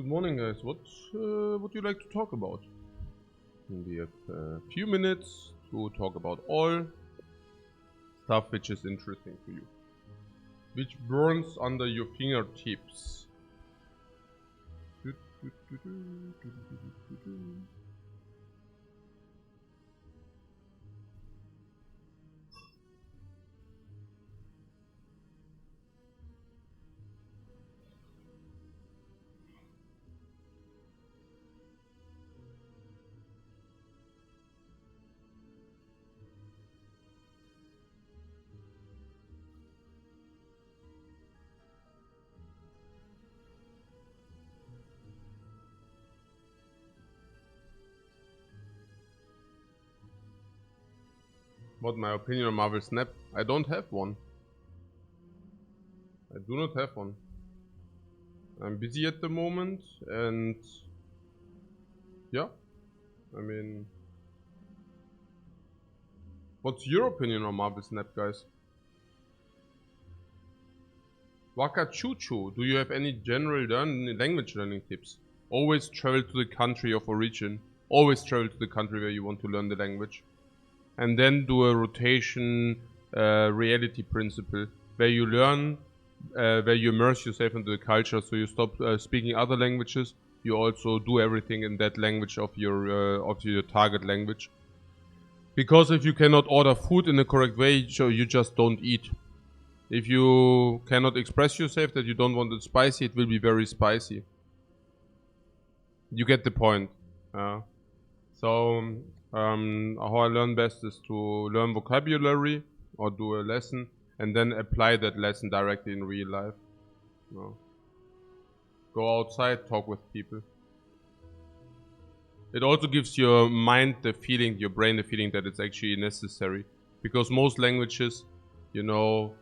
Good morning, guys. What would you like to talk about? We have a few minutes to talk about all stuff which is interesting to you, which burns under your fingertips. What my opinion on Marvel Snap? I don't have one. I do not have one. I'm busy at the moment, and yeah, I mean, what's your opinion on Marvel Snap, guys? Waka Choo Choo, do you have any general language learning tips? Always travel to the country of origin. Always travel to the country where you want to learn the language. And then do a rotation reality principle, where you learn, where you immerse yourself into the culture, so you stop speaking other languages. You also do everything in that language of your target language. Because if you cannot order food in the correct way, so you just don't eat. If you cannot express yourself that you don't want it spicy, it will be very spicy. You get the point. How I learn best is to learn vocabulary or do a lesson and then apply that lesson directly in real life. Go outside, talk with people. It also gives your mind the feeling, your brain the feeling that it's actually necessary. Because most languages, your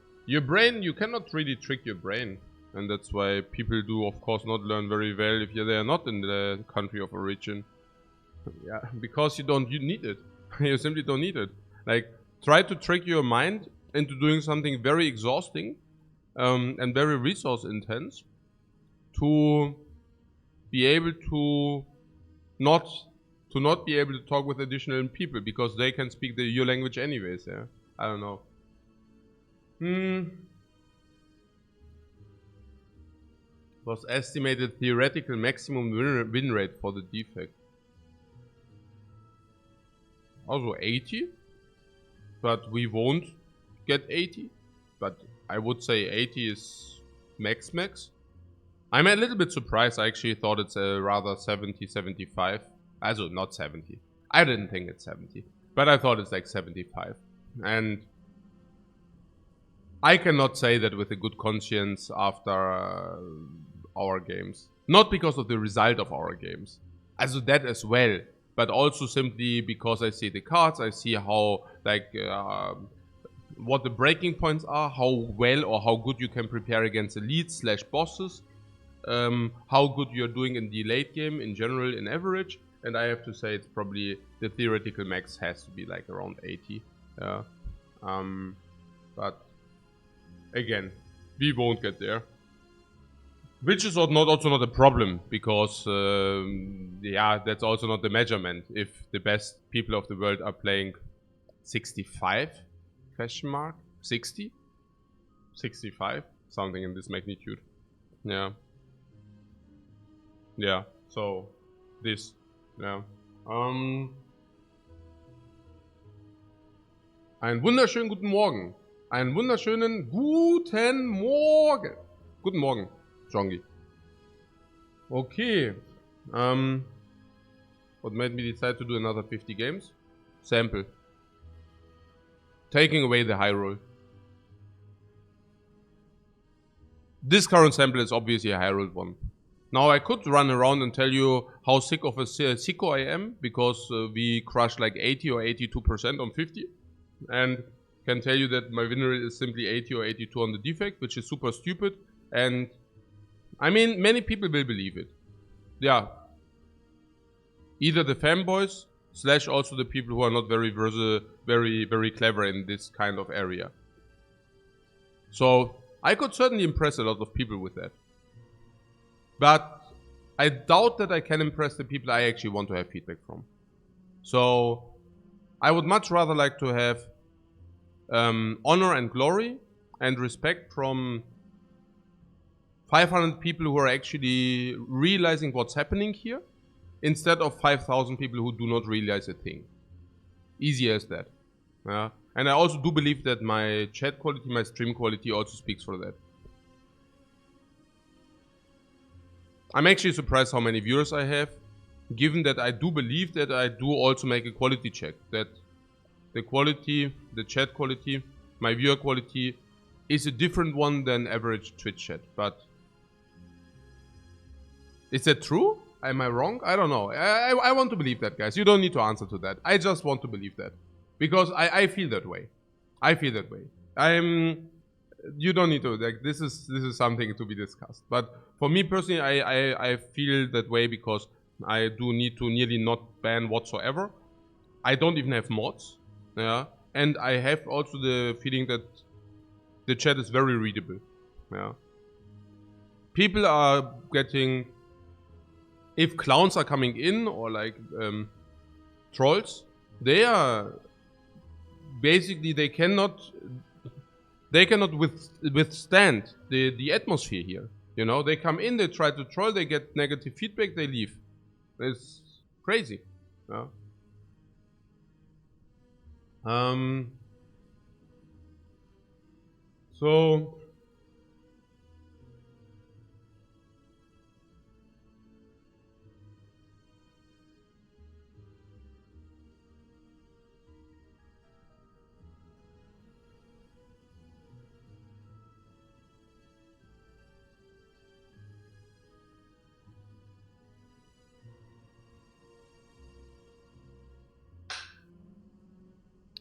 brain, you cannot really trick your brain. And that's why people do, of course, not learn very well if they are not in the country of origin. Yeah, because you need it. You simply don't need it. Like, try to trick your mind into doing something very exhausting and very resource intense to be able to not be able to talk with additional people because they can speak your language anyways. Yeah, I don't know. Was estimated theoretical maximum win rate for the Defect. Also 80, but we won't get 80, but I would say 80 is max. I'm a little bit surprised. I actually thought it's a rather 70, 75. Also not 70. I didn't think it's 70, but I thought it's like 75. And I cannot say that with a good conscience after our games. Not because of the result of our games. Also that as well. But also simply because I see the cards, I see how, what the breaking points are, how well or how good you can prepare against elites / bosses, how good you're doing in the late game in general, in average. And I have to say it's probably the theoretical max has to be like around 80. But again, we won't get there. Which is also not a problem, because, that's also not the measurement. If the best people of the world are playing 65, 60? 65? Something in this magnitude. Yeah. Yeah, so, this. Yeah. Einen wunderschönen guten Morgen. Einen wunderschönen guten Morgen. Guten Morgen. Jongi. Okay. What made me decide to do another 50 games? Sample. Taking away the high roll. This current sample is obviously a high roll one. Now I could run around and tell you how sick of a sicko I am, because we crushed like 80 or 82% on 50. And can tell you that my win rate is simply 80 or 82 on the Defect, which is super stupid. And I mean, many people will believe it. Yeah. Either the fanboys / also the people who are not very clever in this kind of area. So I could certainly impress a lot of people with that. But I doubt that I can impress the people I actually want to have feedback from. So I would much rather like to have honor and glory and respect from 500 people who are actually realizing what's happening here, instead of 5,000 people who do not realize a thing. Easy as that. Yeah. And I also do believe that my chat quality, my stream quality also speaks for that. I'm actually surprised how many viewers I have, given that I do believe that I do also make a quality check. That the quality, the chat quality, my viewer quality is a different one than average Twitch chat. But is that true? Am I wrong? I don't know. I want to believe that, guys. You don't need to answer to that. I just want to believe that. Because I feel that way. I feel that way. You don't need to, like, this is something to be discussed. But for me personally, I feel that way because I do need to nearly not ban whatsoever. I don't even have mods. Yeah. And I have also the feeling that the chat is very readable. Yeah. People are getting, if clowns are coming in or like trolls, they are basically, they cannot withstand the atmosphere here. You know, they come in, they try to troll, they get negative feedback, they leave. It's crazy. Yeah. So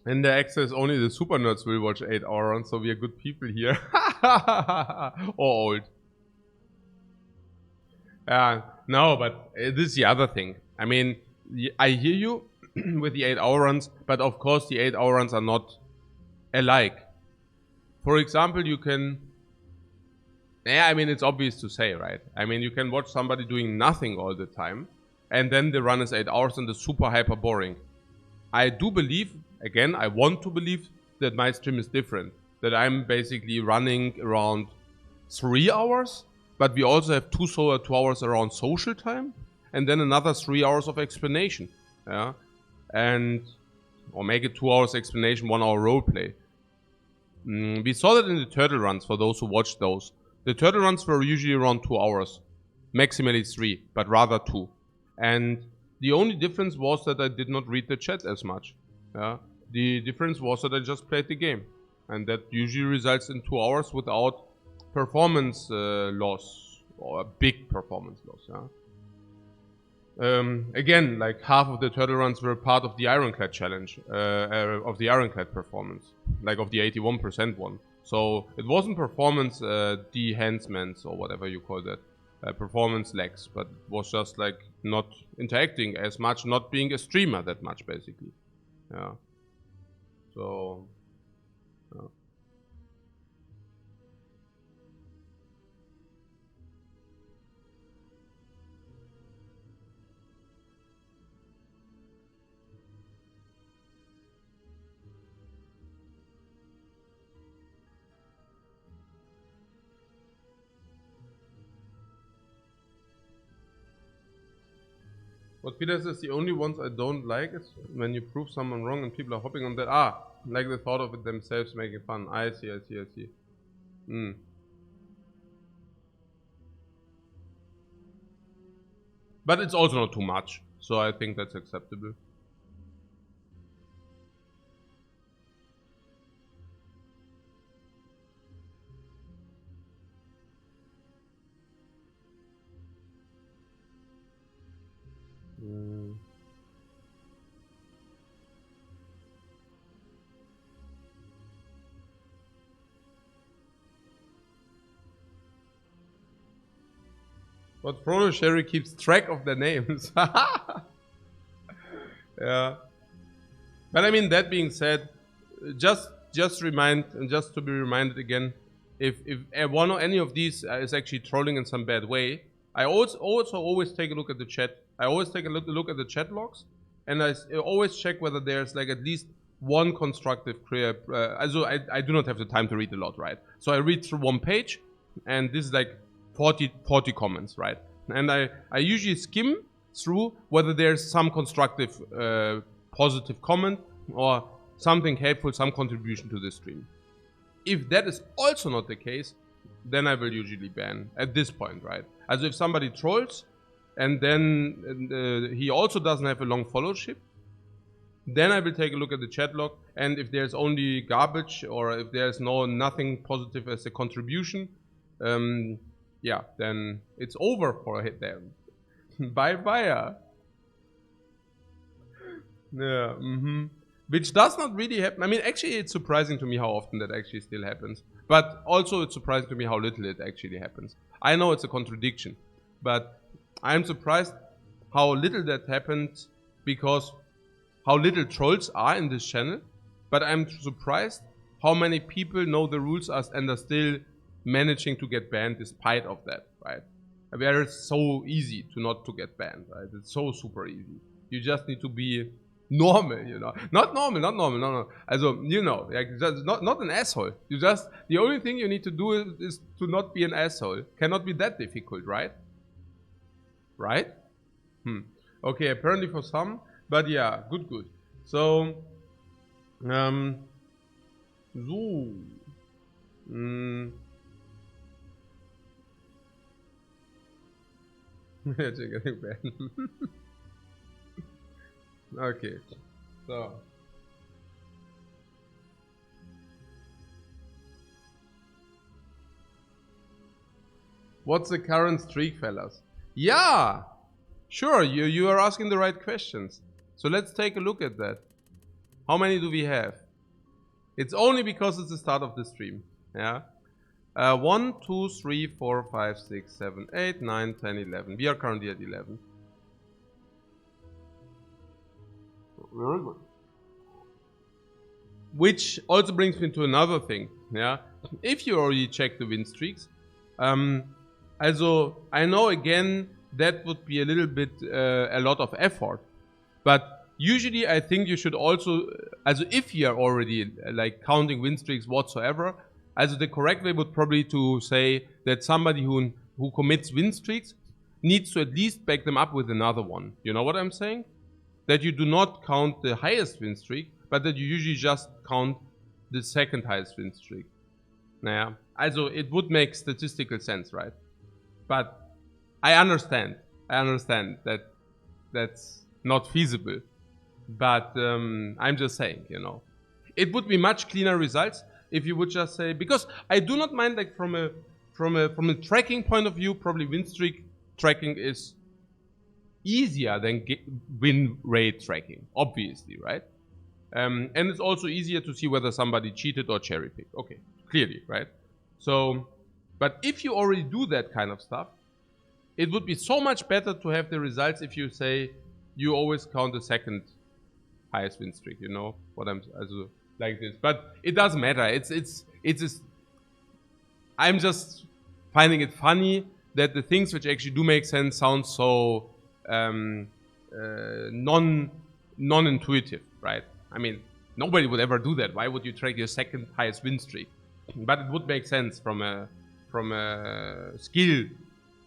in the access, only the super nerds will watch 8-hour runs, so we are good people here. Or old. No, but this is the other thing. I mean, I hear you with the 8-hour runs, but of course the 8-hour runs are not alike. For example, you can... Yeah, I mean, it's obvious to say, right? I mean, you can watch somebody doing nothing all the time, and then the run is 8 hours and it's super hyper boring. I do believe, again, I want to believe that my stream is different. That I'm basically running around 3 hours, but we also have 2 hours around social time, and then another 3 hours of explanation. Yeah, or make it 2 hours explanation, 1 hour roleplay. We saw that in the turtle runs, for those who watched those. The turtle runs were usually around 2 hours, maximally 3, but rather 2. And the only difference was that I did not read the chat as much. Yeah? The difference was that I just played the game. And that usually results in 2 hours without performance loss, or a big performance loss. Yeah? Again, like half of the turtle runs were part of the Ironclad challenge, of the Ironclad performance, like of the 81% one. So it wasn't performance enhancements or whatever you call that, performance lags, but it was just like not interacting as much, not being a streamer that much, basically. Yeah. So. Yeah. What Peter says, the only ones I don't like is when you prove someone wrong and people are hopping on that. Like the thought of it themselves making fun. I see. But it's also not too much, so I think that's acceptable. But Frodo Sherry keeps track of their names. Yeah. But I mean, that being said, just to be reminded again, if one or any of these is actually trolling in some bad way, I also always take a look at the chat. I always take a look at the chat logs, and I always check whether there's like at least one constructive prayer. Also, I do not have the time to read a lot, right? So I read through one page, and this is like 40 comments, right? And I usually skim through whether there's some constructive, positive comment or something helpful, some contribution to the stream. If that is also not the case, then I will usually ban at this point, right? Also if somebody trolls and then he also doesn't have a long followship, then I will take a look at the chat log, and if there's only garbage or if there's nothing positive as a contribution, yeah, then it's over for them. Bye. Yeah, Which does not really happen. I mean, actually, it's surprising to me how often that actually still happens. But also, it's surprising to me how little it actually happens. I know it's a contradiction, but I'm surprised how little that happens because how little trolls are in this channel. But I'm surprised how many people know the rules and are still managing to get banned despite of that, right? Where it's so easy not to get banned, right? It's so super easy. You just need to be normal, you know. Not normal, no. Also, you know, like just not an asshole. The only thing you need to do is to not be an asshole. Cannot be that difficult, right? Right? Okay, apparently for some, but yeah, good. So, Okay, so what's the current streak, fellas? Yeah, sure, you are asking the right questions. So let's take a look at that. How many do we have? It's only because it's the start of the stream. Yeah. 1, 2, 3, 4, 5, 6, 7, 8, 9, 10, 11. We are currently at 11. Very good. Which also brings me to another thing. Yeah. If you already check the win streaks, also I know again that would be a little bit a lot of effort, but usually I think you should also, also if you are already like counting win streaks whatsoever, also the correct way would probably to say that somebody who commits win streaks needs to at least back them up with another one. You know what I'm saying? That you do not count the highest win streak, but that you usually just count the second highest win streak. Naja, also it would make statistical sense, right? But I understand that that's not feasible. But I'm just saying, you know, it would be much cleaner results if you would just say, because I do not mind, like from a tracking point of view, probably win streak tracking is easier than win rate tracking, obviously, right? And it's also easier to see whether somebody cheated or cherry picked. Okay, clearly, right? So, but if you already do that kind of stuff, it would be so much better to have the results if you say you always count the second highest win streak, you know what I'm also like this. But it doesn't matter. It's just, I'm just finding it funny that the things which actually do make sense sound so non-intuitive, right? I mean, nobody would ever do that. Why would you track your second highest win streak? But it would make sense from a skill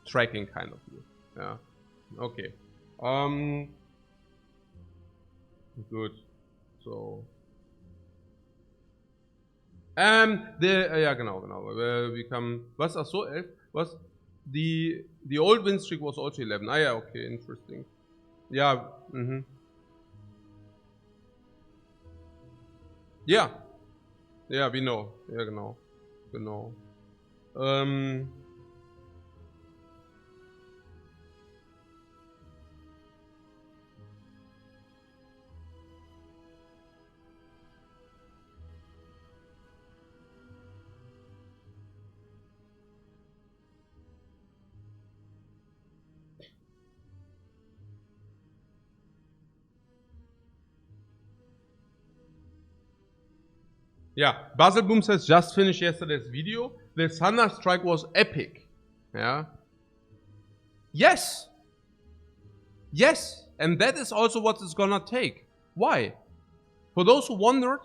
tracking kind of view. Yeah. Okay. Good. So. Ja, genau. We come. Was? Ach so, 11? Was? The old win streak was also 11. Ah, yeah, okay, interesting. Yeah. Yeah. Yeah, we know. Ja, genau. Yeah, Basil Boom says, just finished yesterday's video. The Thunder Strike was epic. Yeah. Yes. Yes. And that is also what it's gonna take. Why? For those who wondered,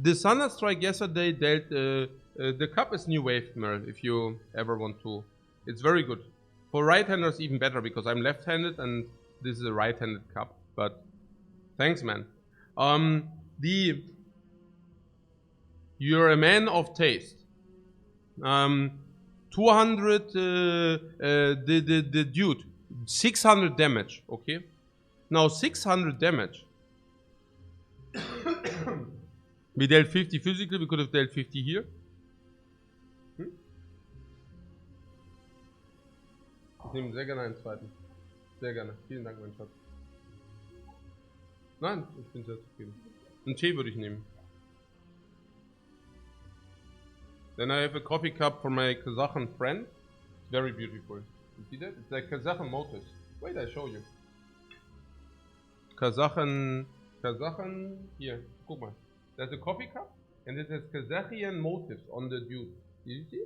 the Thunderstrike yesterday dealt the cup is new wave, Merl, if you ever want to. It's very good. For right-handers even better because I'm left-handed and this is a right-handed cup. But thanks, man. You're a man of taste. 200 the dude, 600 damage, okay? Now 600 damage. We dealt 50 physically, we could have dealt 50 here. Ich nehme sehr gerne einen zweiten. Sehr gerne. Vielen Dank, mein Schatz. Nein, ich bin sehr zufrieden. Einen Tee würde ich nehmen. Then I have a coffee cup for my Kazakh friend. Very beautiful. You see that? It's like Kazakh motifs. Wait, I show you. Kazakh. Here, guck mal. There's a coffee cup and it has Kazakhian motifs on the dude. You see?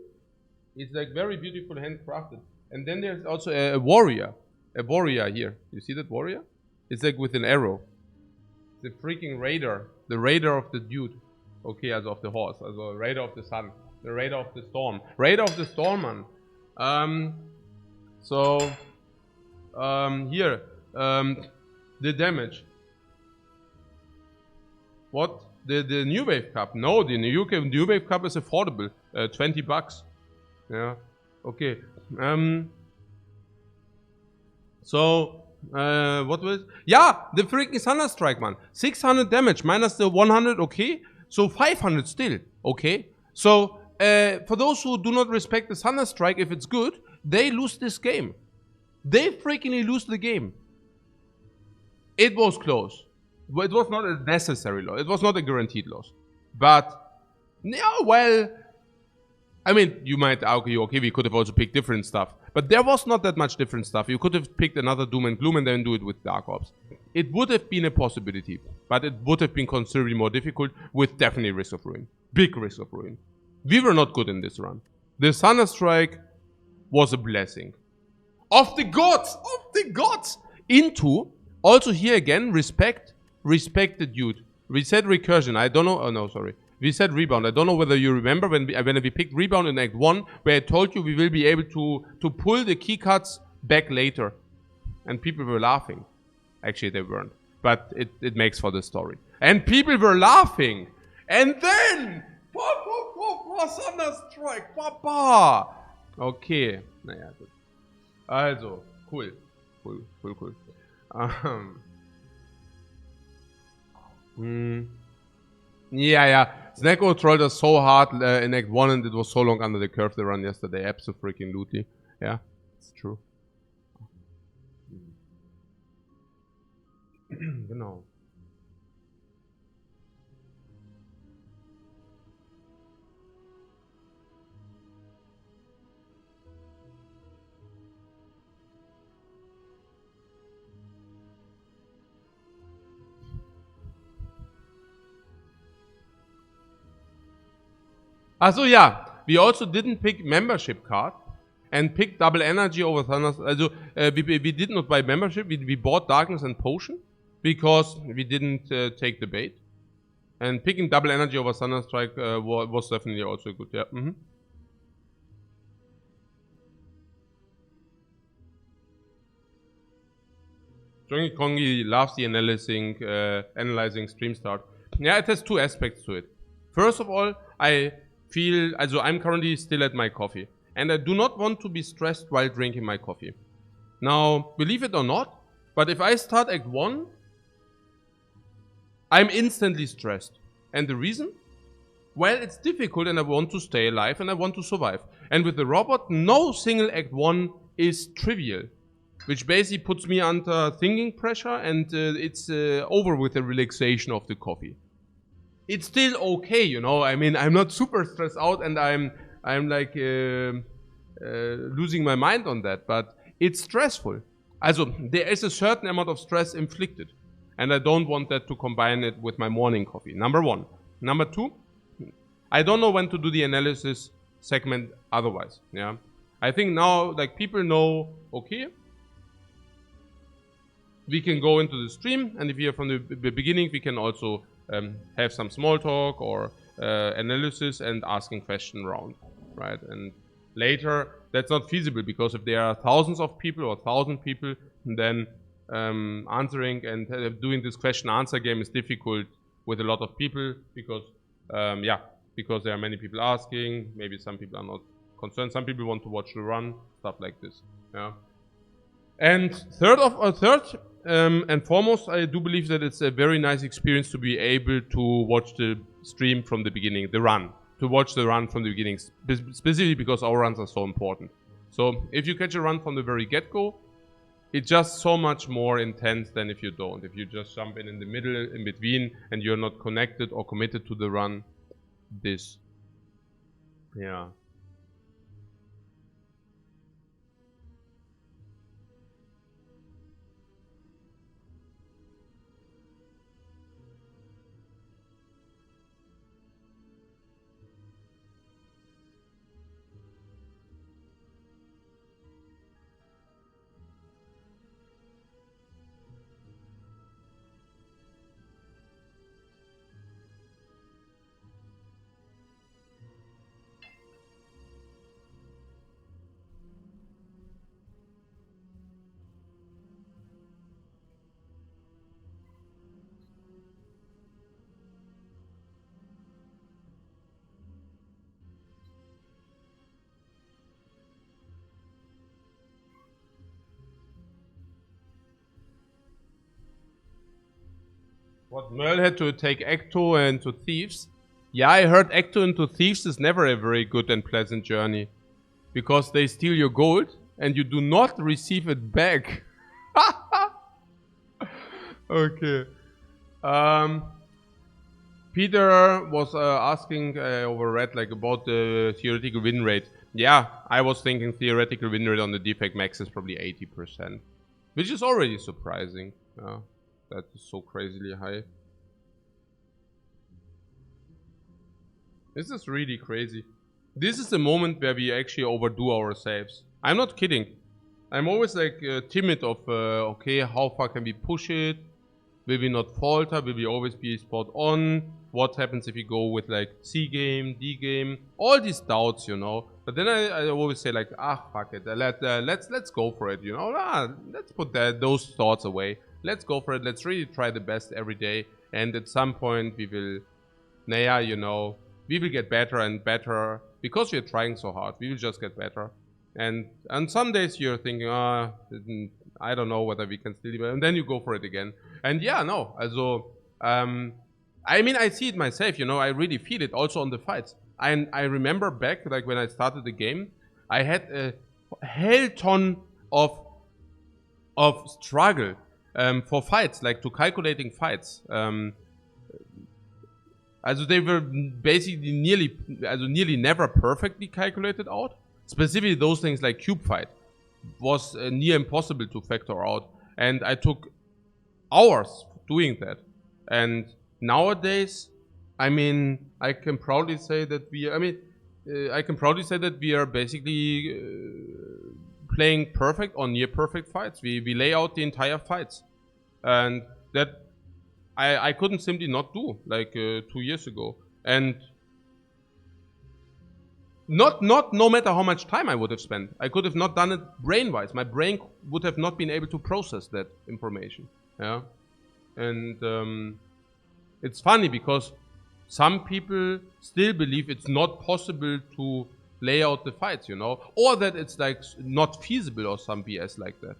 It's like very beautiful handcrafted. And then there's also a warrior. A warrior here. You see that warrior? It's like with an arrow. The freaking raider. The raider of the dude. Okay, also of the horse. Also raider of the sun. The raider of the storm. Raider of the storm, man. Here. The damage. What? The new wave cup? No, the new wave cup is affordable. 20 bucks. Yeah. Okay. What was it? Yeah, the freaking Thunderstrike, man. 600 damage minus the 100, okay? So 500 still, okay? So, for those who do not respect the Thunderstrike, if it's good, they lose this game. They freakingly lose the game. It was close. It was not a necessary loss. It was not a guaranteed loss. But, yeah, well, I mean, you might argue, okay, we could have also picked different stuff. But there was not that much different stuff. You could have picked another Doom and Gloom and then do it with Dark Ops. It would have been a possibility. But it would have been considerably more difficult with definitely risk of ruin. Big risk of ruin. We were not good in this run. The Thunderstrike was a blessing. Of the gods! Of the gods! Into, also here again, respect the dude. We said recursion. I don't know. Oh no, sorry. We said rebound. I don't know whether you remember when we picked rebound in Act 1, where I told you we will be able to pull the keycards back later. And people were laughing. Actually, they weren't. But it makes for the story. And people were laughing. And then... Thunderstrike. Papa. Okay. Naja, gut. Also, cool. Cool. Yeah. Snacko trolled us so hard in Act 1 and it was so long under the curve they run yesterday. Absolutely. Yeah, it's true. Genau. Also yeah, we also didn't pick membership card and picked double energy over Thunders. Also we did not buy membership. We bought Darkness and Potion because we didn't take the bait. And picking double energy over Thunderstrike was definitely also good. Yeah. Jongy Kongi loves the analyzing stream start. Yeah, it has two aspects to it. First of all, I'm currently still at my coffee. And I do not want to be stressed while drinking my coffee. Now, believe it or not, but if I start Act 1, I'm instantly stressed. And the reason? Well, it's difficult and I want to stay alive and I want to survive. And with the robot, no single Act 1 is trivial. Which basically puts me under thinking pressure and it's over with the relaxation of the coffee. It's still okay, you know. I mean, I'm not super stressed out and I'm like losing my mind on that, but it's stressful. Also, there is a certain amount of stress inflicted, and I don't want that to combine it with my morning coffee. Number one. Number two, I don't know when to do the analysis segment otherwise. Yeah, I think now like people know. Okay, we can go into the stream, and if we are from the beginning, we can also have some small talk or analysis and asking question round, right? And later, that's not feasible, because if there are thousands of people or 1,000 people, then answering and doing this question answer game is difficult with a lot of people, because because there are many people asking. Maybe some people are not concerned, some people want to watch the run, stuff like this. Yeah. And third and foremost, I do believe that it's a very nice experience to be able to watch the stream from the beginning, the run, to watch the run from the beginning, specifically because our runs are so important. So if you catch a run from the very get-go, it's just so much more intense than if you don't. If you just jump in the middle, in between, and you're not connected or committed to the run, this. Yeah. What, Merle had to take Ecto into Thieves? Yeah, I heard Ecto into Thieves is never a very good and pleasant journey. Because they steal your gold and you do not receive it back. Okay. Peter was asking over Red about the theoretical win rate. Yeah, I was thinking theoretical win rate on the Defect max is probably 80%. Which is already surprising. Yeah. That is so crazily high. This is really crazy. This is the moment where we actually overdo our saves. I'm not kidding. I'm always timid of, okay, how far can we push it? Will we not falter? Will we always be spot on? What happens if we go with C game, D game? All these doubts, you know. But then I always say fuck it. Let's go for it, you know. Let's put those thoughts away. Let's go for it. Let's really try the best every day. And at some point we will, you know, we will get better and better. Because we're trying so hard, we will just get better. And on some days you're thinking, I don't know whether we can still do it. And then you go for it again. And yeah, no. Also, I mean, I see it myself, you know. I really feel it also on the fights. And I remember back, when I started the game, I had a hell ton of struggle for fights, to calculating fights. Also they were basically nearly never perfectly calculated out. Specifically those things like cube fight was near impossible to factor out. And I took hours doing that. And nowadays, I mean, I can proudly say that we are basically playing perfect or near perfect fights. We lay out the entire fights. And that I couldn't simply not do 2 years ago. And no matter how much time I would have spent, I could have not done it brain-wise. My brain would have not been able to process that information. Yeah. And it's funny because some people still believe it's not possible to lay out the fights, you know, or that it's not feasible or some BS like that.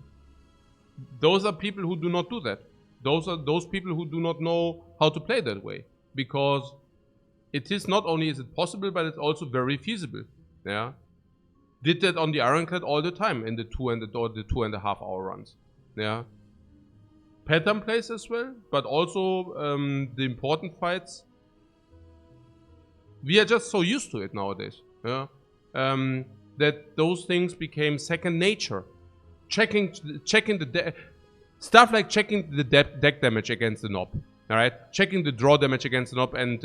Those are people who do not do that. Those are those people who do not know how to play that way, because it is not only is it possible, but it's also very feasible. Yeah, did that on the Ironclad all the time in the 2.5 hour runs. Yeah, pattern plays as well, but also the important fights. We are just so used to it nowadays. Yeah, that those things became second nature. Checking the stuff like checking the deck damage against the knob. All right, checking the draw damage against the knob and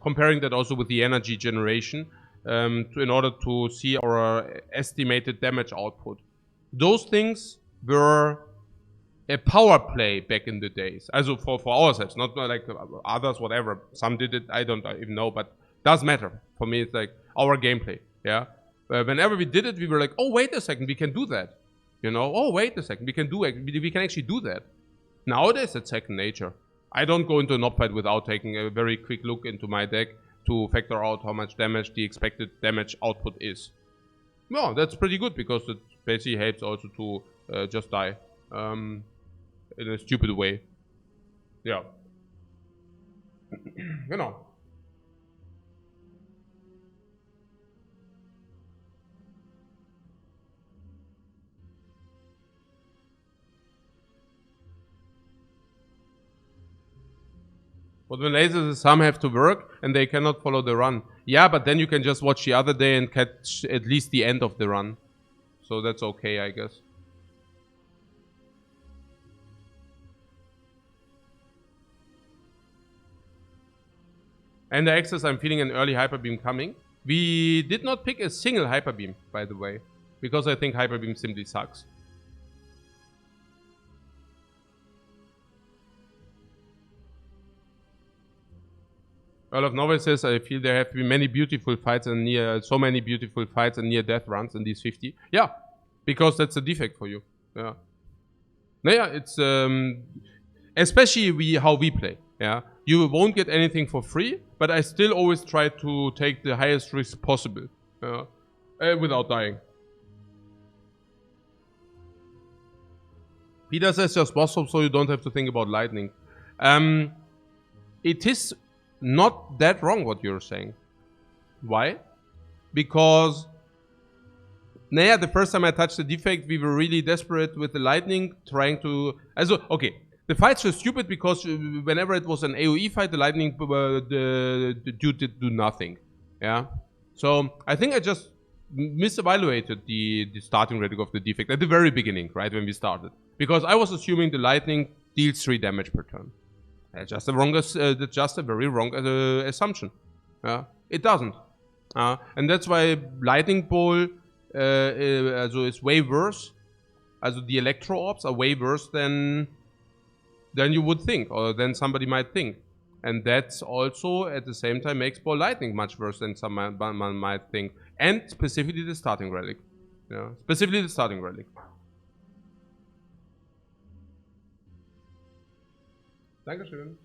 comparing that also with the energy generation in order to see our estimated damage output. Those things were a power play back in the days. Also for ourselves, not like others, whatever. Some did it, I don't even know, but doesn't matter. For me, it's like our gameplay, yeah? Whenever we did it, we were like, oh, wait a second, we can do that. You know, oh, wait a second, we can actually do that. Nowadays, it's second nature. I don't go into an op fight without taking a very quick look into my deck to factor out how much damage the expected damage output is. No, that's pretty good because it basically helps also to just die in a stupid way. Yeah. Genau. But when lasers, some have to work and they cannot follow the run. Yeah, but then you can just watch the other day and catch at least the end of the run. So that's okay, I guess. And the access, I'm feeling an early Hyper Beam coming. We did not pick a single Hyper Beam, by the way, because I think Hyper Beam simply sucks. Earl of Norway says, I feel there have been many beautiful fights and so many beautiful fights and near-death runs in these 50. Yeah, because that's a defect for you. Yeah. Yeah, it's especially how we play. Yeah, you won't get anything for free, but I still always try to take the highest risk possible without dying. Peter says just boss hope so you don't have to think about lightning. It is not that wrong what you're saying. Why? Because the first time I touched the defect, we were really desperate with the lightning, trying to... okay, the fights were stupid because whenever it was an AoE fight, the lightning, the dude did do nothing. Yeah? So I think I just misevaluated the starting rating of the defect at the very beginning, right, when we started. Because I was assuming the lightning deals 3 damage per turn. That's just a very wrong assumption. It doesn't. And that's why Lightning Bolt is way worse. The Electro Orbs are way worse than you would think, or than somebody might think. And that's also, at the same time, makes Ball Lightning much worse than someone might think. And specifically the starting relic. Yeah, specifically the starting relic. Dankeschön.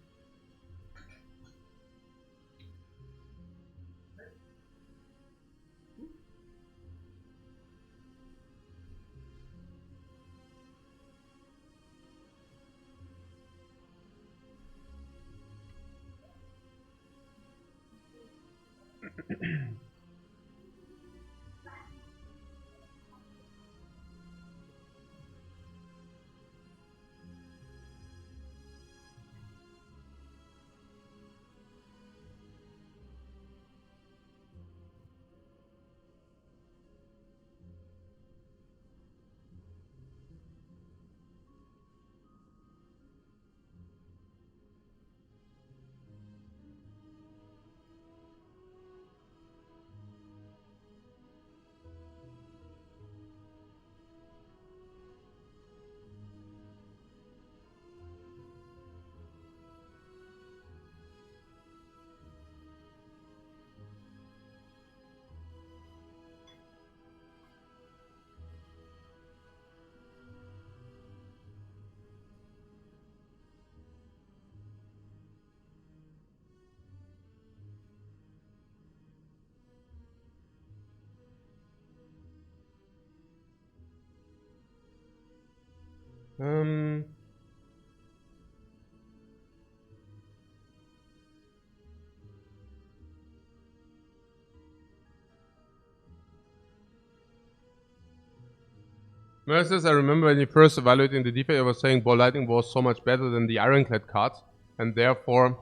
Versus, I remember when you first evaluating the defect, I was saying Ball Lightning was so much better than the Ironclad cards, and therefore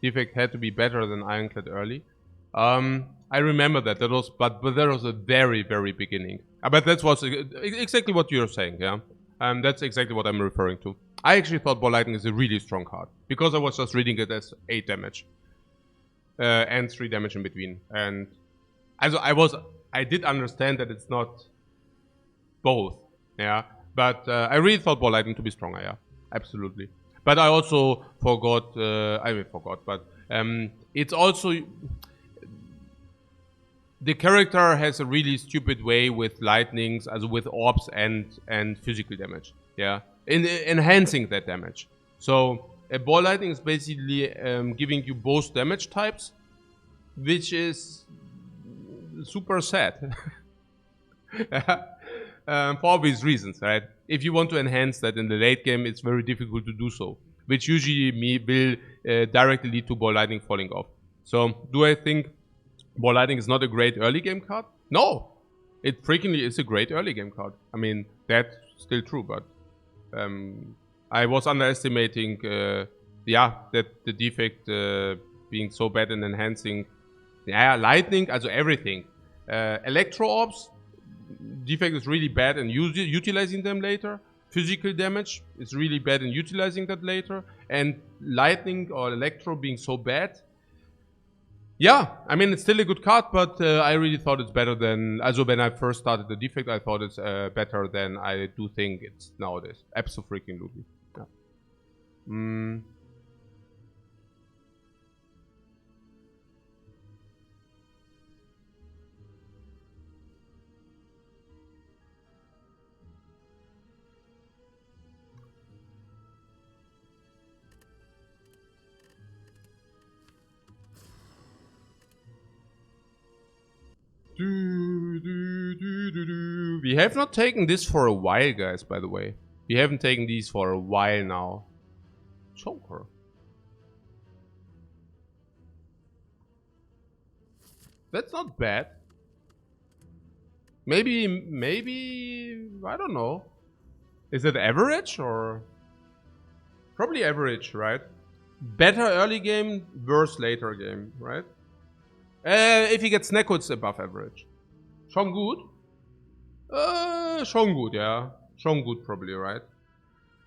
defect had to be better than Ironclad early. I remember that. But that was a very, very beginning. But that was exactly what you're saying, yeah. That's exactly what I'm referring to. I actually thought Ball Lightning is a really strong card because I was just reading it as 8 damage and 3 damage in between. And I did understand that it's not both. Yeah, But I really thought Ball Lightning to be stronger, yeah. Absolutely. But I also forgot, but it's also... The character has a really stupid way with lightnings, also with orbs and physical damage, yeah. Enhancing that damage. So a Ball Lightning is basically giving you both damage types, which is super sad. For obvious reasons, right? If you want to enhance that in the late game, it's very difficult to do so, which usually will directly lead to Ball Lightning falling off. So, do I think Ball Lightning is not a great early game card? No! It freakingly is a great early game card. I mean, that's still true, but I was underestimating, that the Defect being so bad in enhancing, Lightning, also everything. Electro Orbs, Defect is really bad in utilizing them later. Physical damage is really bad in utilizing that later. And Lightning or Electro being so bad. Yeah, I mean, it's still a good card, but I really thought it's better than... Also, when I first started the Defect, I thought it's better than I do think it's nowadays. Abso-freaking-lutely. Yeah. We have not taken this for a while, guys, by the way. We haven't taken these for a while now. Joker. That's not bad. Maybe, I don't know. Is it average or? Probably average, right? Better early game, worse later game, right? If he gets Neko, it's above average. Schon gut? Schon gut, yeah. Schon gut, probably, right?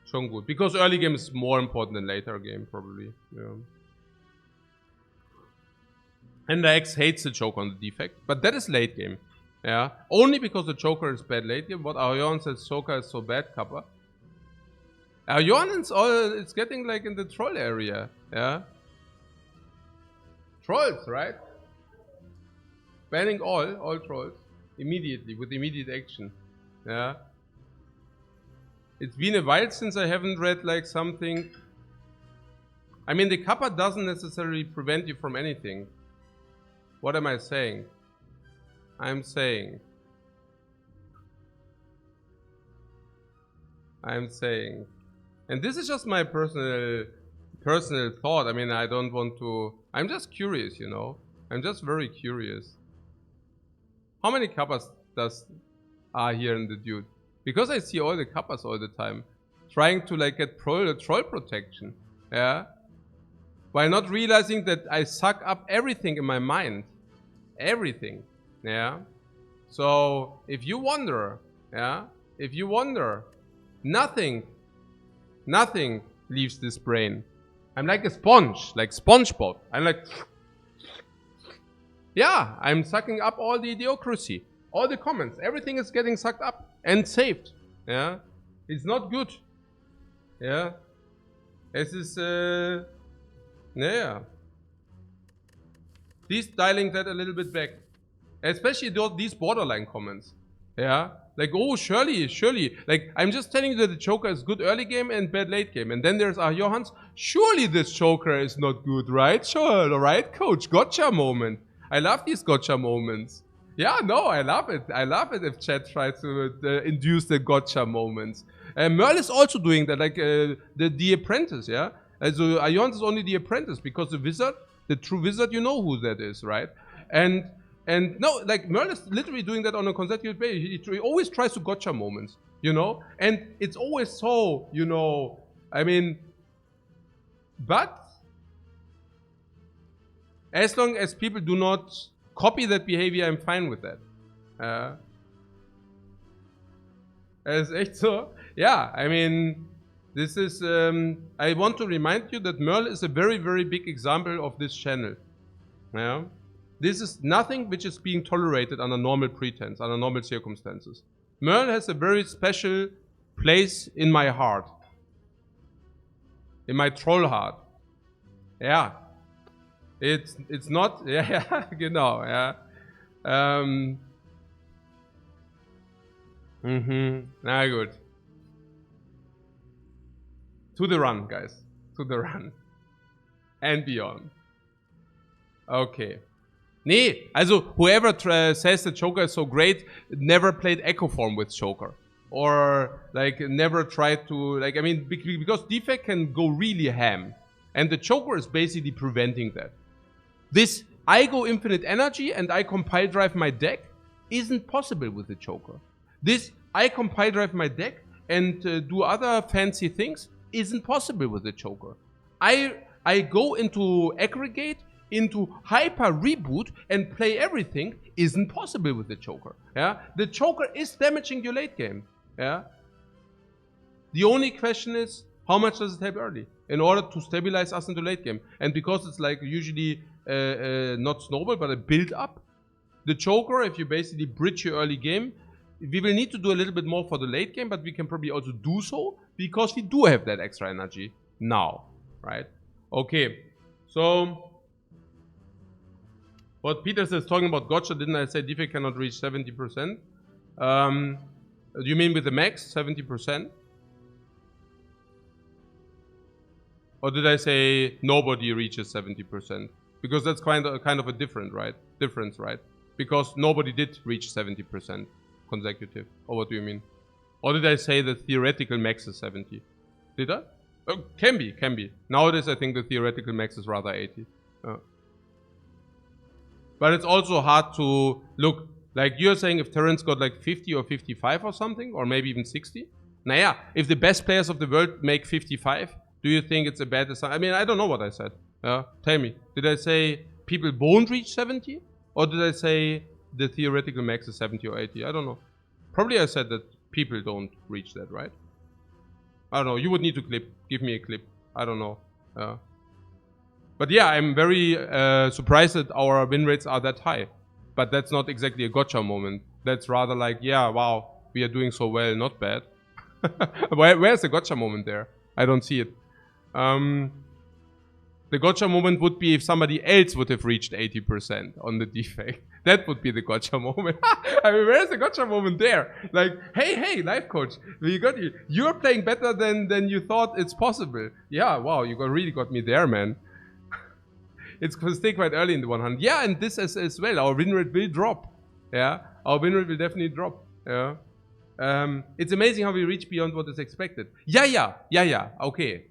Schon gut. Because early game is more important than later game, probably. Yeah. And the X hates the Joker on the Defect, but that is late game. Yeah. Only because the Joker is bad late game. What Arion says Joker is so bad, Kappa. Arion is it's getting like in the troll area. Yeah. Trolls, right? Banning all trolls immediately with immediate action. Yeah. It's been a while since I haven't read like something. I mean, the kappa doesn't necessarily prevent you from anything. What am I saying? I'm saying. And this is just my personal thought. I mean, I don't want to. I'm just curious, you know. I'm just very curious. How many kappas are here in the dude? Because I see all the kappas all the time, trying to like get troll protection, yeah. While not realizing that I suck up everything in my mind, everything, yeah. So if you wonder, yeah, nothing leaves this brain. I'm like a sponge, like SpongeBob. I'm like. Yeah, I'm sucking up all the idiocracy, all the comments, everything is getting sucked up and saved. Yeah, it's not good. Yeah, es ist yeah. Please dialing that a little bit back, especially these borderline comments. Yeah, like oh surely, like I'm just telling you that the Joker is good early game and bad late game, and then there's Johans. Surely this Joker is not good, right? Sure, right, coach, gotcha moment. I love these gotcha moments. Yeah, no, I love it. I love it if chat tries to induce the gotcha moments. Merle is also doing that, like the apprentice, yeah? So Ion is only the apprentice because the wizard, the true wizard, you know who that is, right? And no, like Merle is literally doing that on a consecutive basis. He always tries to gotcha moments, you know? And it's always so, you know, I mean, but as long as people do not copy that behavior, I'm fine with that. It's echt so. Yeah, I mean, this is, I want to remind you that Merle is a very, very big example of this channel. Yeah. This is nothing which is being tolerated under normal pretense, under normal circumstances. Merle has a very special place in my heart. In my troll heart. Yeah. It's not, ja, genau, ja. Na gut. To the run, guys. To the run. And beyond. Okay. Nee, also whoever says that Joker is so great never played Echo Form with Joker. Or like never tried to, like, I mean, because Defect can go really ham. And the Joker is basically preventing that. This I go infinite energy and I compile drive my deck isn't possible with the Joker. This I compile drive my deck and do other fancy things isn't possible with the Joker. I go into aggregate, into hyper reboot and play everything isn't possible with the Joker. Yeah, the Joker is damaging your late game. Yeah. The only question is how much does it help early in order to stabilize us into late game, and because it's like usually not snowball but a build up. The Joker, if you basically bridge your early game, we will need to do a little bit more for the late game, but we can probably also do so because we do have that extra energy now, right? Okay, so what Peter says talking about gotcha, didn't I say Defect cannot reach 70%? You mean with the max 70%? Or did I say nobody reaches 70%? Because that's kind of a difference, right? Because nobody did reach 70% consecutive. Or what do you mean? Or did I say the theoretical max is 70? Did I? Oh, can be. Nowadays I think the theoretical max is rather 80. But it's also hard to look, like you're saying if Terrence got like 50 or 55 or something, or maybe even 60. Naja, if the best players of the world make 55, do you think it's a bad design? I mean, I don't know what I said. Tell me, did I say people won't reach 70? Or did I say the theoretical max is 70 or 80? I don't know. Probably I said that people don't reach that, right? I don't know. You would need to give me a clip. I don't know. But yeah, I'm very surprised that our win rates are that high. But that's not exactly a gotcha moment. That's rather like, yeah, wow, we are doing so well, not bad. Where's the gotcha moment there? I don't see it. The gotcha moment would be if somebody else would have reached 80% on the Defect. That would be the gotcha moment. I mean, where's the gotcha moment there? Like, hey, Lifecoach, we got you. You're playing better than you thought it's possible. Yeah, wow, you really got me there, man. It's still quite early in the 100. Yeah, and this as well. Our win rate will drop. Yeah, our win rate will definitely drop. Yeah. It's amazing how we reach beyond what is expected. Yeah. Okay,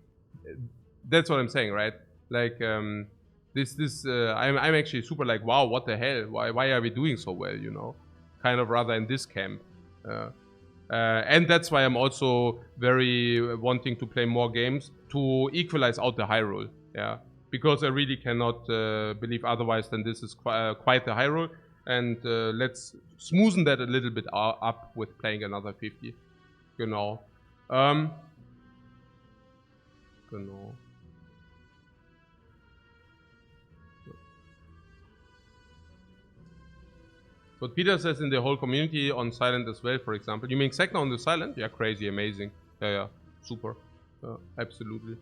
that's what I'm saying, right? Like I'm actually super like, wow, what the hell? Why are we doing so well? You know, kind of rather in this camp. And that's why I'm also very wanting to play more games to equalize out the high roll. Yeah, because I really cannot believe otherwise than this is quite the high roll. And let's smoothen that a little bit up with playing another 50. Genau. Genau. But Peter says in the whole community on silent as well, for example. You mean Sekna on the silent? Yeah, crazy, amazing. Yeah, super. Absolutely.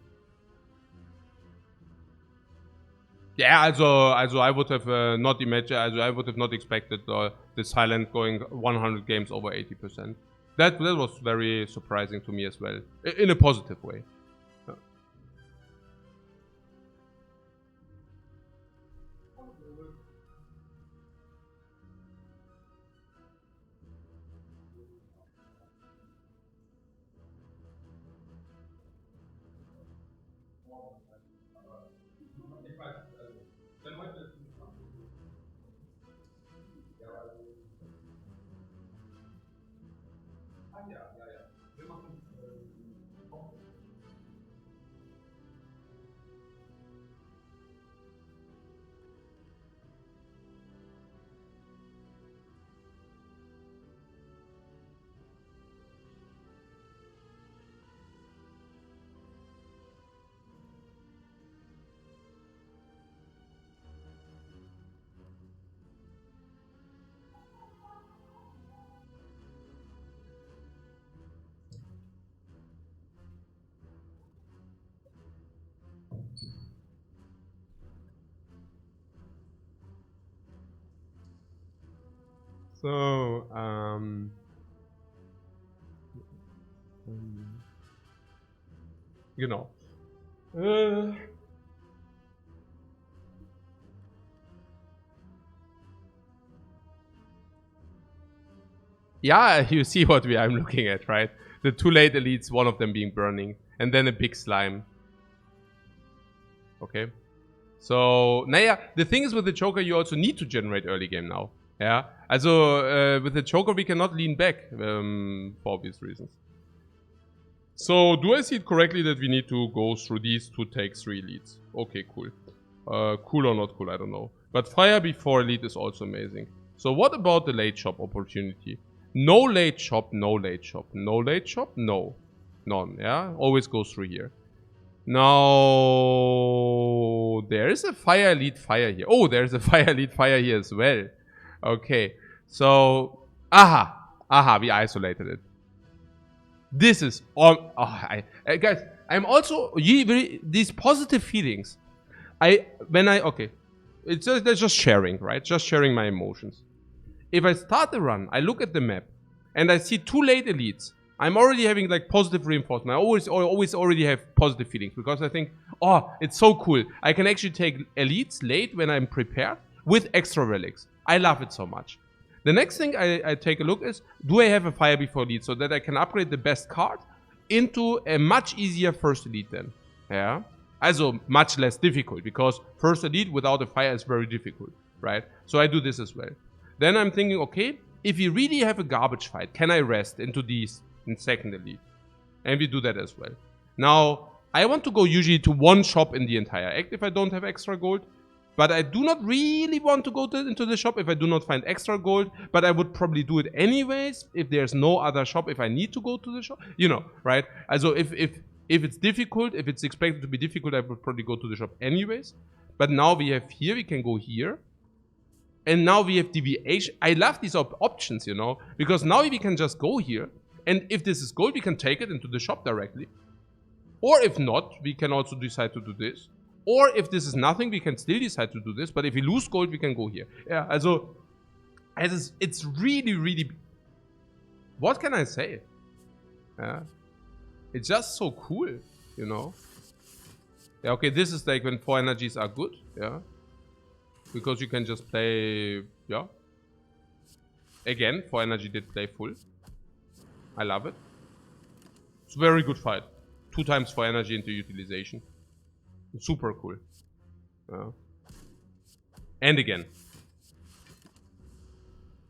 Yeah, also I would have not imagined, I would have not expected the silent going 100 games over 80%. That was very surprising to me as well, in a positive way. So, genau. Yeah, you see what I'm looking at, right? The 2 late elites, one of them being burning, and then a big slime. Okay. So, naja, the thing is with the Joker, you also need to generate early game now. Yeah. Also, with the Joker, we cannot lean back, for obvious reasons. So, do I see it correctly that we need to go through these to take 3 elites? Okay, cool. Cool or not cool, I don't know. But fire before elite is also amazing. So, what about the late shop opportunity? No late shop, no late shop. No late shop, no. None, yeah? Always goes through here. Now, there is a fire elite fire here. Oh, there's a fire elite fire here as well. Okay, so, aha, we isolated it. This is all, guys, I'm also, these positive feelings. Okay, that's just sharing, right? Just sharing my emotions. If I start the run, I look at the map, and I see 2 late elites. I'm already having like positive reinforcement. I always already have positive feelings because I think, oh, it's so cool. I can actually take elites late when I'm prepared with extra relics. I love it so much. The next thing I take a look is, do I have a fire before elite so that I can upgrade the best card into a much easier first elite then? Yeah. Also much less difficult because first elite without a fire is very difficult, right? So I do this as well. Then I'm thinking, okay, if you really have a garbage fight, can I rest into these in second elite? And we do that as well. Now, I want to go usually to 1 shop in the entire act if I don't have extra gold. But I do not really want to go into the shop if I do not find extra gold. But I would probably do it anyways if there's no other shop, if I need to go to the shop. You know, right? Also, if it's difficult, if it's expected to be difficult, I would probably go to the shop anyways. But now we have here, we can go here. And now we have deviation. I love these options, you know, because now we can just go here. And if this is gold, we can take it into the shop directly. Or if not, we can also decide to do this. Or if this is nothing, we can still decide to do this. But if we lose gold, we can go here. Yeah, also, it's really, really... What can I say? Yeah. It's just so cool, you know. Yeah, okay, this is like when 4 energies are good, yeah. Because you can just play, yeah. Again, 4 energy did play full. I love it. It's a very good fight. 2 times 4 energy into utilization. Super cool. Yeah. And again.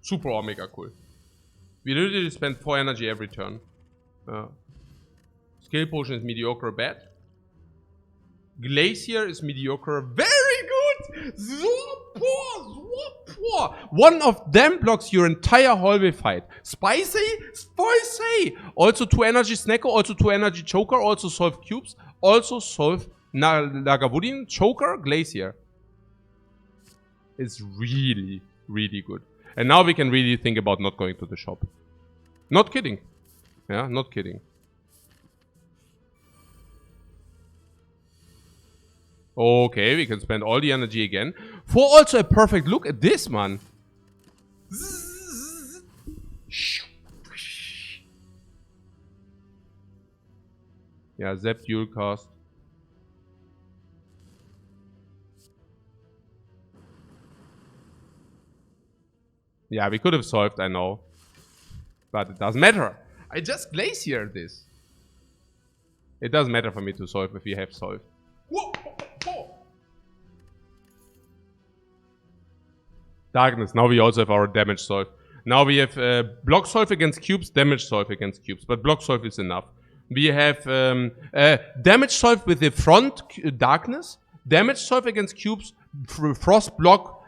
Super omega cool. We literally spend 4 energy every turn. Skill potion is mediocre bad. Glacier is mediocre very good. So poor. One of them blocks your entire hallway fight. Spicy. Also 2 energy snacker, also 2 energy choker, also solve cubes, also solve Lagavulin, choker, glacier. It's really, really good. And now we can really think about not going to the shop. Not kidding. Yeah, not kidding. Okay, we can spend all the energy again. For also a perfect look at this, man. Yeah, Zap dual cast. Yeah, we could have solved, I know. But it doesn't matter. I just glacier this. It doesn't matter for me to solve if we have solved. Whoa. Darkness. Now we also have our damage solve. Now we have block solve against cubes, damage solve against cubes. But block solve is enough. We have damage solve with the front darkness, damage solve against cubes, frost block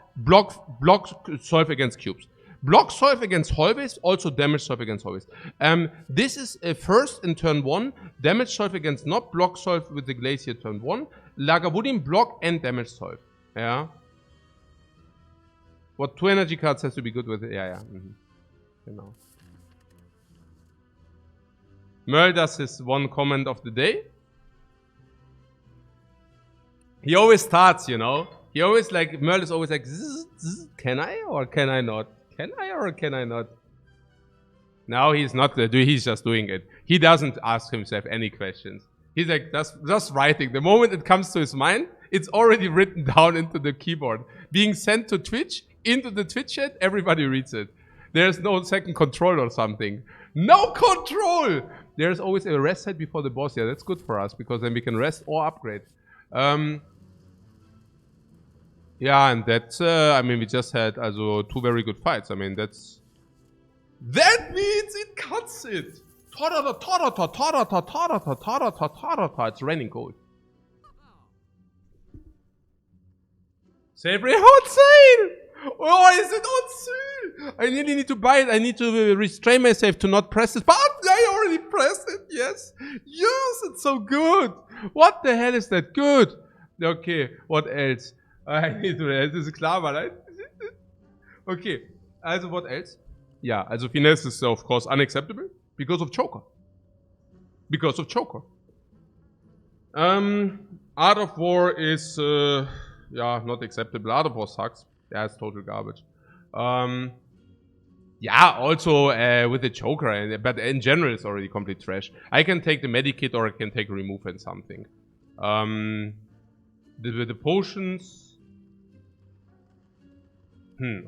solve against cubes. Block solve against hallways, also damage solve against hallways. This is first in turn 1, damage solve against not block solve with the glacier turn 1, Lagavulin block and damage solve. Yeah. What 2 energy cards has to be good with it? Yeah. Genau. Merl does his 1 comment of the day. He always starts, you know. He always like, Merl is always like, zzz, can I or can I not? Can I or can I not? No, he's not. He's just doing it. He doesn't ask himself any questions. He's like just writing. The moment it comes to his mind, it's already written down into the keyboard. Being sent to Twitch, into the Twitch chat, everybody reads it. There's no second control or something. No control! There's always a rest set before the boss. Yeah, that's good for us, because then we can rest or upgrade. Yeah, and that's, I mean, we just had also 2 very good fights. I mean, that's... That means it cuts it! It's raining gold. Save hot sale! Oh, is it on sale? I really need to buy it. I need to restrain myself to not press it. But I already pressed it, yes. Yes, it's so good. What the hell is that good? Okay, what else? I need to, das ist klar, right? Okay, also what else? Yeah, also finesse is of course unacceptable because of Joker. Because of Joker. Art of War is, yeah, not acceptable. Art of War sucks. Yeah, it's total garbage. Yeah, also with the Joker, but in general it's already complete trash. I can take the Medikit or I can take Remove and something. The potions...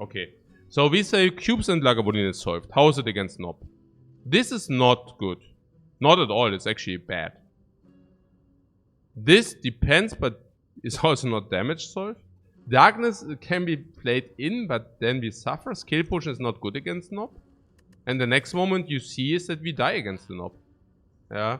okay. So we say Cubes and Lagavulin is solved. How is it against Nob? This is not good. Not at all, it's actually bad. This depends, but is also not damage solved. Darkness can be played in, but then we suffer. Skill Potion is not good against Nob. And the next moment you see is that we die against the Nob. Yeah.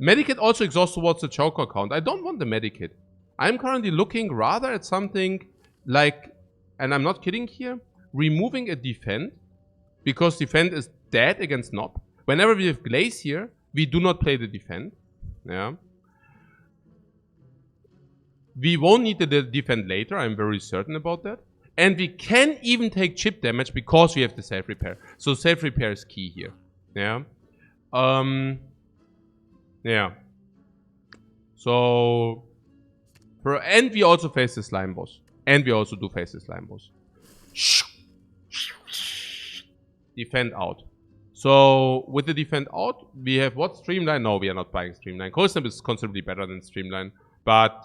Medikit also exhausts towards the Joker count. I don't want the Medikit. I'm currently looking rather at something like, and I'm not kidding here, removing a Defend, because Defend is dead against Nob. Whenever we have Glacier, we do not play the Defend. Yeah. We won't need the Defend later, I'm very certain about that. And we can even take chip damage because we have the self-repair. So self-repair is key here. Yeah. Yeah. So... and we also face the slime boss. And we also do face the slime boss. Defend out. So, with the defend out, we have what? Streamline? No, we are not buying Streamline. Cold Snap is considerably better than Streamline. But,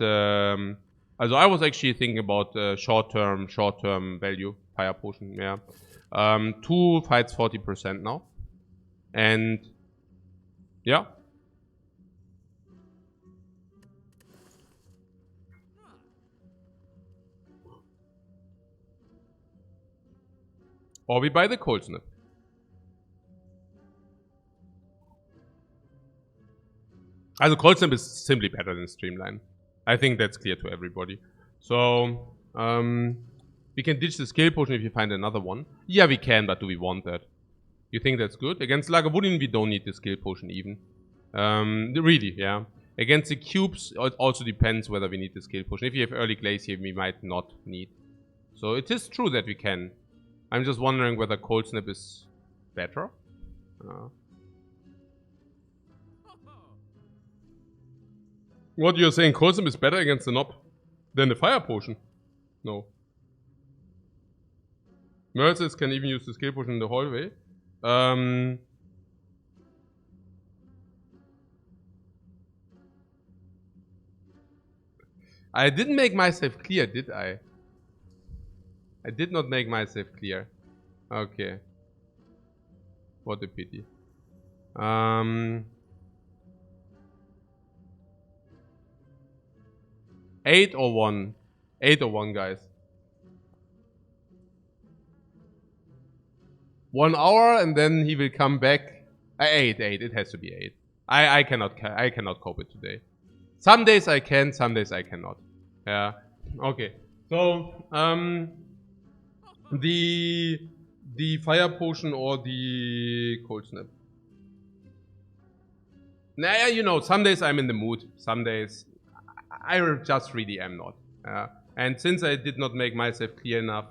also I was actually thinking about short-term value. Fire Potion, yeah. 2 fights 40% now. And, yeah. Or we buy the Cold Snap. Also Cold Snap is simply better than Streamline. I think that's clear to everybody. So, we can ditch the Skill Potion if you find another one. Yeah, we can, but do we want that? You think that's good? Against Lagavulin, we don't need the Skill Potion even. Really, yeah. Against the Cubes, it also depends whether we need the Skill Potion. If you have early Glacier, we might not need. So it is true that we can. I'm just wondering whether Cold Snap is better. What you're saying, Cold Snap is better against the Nob than the Fire Potion? No. Merciless can even use the Skill Potion in the hallway. I didn't make myself clear, did I? I did not make myself clear. Okay. What a pity. 8 or 1? 8 or 1, guys. 1 hour and then he will come back. 8. It has to be 8. I cannot cope it today. Some days I can, some days I cannot. Yeah. Okay. So, the Fire Potion or the Cold Snap? Nah, you know, some days I'm in the mood. Some days I just really am not. And since I did not make myself clear enough.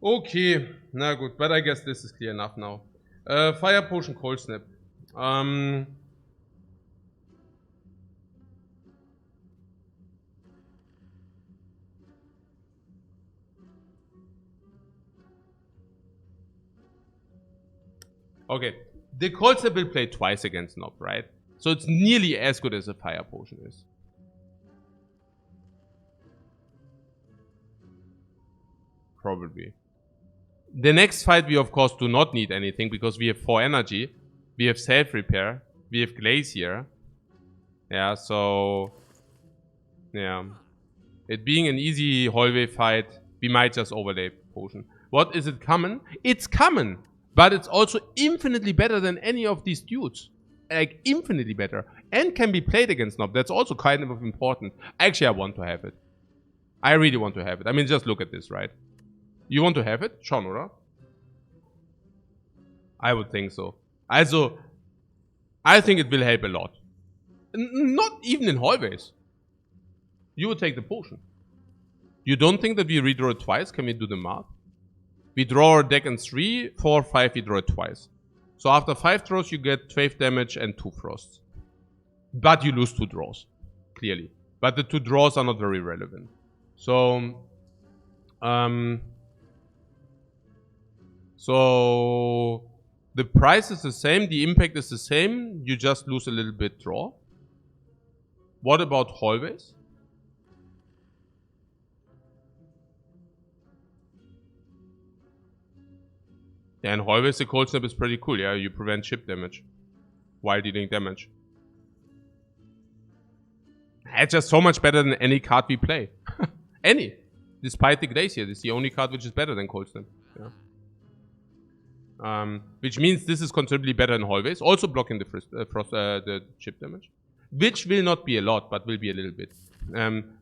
Okay, na good, but I guess this is clear enough now. Fire Potion, Cold Snap. Okay. The cold snap will play twice against Nob, right? So it's nearly as good as a fire potion is. Probably. The next fight we of course do not need anything because we have 4 energy. We have self-repair. We have glacier. Yeah, so... Yeah. It being an easy hallway fight, we might just overlay potion. What is it common? It's common! But it's also infinitely better than any of these dudes. Like, infinitely better. And can be played against Nob. That's also kind of important. Actually, I want to have it. I really want to have it. I mean, just look at this, right? You want to have it? Schon, oder? I would think so. Also, I think it will help a lot. Not even in hallways. You would take the potion. You don't think that we redraw it twice? Can we do the math? We draw our deck in 3, 4, 5, we draw it twice. So after 5 draws, you get 12 damage and 2 frosts. But you lose 2 draws, clearly. But the 2 draws are not very relevant. So, the price is the same, the impact is the same, you just lose a little bit draw. What about hallways? Yeah, and hallways the cold snap is pretty cool, yeah, you prevent chip damage while dealing damage. It's just so much better than any card we play. Any. Despite the glacier, this is the only card which is better than cold snap. Yeah. Which means this is considerably better in hallways, also blocking the the chip damage. Which will not be a lot, but will be a little bit.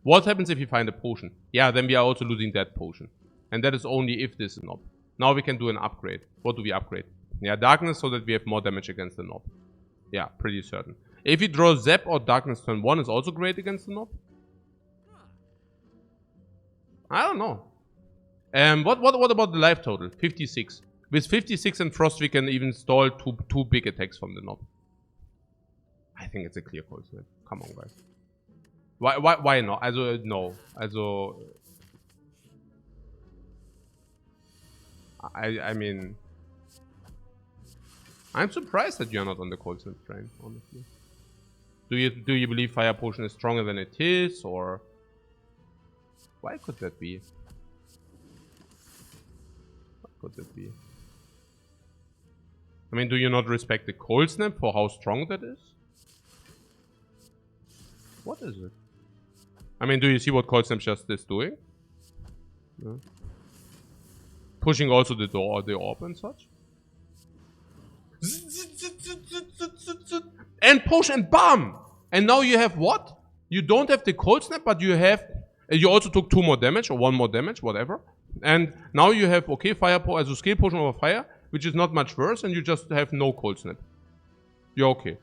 What happens if you find a potion? Yeah, then we are also losing that potion. And that is only if this is Nob. Now we can do an upgrade. What do we upgrade? Yeah, darkness so that we have more damage against the Nob. Yeah, pretty certain. If you draw Zap or darkness turn 1 is also great against the Nob. I don't know. What about the life total? 56. With 56 and Frost, we can even stall two big attacks from the Nob. I think it's a clear cold snap. Come on, guys. Why not? Also, no. Also... I mean... I'm surprised that you're not on the cold snap train, honestly. Do you believe Fire Potion is stronger than it is, or... Why could that be? Why could that be? I mean, do you not respect the cold snap for how strong that is? What is it? I mean, do you see what cold snap just is doing? No. Pushing also the door, the orb and such. And push and bam! And now you have what? You don't have the cold snap, but you have... You also took 2 more damage, or 1 more damage, whatever. And now you have, okay, fire as a skill potion over fire, which is not much worse, and you just have no cold snap. You're okay.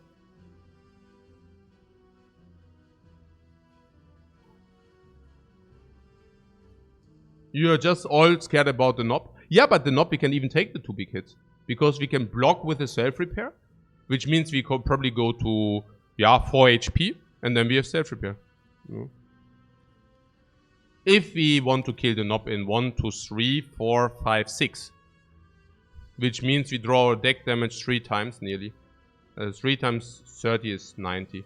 You're just all scared about the Nob. Yeah, but the Nob, we can even take the 2 big hits. Because we can block with a self-repair. Which means we could probably go to, yeah, 4 HP. And then we have self-repair. Yeah. If we want to kill the Nob in 1, 2, 3, 4, 5, 6. Which means we draw our deck damage 3 times nearly. 3 times 30 is 90.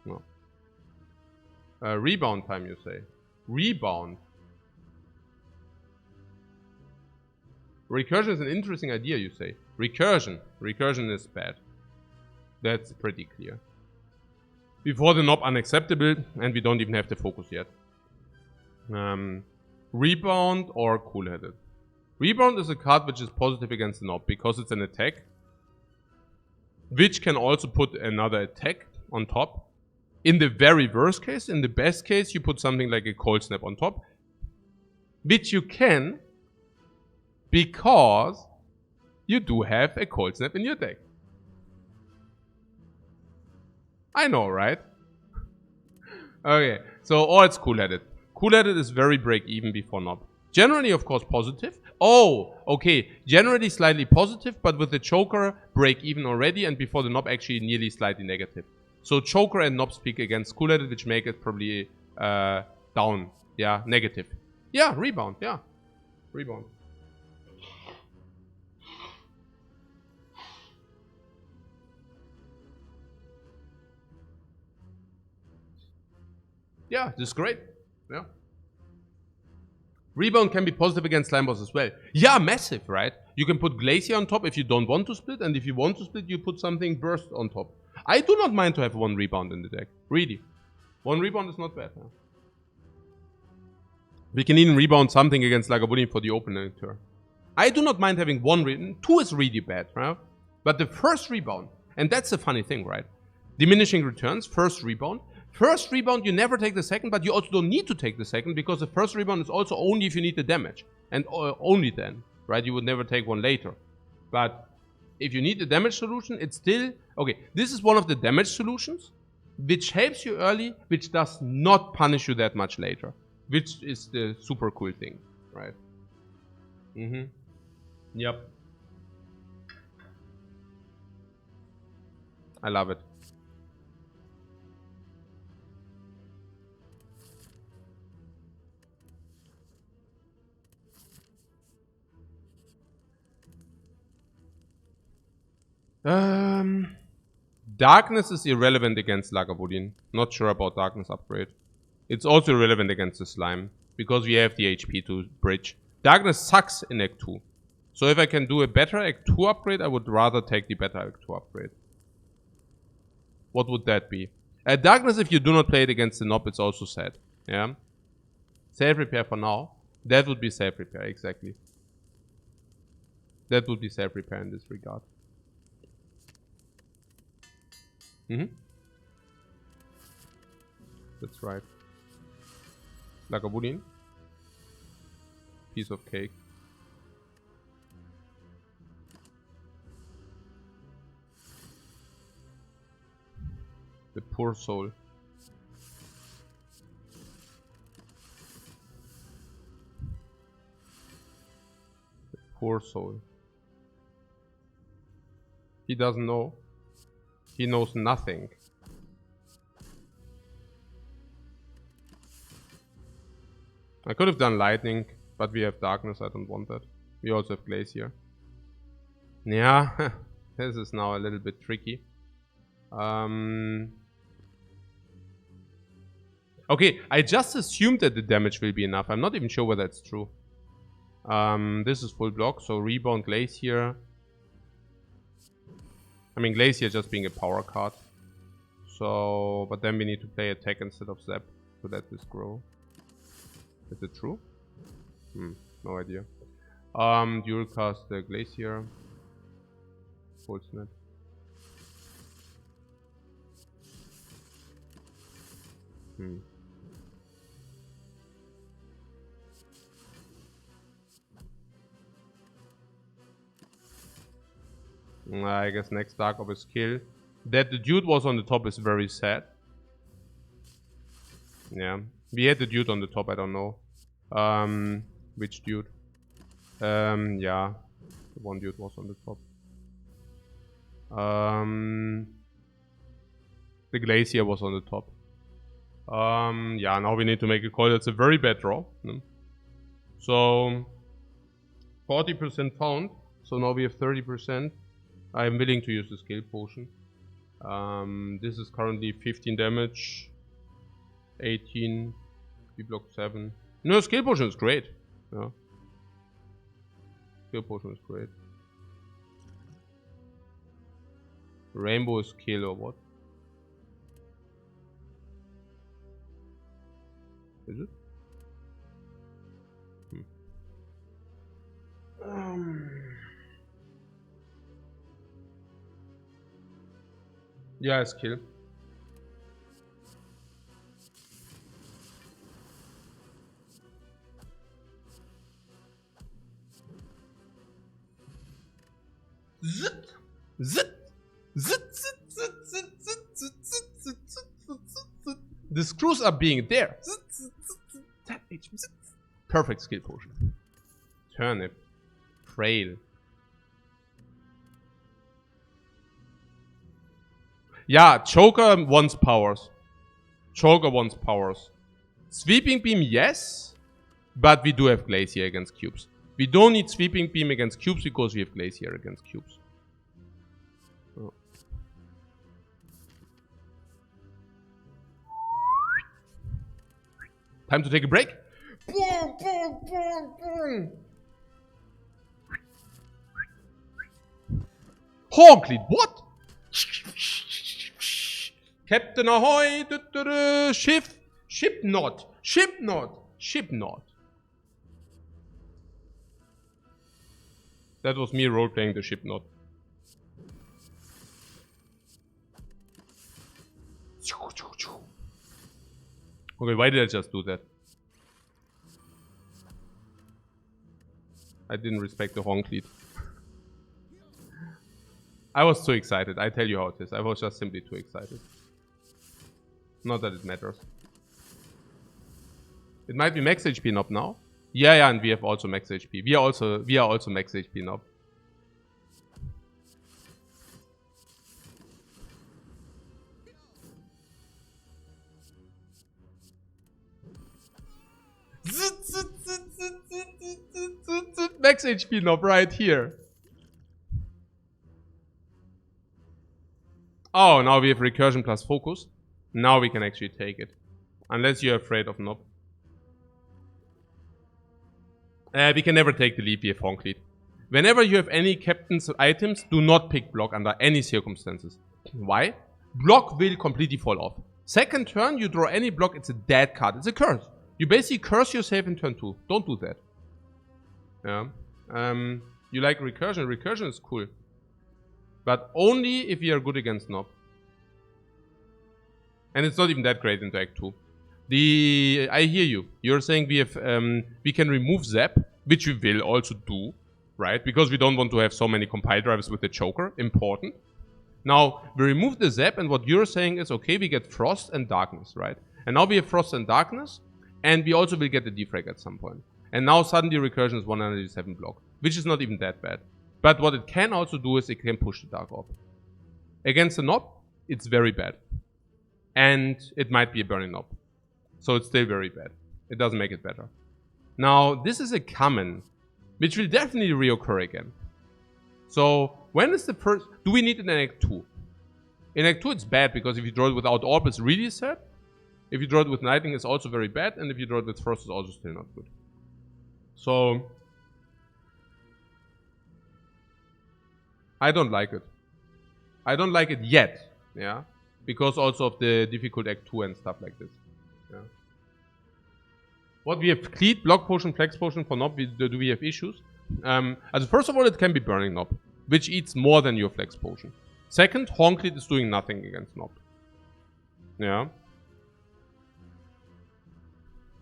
No. Rebound time, you say. Rebound. Recursion is an interesting idea, you say. Recursion. Recursion is bad. That's pretty clear. Before the Nob unacceptable, and we don't even have the focus yet. Rebound or Cool-Headed. Rebound is a card which is positive against the Nob because it's an attack. Which can also put another attack on top. In the very worst case, in the best case, you put something like a Cold Snap on top. Which you can... Because you do have a Cold Snap in your deck. I know, right? Okay, so or it's Cool-Headed. Cool-Headed is very break-even before Nob. Generally, of course, positive. Oh, okay. Generally slightly positive, but with the Choker, break-even already, and before the Nob, actually nearly slightly negative. So Choker and Nob speak against Cool-Headed, which make it probably down. Yeah, negative. Yeah, Rebound, yeah. Rebound. Yeah, this is great. Yeah. Rebound can be positive against slime boss as well. Yeah, massive, right? You can put Glacier on top if you don't want to split, and if you want to split, you put something burst on top. I do not mind to have 1 rebound in the deck. Really. 1 rebound is not bad. Huh? We can even rebound something against Lagavulin for the opening turn. I do not mind having 1 rebound. 2 is really bad, right? But the first rebound, and that's the funny thing, right? Diminishing returns, first rebound. First rebound, you never take the second, but you also don't need to take the second because the first rebound is also only if you need the damage. And only then, right? You would never take one later. But if you need the damage solution, it's still... Okay, this is one of the damage solutions, which helps you early, which does not punish you that much later. Which is the super cool thing, right? Yep. I love it. Darkness is irrelevant against Lagavulin. Not sure about Darkness upgrade. It's also irrelevant against the slime, because we have the HP to bridge. Darkness sucks in Act 2. So if I can do a better Act 2 upgrade, I would rather take the better Act 2 upgrade. What would that be? Darkness, if you do not play it against the Nob, it's also sad. Yeah? Self-repair for now. That would be self-repair, exactly. That would be self-repair in this regard. That's right. Lagavulin. Piece of cake. The poor soul. The poor soul. He doesn't know. He knows nothing. I could have done lightning, but we have darkness. I don't want that. We also have glacier. Yeah, this is now a little bit tricky. Okay, I just assumed that the damage will be enough. I'm not even sure whether that's true. This is full block, so rebound glacier. I mean, Glacier just being a power card. So, but then we need to play attack instead of zap to let this grow. Is it true? No idea. Dual cast the Glacier. Full snap. I guess next Dark Orb is kill. That the dude was on the top is very sad. Yeah. We had the dude on the top, I don't know. Which dude? Yeah. The one dude was on the top. The Glacier was on the top. Yeah, now we need to make a call. That's a very bad draw. So 40% found. So now we have 30%. I'm willing to use the skill potion. This is currently 15 damage. 18. We block 7. No, skill potion is great. Yeah. Skill potion is great. Rainbow is kill or what? Is it? Yeah, it's kill. Zit! Zit! Zit! Zit! Zit! Zit! Zit! Zit! Zit! Zit! The screws are being there. Perfect skill potion. Turnip. Frail. Yeah, Choker wants powers. Choker wants powers. Sweeping Beam, yes. But we do have Glacier against cubes. We don't need Sweeping Beam against cubes because we have Glacier against cubes. Oh. Time to take a break. Boom, boom, boom, boom. Horncleat, what? Captain ahoy! Ship not! Ship not! Ship not! That was me role-playing the ship not. Okay, why did I just do that? I didn't respect the Horncleat. I was too excited. I tell you how it is. I was just simply too excited. Not that it matters. It might be max HP knob now. Yeah, and we have also max HP. We are also max HP knob. Max HP knob right here. Oh, now we have recursion plus focus. Now we can actually take it. Unless you're afraid of knob. We can never take the lead, we have Horncleat. Whenever you have any captain's items, do not pick block under any circumstances. Why? Block will completely fall off. Second turn, you draw any block, it's a dead card. It's a curse. You basically curse yourself in turn 2. Don't do that. Yeah. You like recursion. Recursion is cool. But only if you are good against knob. And it's not even that great into Act 2. I hear you. You're saying we have we can remove Zap, which we will also do, right? Because we don't want to have so many compile drivers with the choker. Important. Now, we remove the Zap, and what you're saying is, okay, we get Frost and Darkness, right? And now we have Frost and Darkness, and we also will get the Defect at some point. And now suddenly Recursion is 187 block, which is not even that bad. But what it can also do is it can push the Dark Orb. Against the Knob, it's very bad. And it might be a burning Knob. So it's still very bad. It doesn't make it better. Now, this is a common, which will definitely reoccur again. So, when is the first... Do we need it in Act 2? In Act 2 it's bad, because if you draw it without Orb, it's really sad. If you draw it with Lightning, it's also very bad. And if you draw it with Frost, it's also still not good. So... I don't like it. I don't like it yet. Yeah. Because also of the difficult Act 2 and stuff like this. Yeah. What we have Cleat, Block Potion, Flex Potion for Knob, do we have issues? First of all, it can be Burning Knob, which eats more than your Flex Potion. Second, Horncleat is doing nothing against Knob. Yeah.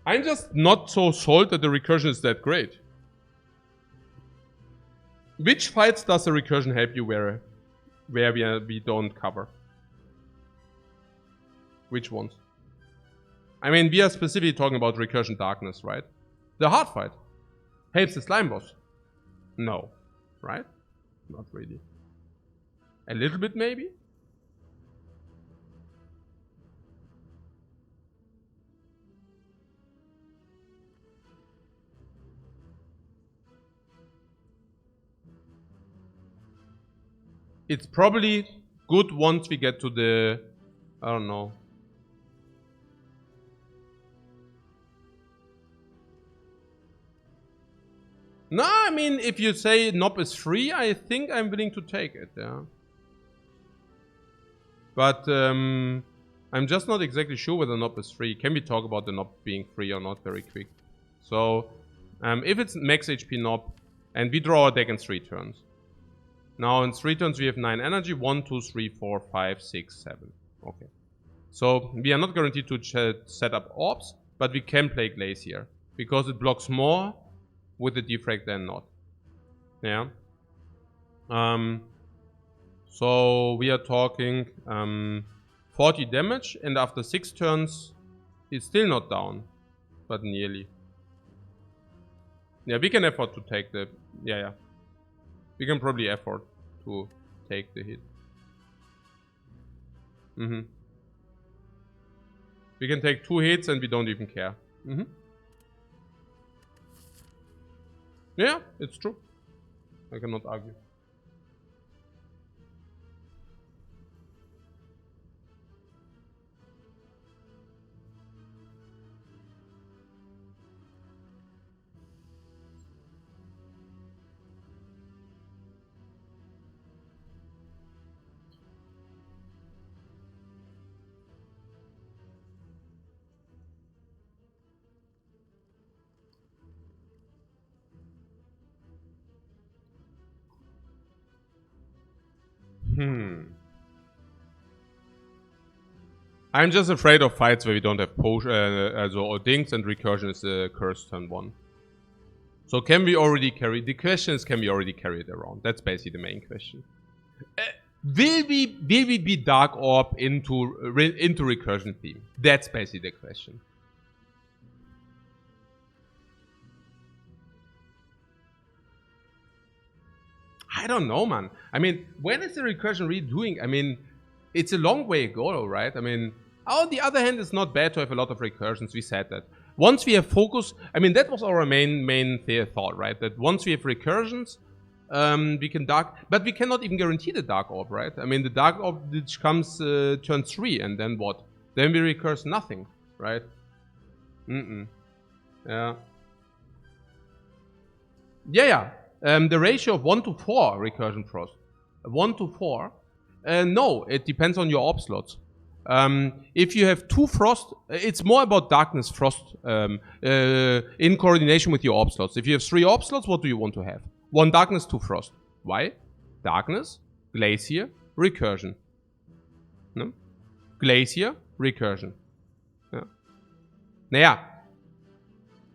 I'm just not so sold that the recursion is that great. Which fights does the recursion help you where we don't cover? Which ones? I mean, we are specifically talking about recursion darkness, right? The hard fight. Helps the slime boss? No. Right? Not really. A little bit maybe? It's probably good once we get to the... I don't know. No, I mean, if you say Knob is free, I think I'm willing to take it, yeah. But I'm just not exactly sure whether Knob is free. Can we talk about the Knob being free or not very quick? So, if it's max HP Knob, and we draw our deck in 3 turns. Now in 3 turns we have 9 energy, 1, 2, 3, 4, 5, 6, 7. Okay. So we are not guaranteed to set up orbs, but we can play Glaze here. Because it blocks more with the Defect than not. Yeah. So we are talking 40 damage, and after 6 turns it's still not down. But nearly. Yeah, we can afford to take the... Yeah. We can probably afford to take the hit. We can take 2 hits and we don't even care. Yeah, it's true. I cannot argue. I'm just afraid of fights where we don't have potion, or Dinks, and recursion is a curse turn 1. So can we already carry? The question is, can we already carry it around? That's basically the main question. Will we be Dark Orb into recursion theme? That's basically the question. I don't know, man. I mean, when is the recursion really doing? I mean, it's a long way ago, right? I mean, on the other hand, it's not bad to have a lot of recursions. We said that. Once we have focus, I mean, that was our main thought, right? That once we have recursions, we can dark, but we cannot even guarantee the Dark Orb, right? I mean, the Dark Orb which comes turn 3, and then what? Then we recurse nothing, right? Yeah. Yeah. The ratio of 1 to 4 recursion frost. 1 to 4. No, it depends on your orb slots. If you have 2 frost, it's more about darkness frost in coordination with your orb slots. If you have 3 orb slots, what do you want to have? 1 darkness, 2 frost. Why? Darkness, glacier, recursion. No? Glacier, recursion. Yeah. Naja.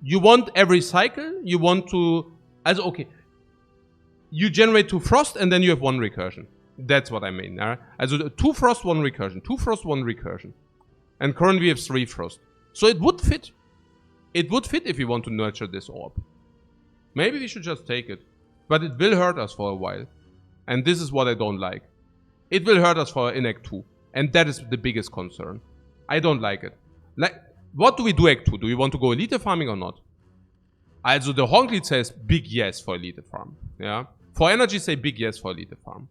You want every cycle, you want to... Also, okay. You generate 2 frost and then you have 1 recursion. That's what I mean. Also 2 frost, 1 recursion. 2 frost, 1 recursion. And currently we have 3 frost. So it would fit. It would fit if we want to nurture this orb. Maybe we should just take it. But it will hurt us for a while. And this is what I don't like. It will hurt us in Act 2. And that is the biggest concern. I don't like it. What do we do Act 2? Do we want to go elite farming or not? Also the Honklead says big yes for elite farm. Yeah. For energy say big yes for elite farm.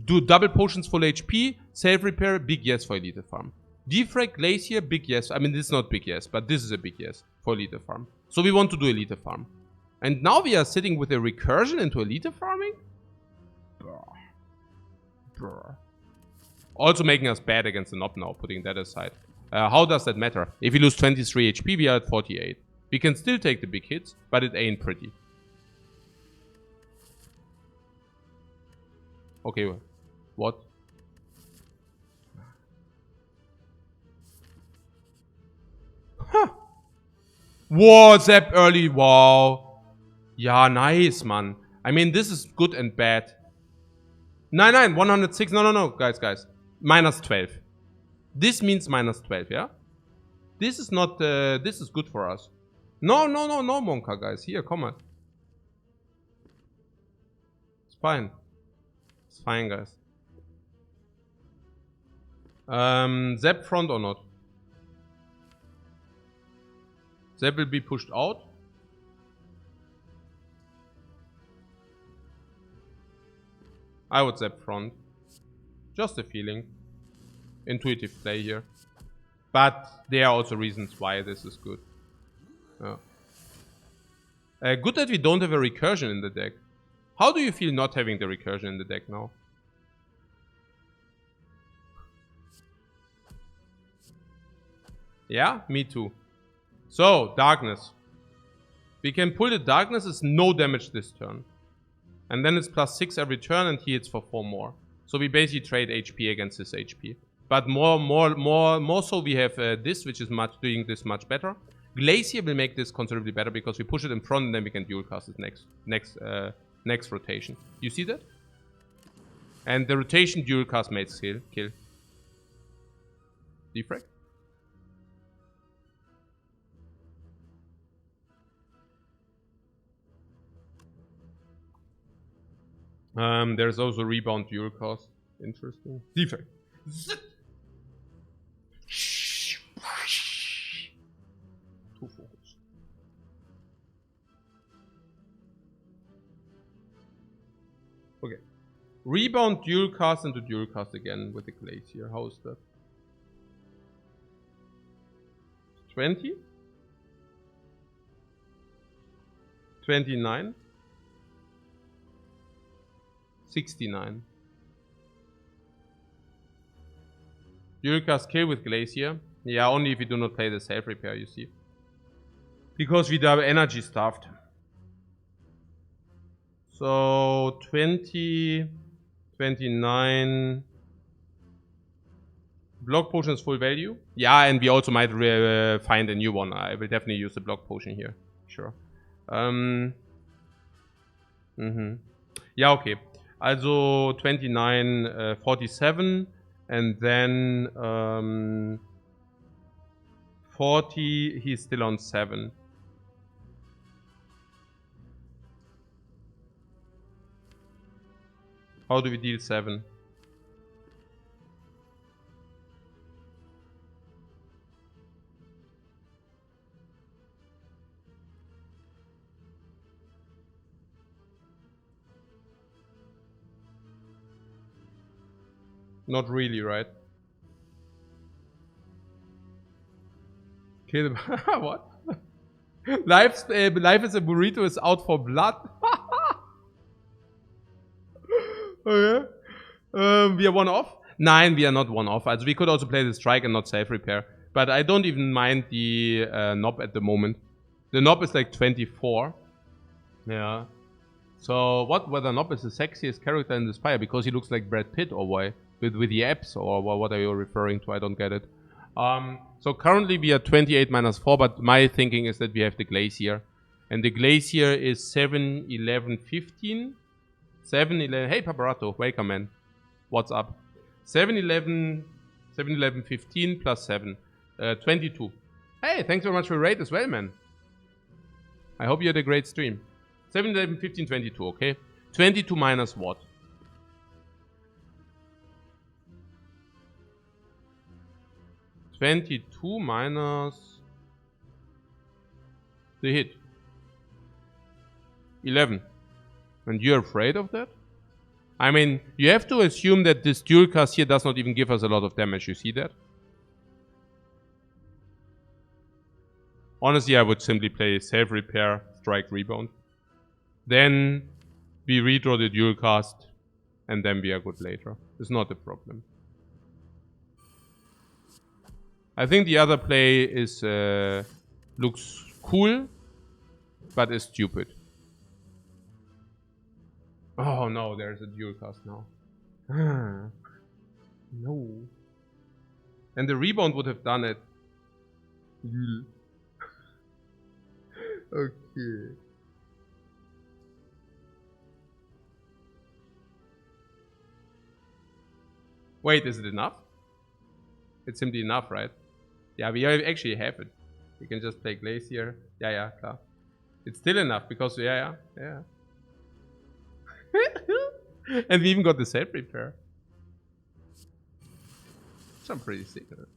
Do double potions full HP, self repair, big yes for elite farm. Defect, glacier, big yes. I mean, this is not big yes, but this is a big yes for elite farm. So we want to do elite farm. And now we are sitting with a recursion into elite farming? Brr. Also making us bad against the Nob now, putting that aside. How does that matter? If we lose 23 HP, we are at 48. We can still take the big hits, but it ain't pretty. Okay, what? Huh. Whoa, Zap early, wow. Yeah, nice, man. I mean, this is good and bad. 106, no, guys. Minus 12. This means minus 12, yeah? This is not, this is good for us. No, Monka, guys. Here, come on. It's fine. It's fine, guys. Zap front or not? Zap will be pushed out. I would Zap front. Just a feeling. Intuitive play here. But there are also reasons why this is good. Good that we don't have a recursion in the deck. How do you feel not having the recursion in the deck now? Yeah, me too. So, darkness. We can pull the darkness, it's no damage this turn. And then it's plus 6 every turn and he hits for 4 more. So we basically trade HP against his HP. But more so we have this, which is doing this much better. Glacier will make this considerably better because we push it in front and then we can dual cast it next rotation. You see that? And the rotation dual cast mates kill. Defect. There's also rebound dual cast. Interesting. Defect. Zip. Two focus. Okay. Rebound dual cast into dual cast again with the glacier. How is that? 20? 29? 69. Dual cast kill with glacier. Yeah, only if you do not play the self repair, you see. Because we are energy starved. So 20, 29. Block potion is full value. Yeah, and we also might find a new one. I will definitely use the block potion here. Sure. Ja, okay. Also 29, 47 and then 40, he's still on 7. How do we deal 7? Not really, right? Kill him. What? Life is a burrito is out for blood. Okay. We are one off. 9, we are not one off. Also we could also play the strike and not self repair. But I don't even mind the knob at the moment. The knob is like 24. Yeah. So whether knob is the sexiest character in the Spire because he looks like Brad Pitt or why? With the apps, or what are you referring to? I don't get it. So currently we are 28 minus 4, but my thinking is that we have the Glacier. And the Glacier is 7, 11, 15. 7, 11, hey Paparato, welcome man. What's up? 7, 11, 15 plus 7. 22. Hey, thanks very much for the raid as well, man. I hope you had a great stream. 7, 11, 15, 22, okay? 22 minus what? 22 minus the hit. 11. And you're afraid of that? I mean, you have to assume that this dual cast here does not even give us a lot of damage. You see that? Honestly, I would simply play self-repair, strike, rebound. Then we redraw the dual cast, and then we are good later. It's not a problem. I think the other play is looks cool, but is stupid. Oh no, there's a dual cast now. No. And the rebound would have done it. Okay. Wait, is it enough? It's simply enough, right? Yeah, we actually have it. We can just play Glacier. Yeah, klar. It's still enough because, yeah. And we even got the self repair. Which I'm pretty sick of it.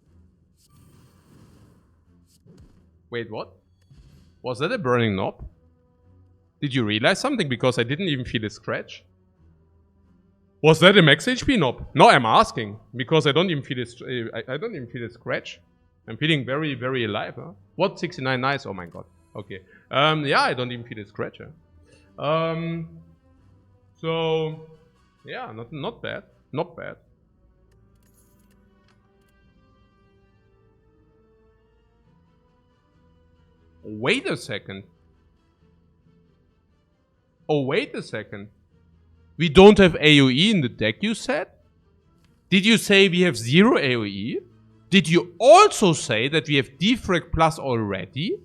Wait, what? Was that a burning knob? Did you realize something? Because I didn't even feel a scratch. Was that a max HP knob? No, I'm asking. Because I don't even feel I don't even feel a scratch. I'm feeling very, very alive, huh? What? 69 nice? Oh my god. Okay. Yeah, I don't even feel a scratch, huh? So yeah, not bad. Not bad. Wait a second. Oh, wait a second. We don't have AoE in the deck, you said? Did you say we have 0 AoE? Did you also say that we have Defect Plus already?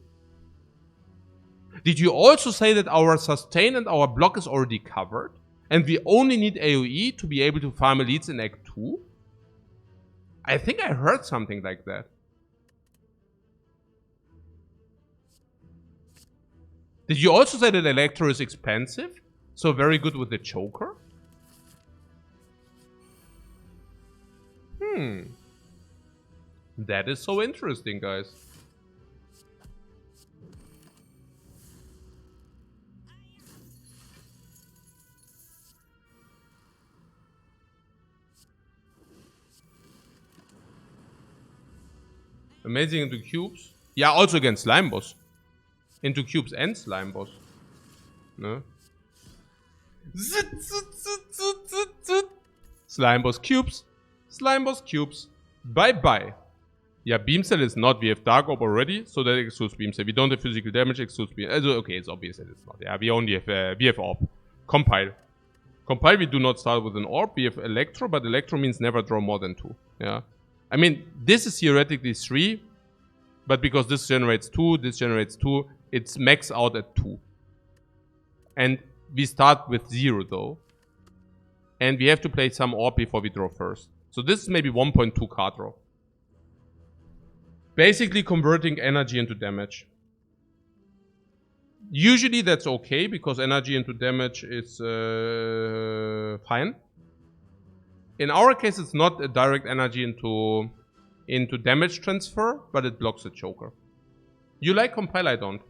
Did you also say that our sustain and our block is already covered? And we only need AoE to be able to farm elites in Act 2? I think I heard something like that. Did you also say that Electro is expensive? So very good with the choker? That is so interesting, guys. Amazing into cubes. Yeah, also against Slime Boss. Into cubes and Slime Boss. No? Slime Boss cubes. Slime Boss cubes. Bye bye. Yeah, Beam Cell is not. We have Dark Orb already, so that excludes Beam Cell. We don't have physical damage, excludes Beam. Okay, it's obvious that it's not. Yeah, we only have Orb. Compile. Compile, we do not start with an Orb. We have Electro, but Electro means never draw more than 2. Yeah. I mean, this is theoretically 3, but because this generates 2, it's max out at 2. And we start with 0 though. And we have to play some orb before we draw first. So this is maybe 1.2 card draw. Basically converting energy into damage. Usually that's okay, because energy into damage is fine. In our case, it's not a direct energy into damage transfer, but it blocks the choker. You like compile? I don't.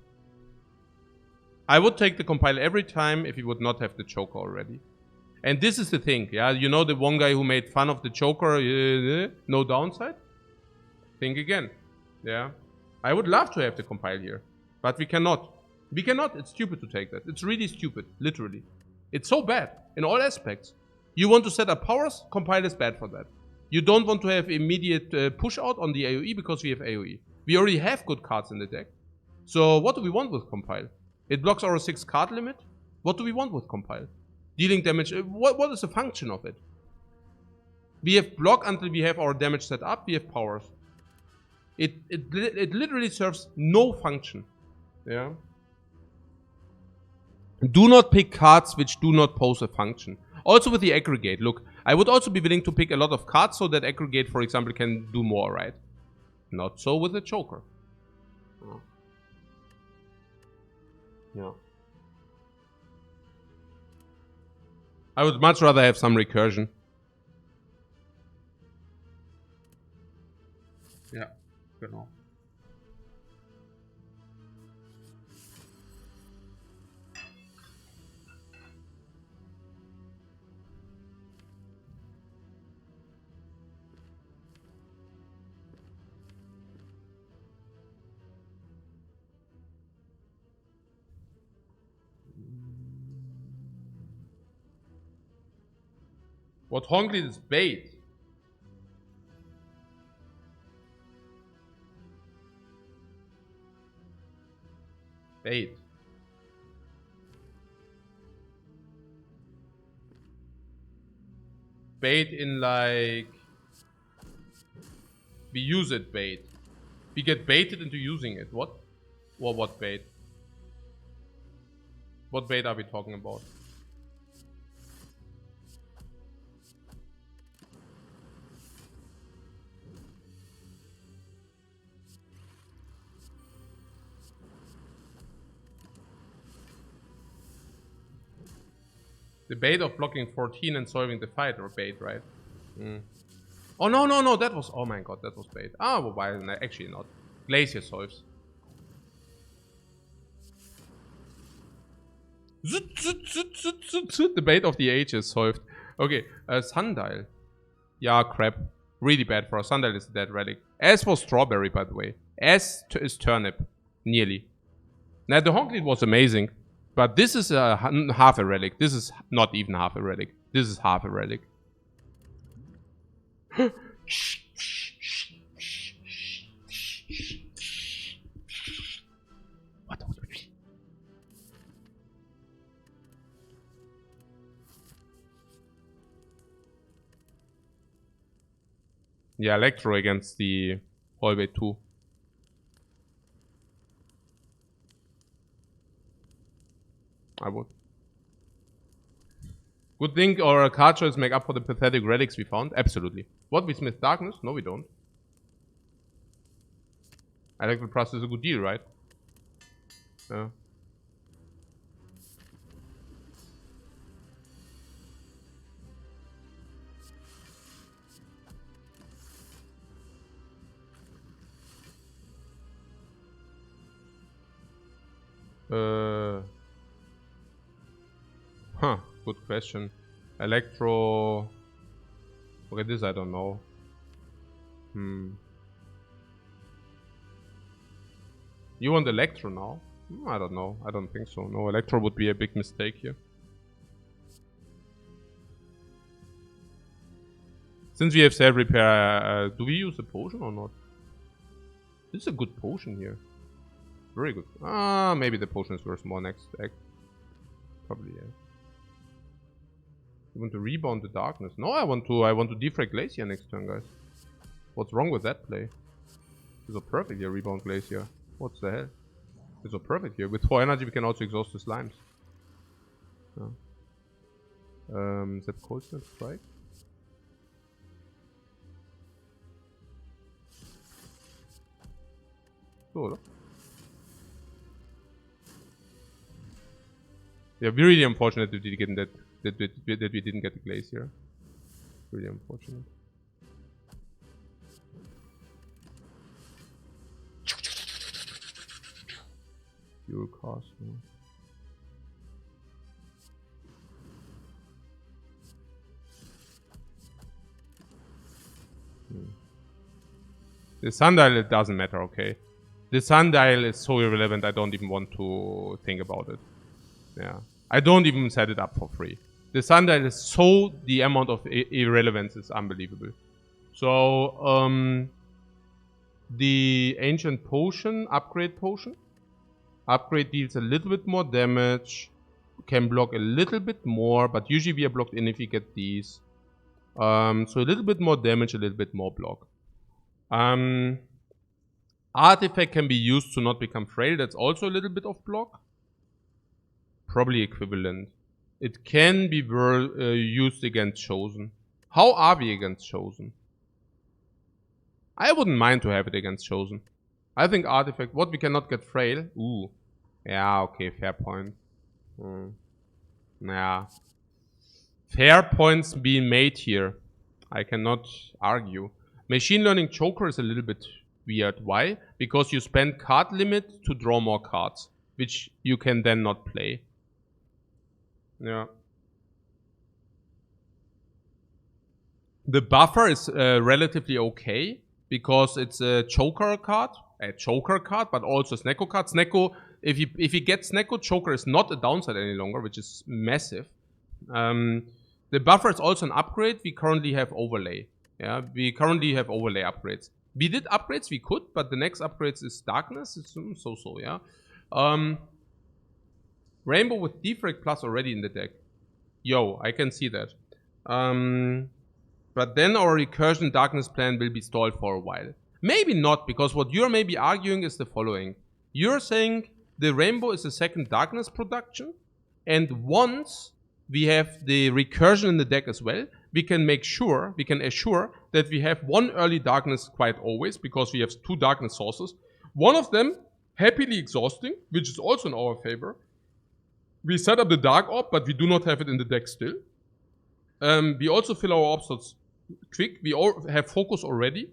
I would take the compile every time if you would not have the choker already. And this is the thing, yeah? You know the one guy who made fun of the choker, no downside? Think again, yeah? I would love to have the compile here, but we cannot. We cannot, it's stupid to take that. It's really stupid, literally. It's so bad, in all aspects. You want to set up powers, compile is bad for that. You don't want to have immediate push out on the AoE because we have AoE. We already have good cards in the deck. So what do we want with compile? It blocks our 6 card limit. What do we want with compile? Dealing damage, what is the function of it? We have block until we have our damage set up, we have powers. It literally serves no function. Yeah. Do not pick cards which do not pose a function. Also with the aggregate, look, I would also be willing to pick a lot of cards so that aggregate, for example, can do more, right? Not so with the choker. Oh. Yeah. I would much rather have some recursion. Yeah, genau. What Honglid is bait? Bait. Bait in like... We use it bait. We get baited into using it. What? What bait? What bait are we talking about? The bait of blocking 14 and solving the fight or bait, right? Mm. Oh, no, that was... Oh my god, that was bait. Ah, well, why? Actually not. Glacier solves. The bait of the age is solved. Okay, Sundial. Yeah, crap. Really bad for us. Sundial is a dead relic. S for strawberry, by the way. S is turnip. Nearly. Now, the Honklid was amazing. But this is half a relic. This is not even half a relic. This is half a relic. What was it? Yeah, Electro against the hallway 2. I would. Good thing our card choice make up for the pathetic relics we found? Absolutely. What, we Smith Darkness? No, we don't. Electro Plus is a good deal, right? Yeah. Huh, good question. Electro... Okay, this I don't know. You want Electro now? I don't know. I don't think so. No, Electro would be a big mistake here. Since we have self-repair, do we use a potion or not? This is a good potion here. Very good. Ah, maybe the potion is worth more next act. Probably, yeah. You want to rebound the darkness? No, I want to defrag Glacier next turn, guys. What's wrong with that play? It's so perfect here, Rebound Glacier. What's the hell? It's so perfect here. With 4 energy we can also exhaust the slimes. Yeah. Is that Cold Snap Strike? So, oder? Yeah, we're really unfortunate that we didn't get the Glacier. Really unfortunate. Fuel cost. The sundial, it doesn't matter, okay? The sundial is so irrelevant, I don't even want to think about it. Yeah. I don't even set it up for free. The sundial is so... the amount of irrelevance is unbelievable. So, the Ancient Potion, Upgrade Potion. Upgrade deals a little bit more damage. Can block a little bit more, but usually we are blocked in if we get these. So a little bit more damage, a little bit more block. Artifact can be used to not become frail. That's also a little bit of block. Probably equivalent. It can be used against Chosen. How are we against Chosen? I wouldn't mind to have it against Chosen. I think Artifact... what, we cannot get frail? Ooh. Yeah, okay, fair point. Yeah. Fair points being made here. I cannot argue. Machine Learning Joker is a little bit weird. Why? Because you spend card limit to draw more cards, which you can then not play. Yeah. The buffer is relatively okay because it's a Joker card, but also Snecko card. Snecko, if you get Snecko, Joker is not a downside any longer, which is massive. The buffer is also an upgrade. We currently have overlay. Yeah, we currently have overlay upgrades. We did upgrades, we could, but the next upgrades is darkness. It's so, yeah. Rainbow with Defect plus already in the deck. Yo, I can see that. But then our recursion darkness plan will be stalled for a while. Maybe not, because what you're maybe arguing is the following. You're saying the rainbow is a second darkness production, and once we have the recursion in the deck as well, we can assure that we have one early darkness quite always, because we have 2 darkness sources. One of them happily exhausting, which is also in our favor. We set up the Dark Orb, but we do not have it in the deck still. We also fill our orb slots quick. We all have focus already.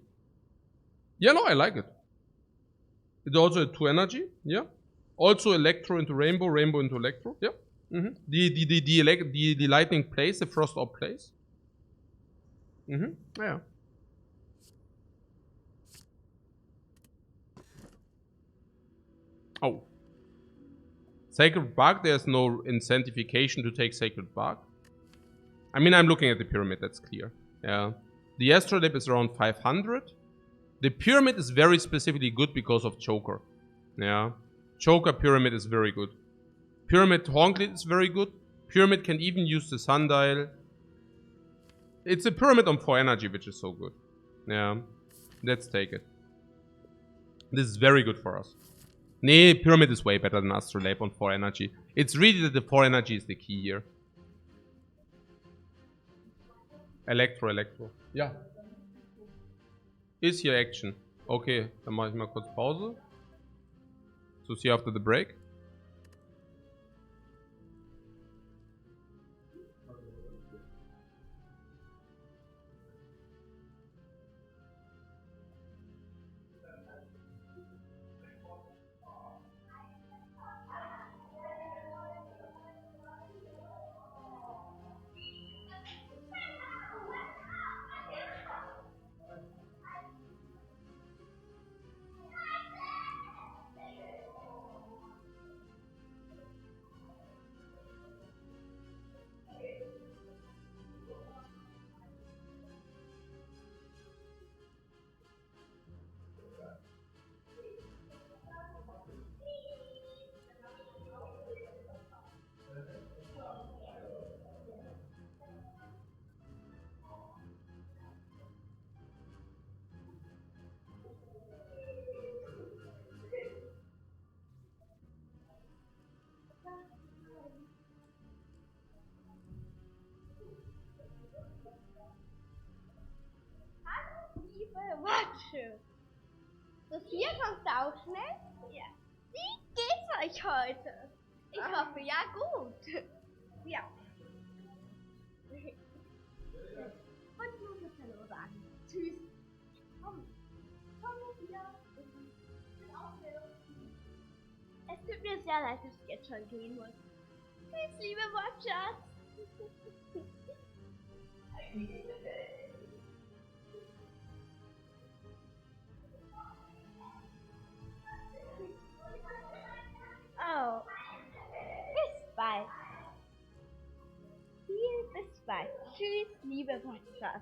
Yeah, no, I like it. It's also a 2 energy. Yeah. Also Electro into Rainbow, Rainbow into Electro. Yeah. The lightning plays, the frost orb plays. Yeah. Oh. Sacred Bark, there's no incentivization to take Sacred Bark. I mean, I'm looking at the pyramid, that's clear. Yeah. The Astrolabe is around 500. The pyramid is very specifically good because of Joker. Yeah. Joker pyramid is very good. Pyramid Hornglid is very good. Pyramid can even use the sundial. It's a pyramid on 4 energy, which is so good. Yeah. Let's take it. This is very good for us. Nee, pyramid is way better than Astrolabe on 4 energy. It's really that the 4 energy is the key here. Elektro. Ja. Ist hier Action. Okay, dann mache ich mal kurz Pause. So, see you after the break. schön. Sophia, kommst du auch schnell? Ja. Wie geht's euch heute? Ich hoffe, ja gut. Ja. Und muss ich Hallo sagen. Tschüss. Komm. Komm wieder. Es tut mir sehr leid, dass ich jetzt schon gehen muss. Tschüss, liebe Watchers. Oh. Bis bald. Bis bald. Tschüss, liebe Watchers.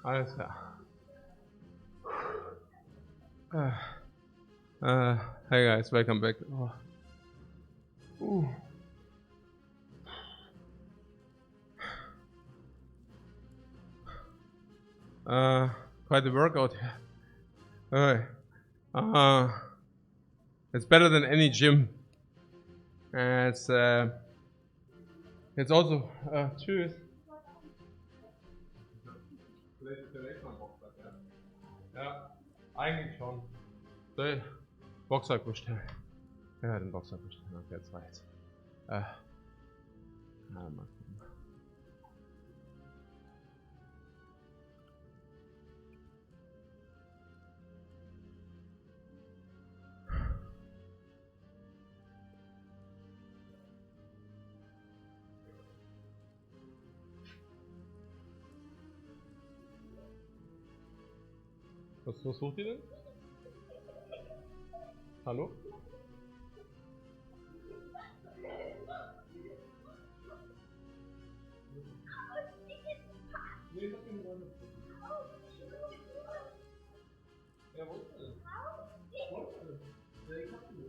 Alles klar. Hey guys, welcome back. Quite a workout here. It's better than any gym. It's also tschüss. Ja, eigentlich schon. Soll ich Boxsack bestellen? Ja, den Boxsack bestellen. Okay, jetzt reicht's. Mal gucken. Was sucht ihr denn? Hallo? Ja, wo ist denn? Wo ist denn? Ich hab die.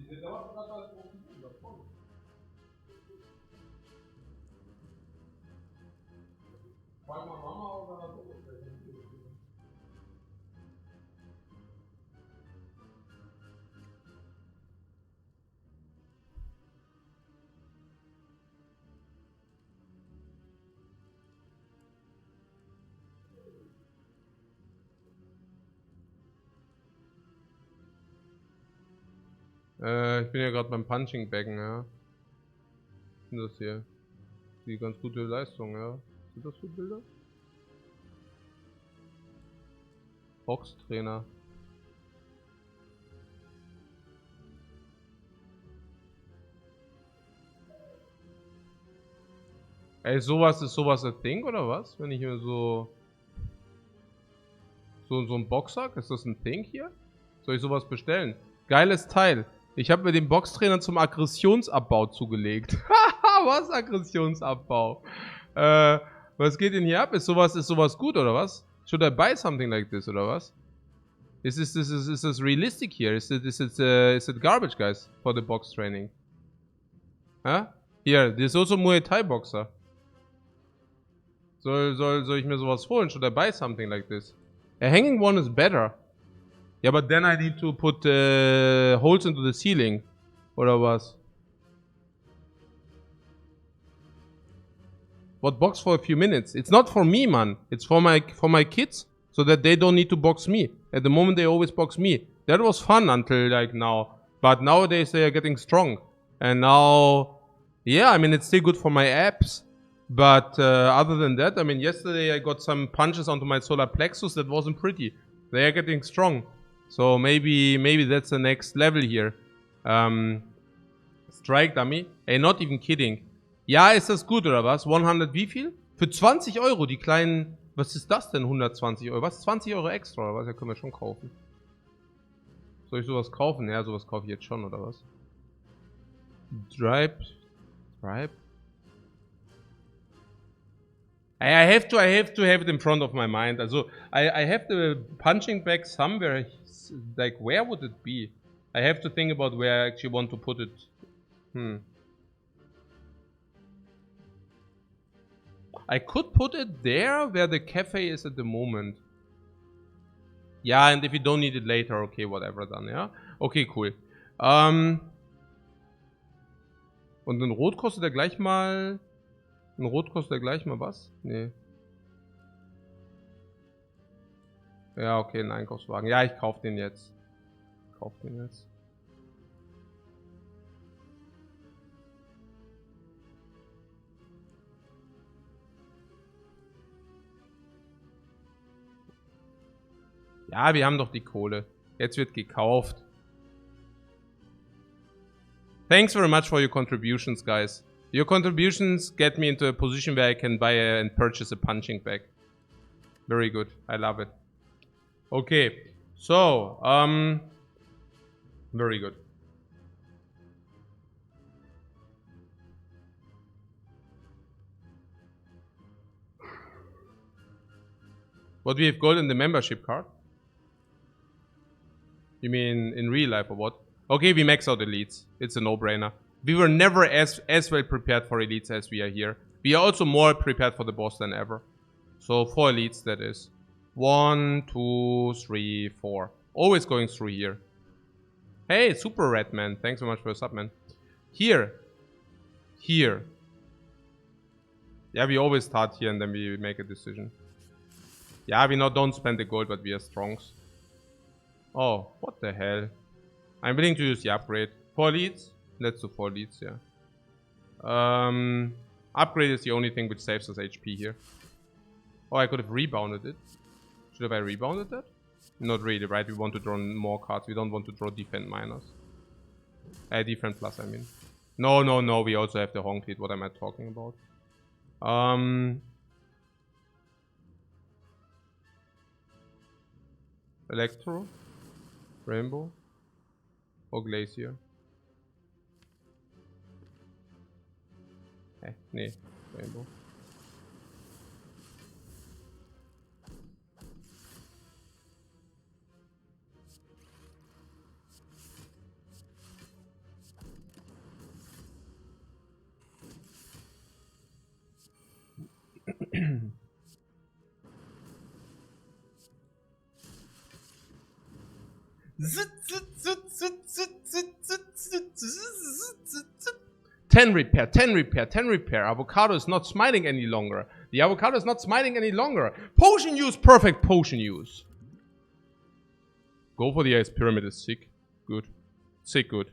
Die dauert gerade als großen Ding davon. Frag mal Mama oder so. Ich bin ja gerade beim Punching Baggen, ja. Was ist das hier? Die ganz gute Leistung, ja. Sind das für Bilder? Boxtrainer. Ey, sowas ist sowas ein Ding oder was? Wenn ich mir so ein Boxsack, ist das ein Ding hier? Soll ich sowas bestellen? Geiles Teil. Ich habe mir den Boxtrainer zum Aggressionsabbau zugelegt. Haha, was Aggressionsabbau? Was geht denn hier ab? Ist sowas gut oder was? Should I buy something like this oder was? Is this realistic here? Is it garbage, guys, for the box training? Huh? Here, there's also Muay Thai boxer. Soll ich mir sowas holen? Should I buy something like this? A hanging one is better. Yeah, but then I need to put holes into the ceiling. Oder was? What box for a few minutes? It's not for me, man. It's for my kids, so that they don't need to box me. At the moment they always box me. That was fun until like now. But nowadays they are getting strong. And now, yeah, I mean it's still good for my abs. But other than that, I mean yesterday I got some punches onto my solar plexus that wasn't pretty. They are getting strong. So maybe that's the next level here. Strike Dummy. Ey, not even kidding. Ja, ist das gut oder was? 100 wie viel? Für 20 Euro, die kleinen... Was ist das denn, 120 Euro? Was, 20 Euro extra oder was? Ja, können wir schon kaufen. Soll ich sowas kaufen? Ja, sowas kaufe ich jetzt schon, oder was? Drive. I have to have it in front of my mind. Also, I have the punching bag somewhere. Like, where would it be? I have to think about where I actually want to put it. I could put it there where the cafe is at the moment. Ja, and if you don't need it later, okay, whatever dann, ja? Okay, cool. Und in Rot kostet er gleich mal... In Rot kostet er gleich mal was? Nee. Ja, okay, ein Einkaufswagen. Ja, ich kauf den jetzt. Ja, wir haben doch die Kohle. Jetzt wird gekauft. Thanks very much for your contributions, guys. Your contributions get me into a position where I can buy and purchase a punching bag. Very good. I love it. Okay. So, very good. What, we have gold in the membership card? You mean in real life or what? Okay, we max out elites. It's a no-brainer. We were never as well prepared for elites as we are here. We are also more prepared for the boss than ever. So 4 elites, that is. 1, 2, 3, 4. Always going through here. Hey, Super Red Man. Thanks so much for the sub, man. Here. Yeah, we always start here and then we make a decision. Yeah, we don't spend the gold, but we are strongs. Oh, what the hell? I'm willing to use the upgrade. 4 leads? Let's do 4 leads, yeah. Upgrade is the only thing which saves us HP here. Oh, I could have rebounded it. Should have I rebounded that? Not really, right? We want to draw more cards. We don't want to draw defend minus. Defend plus, I mean. No, we also have the honk lead. What am I talking about? Electro. Rainbow. Or Glacier. Nee, Rainbow. Ten repair. Avocado is not smiling any longer. The avocado is not smiling any longer. Potion use, perfect potion use. Go for the ice pyramid is sick. Good. Sick good.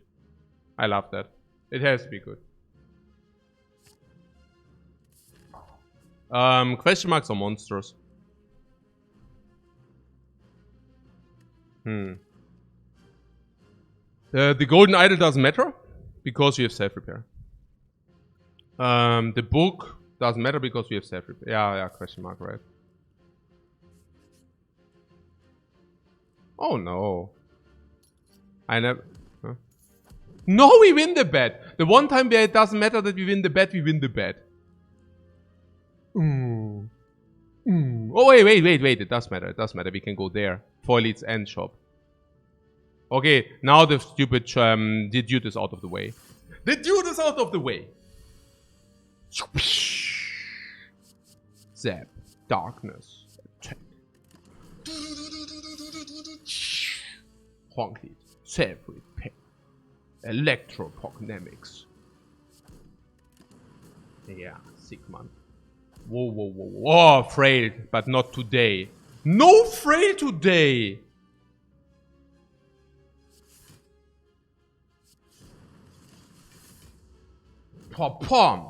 I love that. It has to be good. Question marks or monsters? The golden idol doesn't matter because we have self-repair. The book doesn't matter because we have self-repair. Yeah, question mark, right? Oh no. I never... Huh? No, we win the bet! The one time where it doesn't matter that we win the bet, we win the bet. Oh, wait. It does matter. We can go there. 4 leads and shop. Okay, now the stupid the dude is out of the way. Zap. Darkness. Attack. Honk lead. Self-repair. Electropognemics. Yeah, sick man. Whoa. Oh, frail, but not today. No frail today! Pom.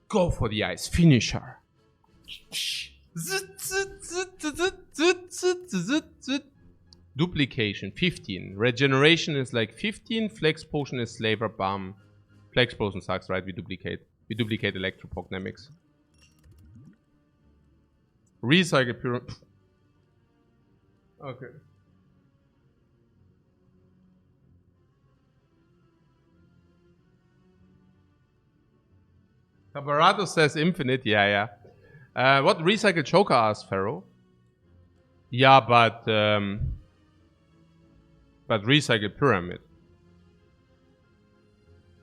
Go for the ice. Finisher. Duplication, 15. Regeneration is like 15. Flex Potion is Slaver Balm. Flex Potion sucks, right? We duplicate. We duplicate Electropognemics. Recycle Pyramid. Okay. Cabarato says infinite. Yeah. What recycle Joker asked Pharaoh? Yeah, but recycle pyramid.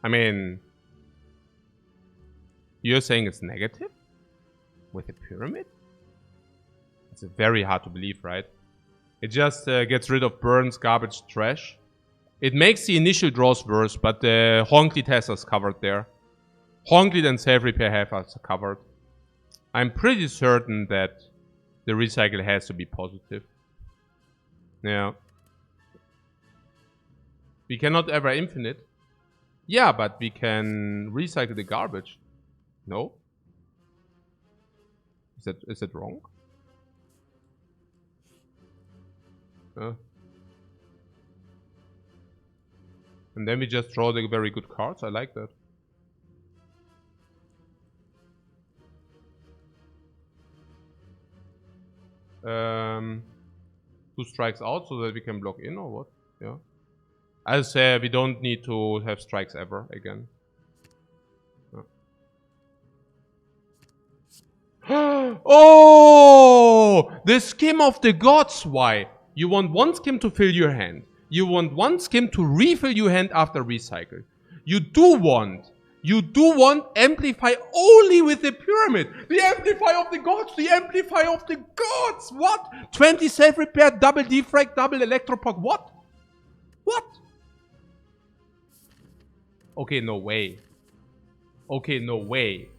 I mean, you're saying it's negative with a pyramid? It's very hard to believe, right? It just gets rid of burns, garbage, trash. It makes the initial draws worse, but the Honklit has us covered there. Honklit and self-repair have us covered. I'm pretty certain that the recycle has to be positive. Yeah. We cannot ever infinite. Yeah, but we can recycle the garbage. No? Is that wrong? And then we just draw the very good cards. I like that. Two strikes out so that we can block in or what? Yeah. I'll say we don't need to have strikes ever again. Yeah. Oh! The skim of the gods. Why? You want one skim to fill your hand. You want one skim to refill your hand after recycle. You do want amplify only with the pyramid. The amplify of the gods. The amplify of the gods. What? 20 self-repair, double defrag, double electropog. What? What? Okay, no way. Okay, no way.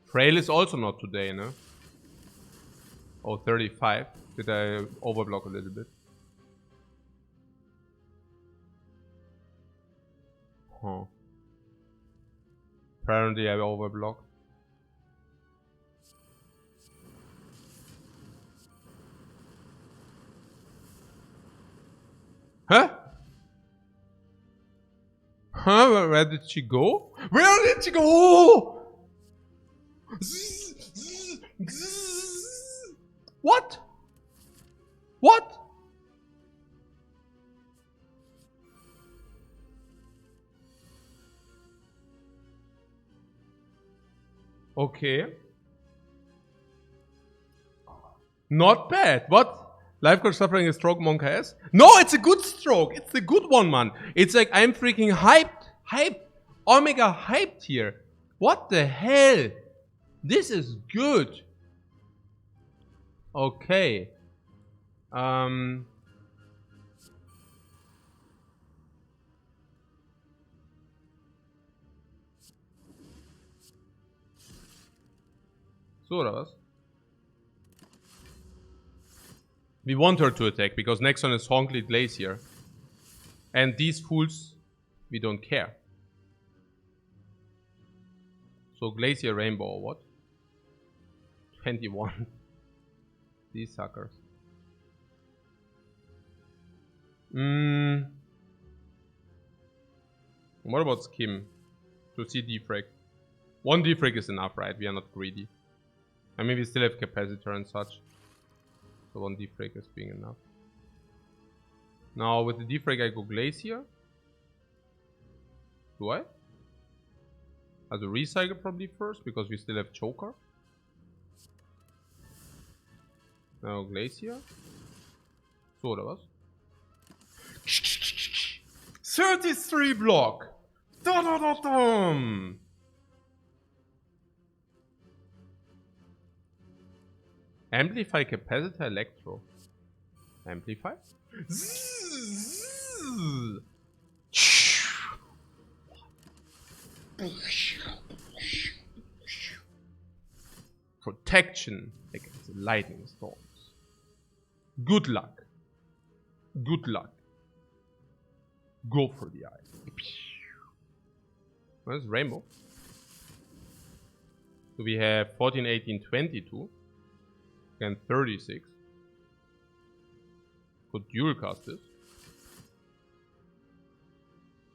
Trail is also not today, no? Oh, 35. Did I overblock a little bit? Huh. Apparently I overblocked. Huh? Huh? Where did she go? Where did she go? What? What? Okay. Not bad. What? Lifecoach suffering a stroke Monk has? No, it's a good stroke. It's a good one, man. It's like I'm freaking hyped. Omega hyped here. What the hell? This is good. Okay. So oder was? We want her to attack because next one is Honklit Glacier. And these fools, we don't care. So Glacier Rainbow or what? 21. These suckers. What about Skim? To see defrag. One defrag is enough, right? We are not greedy. I mean, we still have capacitor and such. So one defrag is being enough. Now with the defrag I go Glacier. Do I? As a recycle probably first, because we still have Choker. Now Glacier. So oder was? 33 block! Da-da-da-dum! Amplify capacitor electro. Amplify? Protection against lightning storms. Good luck. Good luck. Go for the eyes. Where's Rainbow? So we have 14, 18, 22. And 36. Could dual cast this.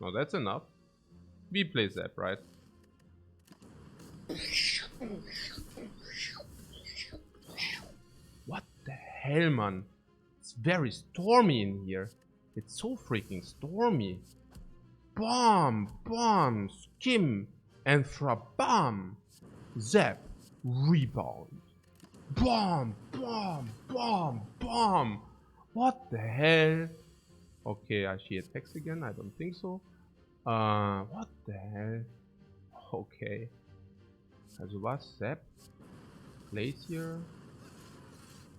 No, that's enough. We play Zap, right? What the hell, man? It's very stormy in here. It's so freaking stormy. Bomb, bomb, skim, and bomb. Zap, rebound. Bomb, bomb, bomb, bomb. What the hell? Okay, she attacks again. I don't think so. What the hell? Okay. Also was? Zap? Glacier?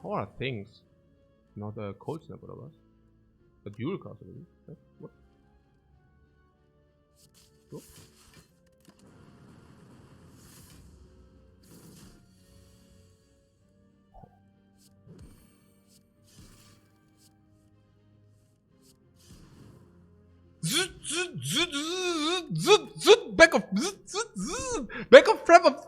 How are things? Not a cold snap oder was? A dual cast oder wie? What? So. Back of prep of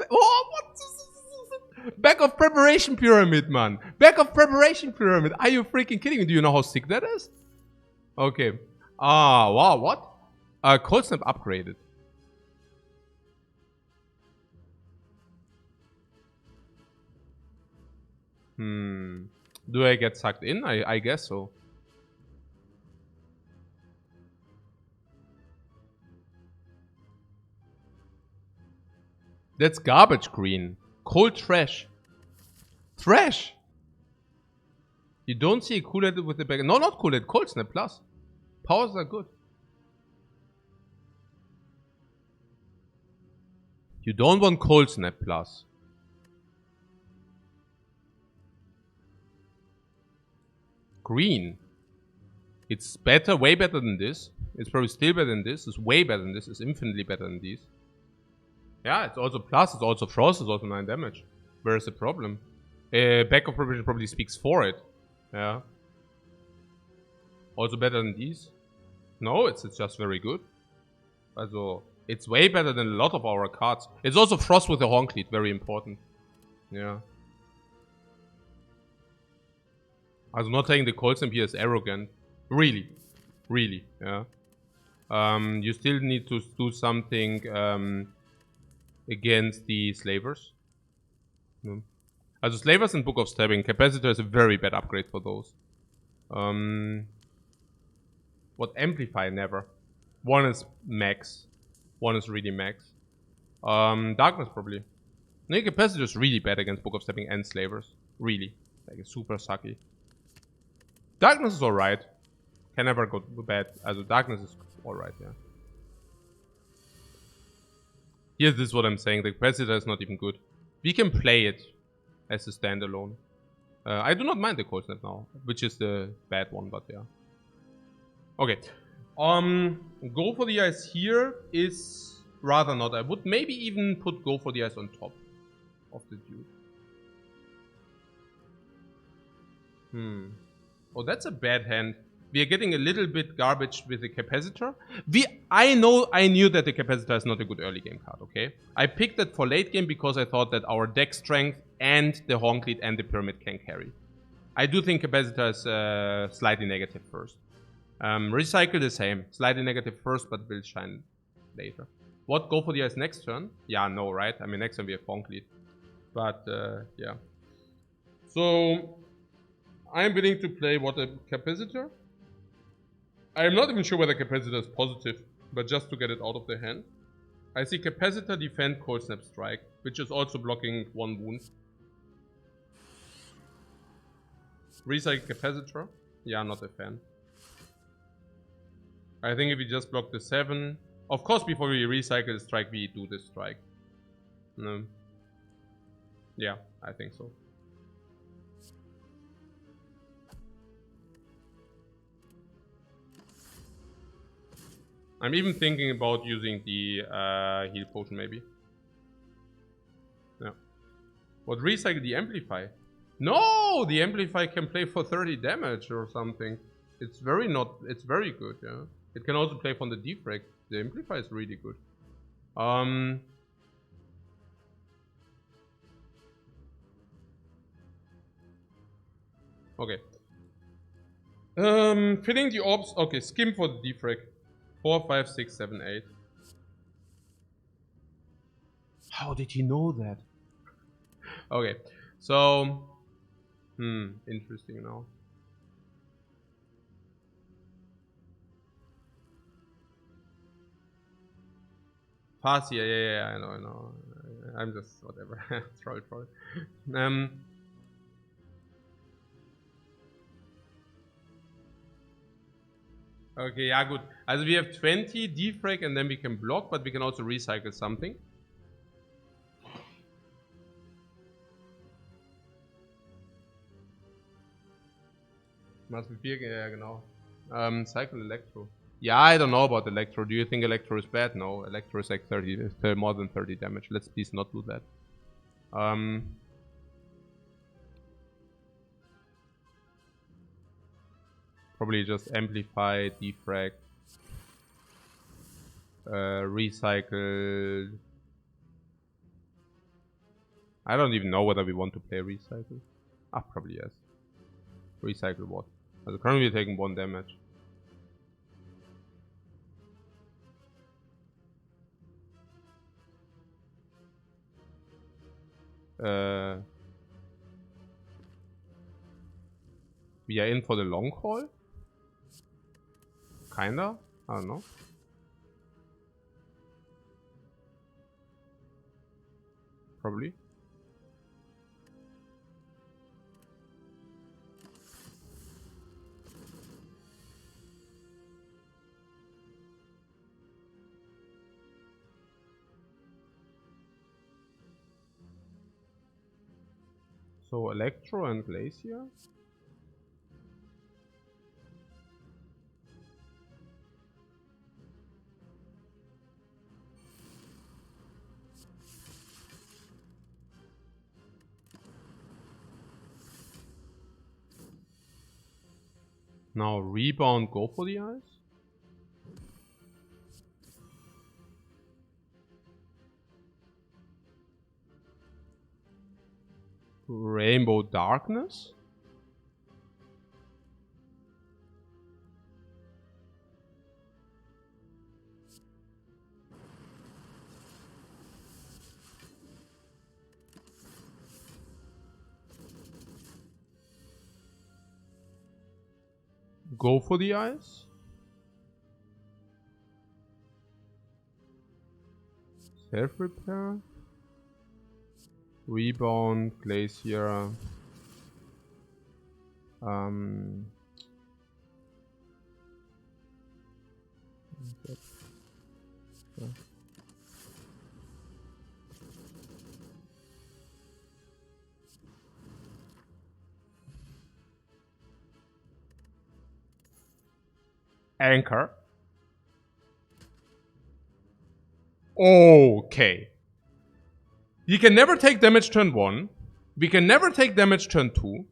back of preparation pyramid, man. Back of preparation pyramid. Are you freaking kidding me? Do you know how sick that is? Okay. Wow, what? Cold snap upgraded. Do I get sucked in? I guess so. That's garbage green. Cold trash. Trash! You don't see a cool head with the back. No, not cool head. Cold snap plus. Powers are good. You don't want cold snap plus. Green. It's better, way better than this. It's probably still better than this. It's way better than this. It's infinitely better than these. Yeah, it's also plus, it's also frost, it's also 9 damage. Where's the problem? Back of preparation probably speaks for it. Yeah. Also better than these. No, it's just very good. Also, it's way better than a lot of our cards. It's also frost with the Horncleat, very important. Yeah. I was not saying the cold snap here is arrogant. Really. Really, yeah. You still need to do something against the slavers. Also slavers and Book of Stabbing. Capacitor is a very bad upgrade for those. What? Amplify? Never. One is max. One is really max. Darkness probably. No, Capacitor is really bad against Book of Stabbing and slavers. Really. Like super sucky. Darkness is alright. Can never go bad. Also Darkness is alright, yeah. Here, this is what I'm saying. The Capacitor is not even good. We can play it as a standalone. I do not mind the Cold Snap now, which is the bad one, but yeah. Okay. Go for the Ice here is rather not. I would maybe even put Go for the Ice on top of the Dude. Oh, that's a bad hand. We are getting a little bit garbage with the Capacitor. I knew that the Capacitor is not a good early game card, okay? I picked it for late game because I thought that our deck strength and the Horncleat and the Pyramid can carry. I do think Capacitor is slightly negative first. Recycle the same. Slightly negative first, but will shine later. What? Go for the Ice next turn? Yeah, no, right? I mean, next turn we have Horncleat. But, yeah. So, I'm willing to play what, a Capacitor? I'm not even sure whether Capacitor is positive, but just to get it out of the hand. I see Capacitor, Defend, Cold Snap, Strike, which is also blocking 1 wound. Recycle Capacitor? Yeah, not a fan. I think if we just block the 7... Of course, before we recycle the Strike, we do this Strike. No. Yeah, I think so. I'm even thinking about using the heal potion maybe. Yeah. What? Recycle the Amplify? No! The Amplify can play for 30 damage or something. It's very good, yeah. It can also play from the Defect. The Amplify is really good. Okay. Filling the orbs. Okay, skim for the Defect. 4, 5, 6, 7, 8. How did he know that? Okay, so... interesting now. Pass, yeah, I know. I'm just, whatever. troll. Okay, yeah, good. Also we have 20 defrag and then we can block, but we can also recycle something. Must be big, yeah, genau. Cycle Electro. Yeah, I don't know about Electro. Do you think Electro is bad? No, Electro is like 30, more than 30 damage. Let's please not do that. Probably just amplify, defrag, recycle. I don't even know whether we want to play recycle. Ah, probably yes. Recycle what? Also currently we're taking 1 damage. We are in for the long haul? Kinda? I don't know. Probably. So Electro and Glacier? Now rebound, go for the ice? Rainbow Darkness? Go for the ice? Self-repair? Rebound, Glacier. Anchor. Okay. You can never take damage turn 1. We can never take damage turn 2.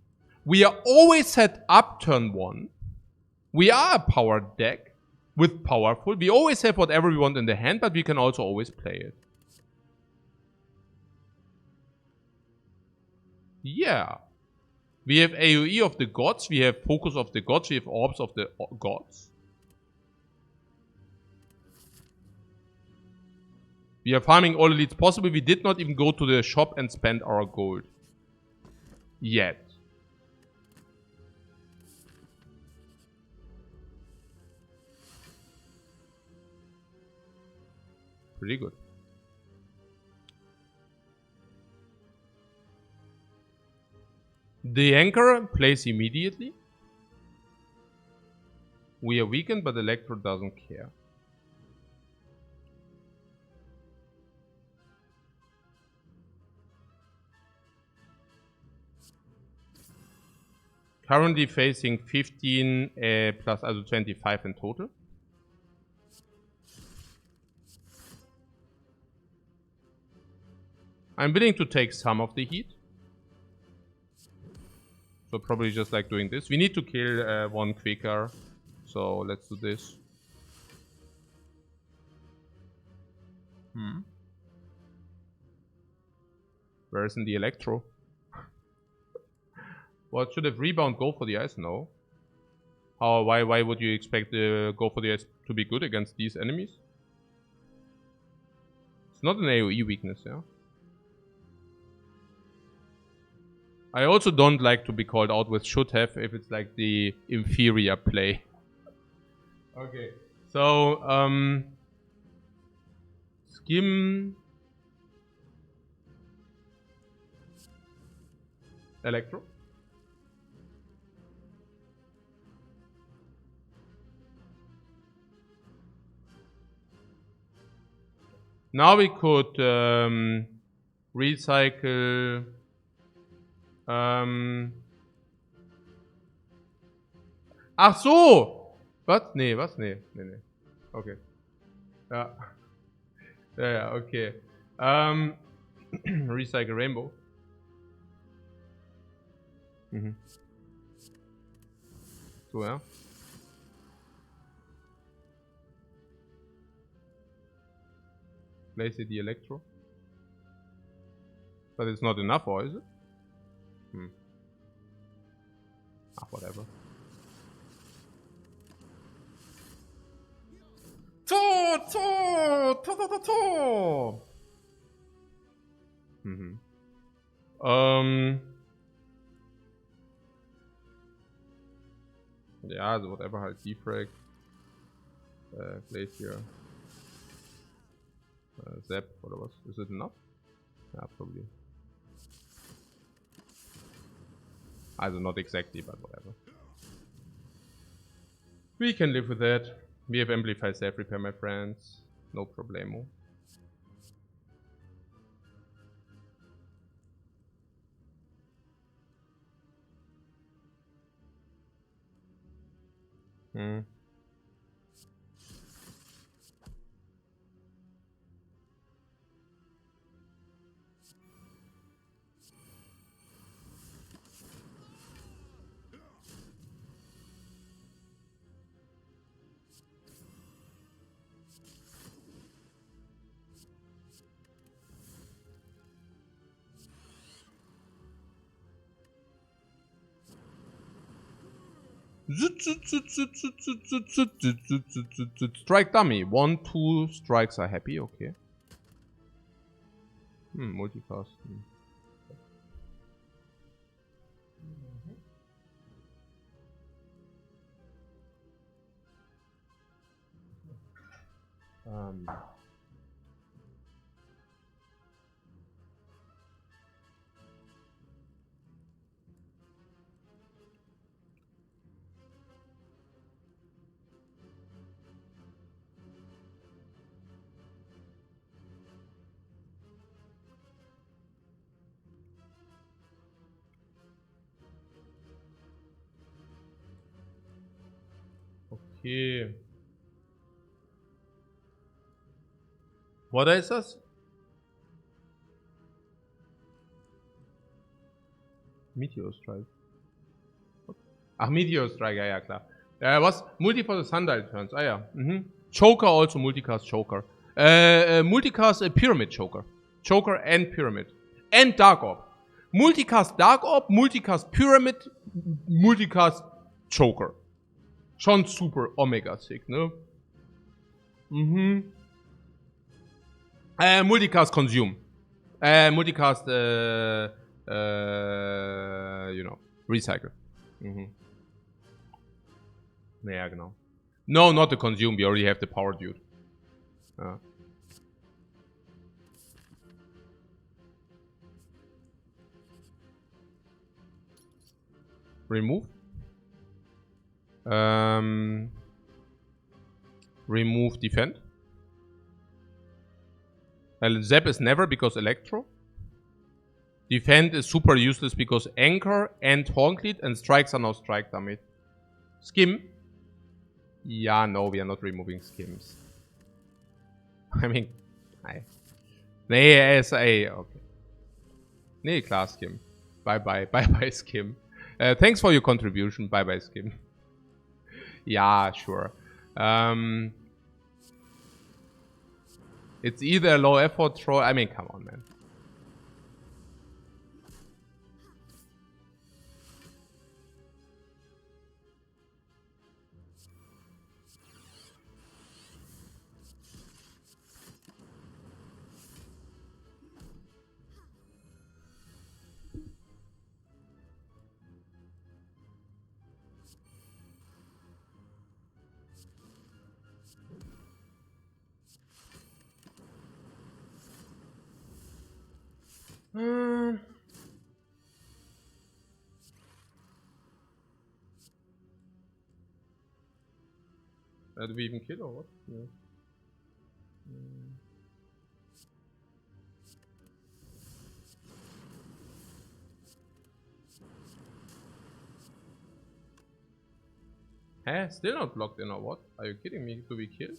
We are always set up turn 1. We are a powered deck with powerful. We always have whatever we want in the hand, but we can also always play it. Yeah. We have AoE of the gods, we have focus of the gods, we have orbs of the gods. We are farming all elites possible. We did not even go to the shop and spend our gold. Yet. Pretty good. The anchor plays immediately. We are weakened, but Electro doesn't care. Currently facing 15 plus also 25 in total. I'm willing to take some of the heat. So probably just like doing this. We need to kill one quicker. So let's do this. Where isn't the Electro? What, should have Rebound go for the ice? No. Why would you expect go for the ice to be good against these enemies? It's not an AoE weakness, yeah? I also don't like to be called out with should have if it's like the inferior play. Okay, so Skim, Electro. Now we could recycle ach so! Was? Nee, was? Nee. Okay. Ja. Ja, okay. Recycle Rainbow. So, ja. Place the Electro. But it's not enough, or is it? Whatever. Ja, also whatever, halt Defect. Place here. Zap, oder was? Is it enough? Yeah, probably. Also not exactly, but whatever. We can live with that. We have Amplify Self Repair, my friends. No problemo. Strike dummy. 1, 2 strikes are happy, okay. Multicast. Okay. What ist das? Meteor Strike. Ach, Meteor Strike, ja, klar. Was? Multi for the Sundial Turns. Ah ja. Choker also multicast Choker. Multicast Pyramid Choker. Choker and Pyramid. And Dark Orb. Multicast Dark Orb, multicast Pyramid, multicast Choker. Schon super Omega sick, ne? Multicast Consume. Multicast, you know, Recycle. Ja, genau. No, not the Consume, we already have the Power Dude. Remove. Remove Defend. Zap is never because Electro. Defend is super useless because Anchor and Horncleat and Strikes are now Strike Dummy. Skim. Yeah, no, we are not removing Skims. I mean, nee, SA, okay. Nee, klar, Skim. Bye bye, Skim. Thanks for your contribution, bye bye, Skim. Yeah, sure. It's either a low effort troll. I mean, come on, man. Do we even kill or what? Yeah. Huh? Still not blocked in or what? Are you kidding me? Do we kill?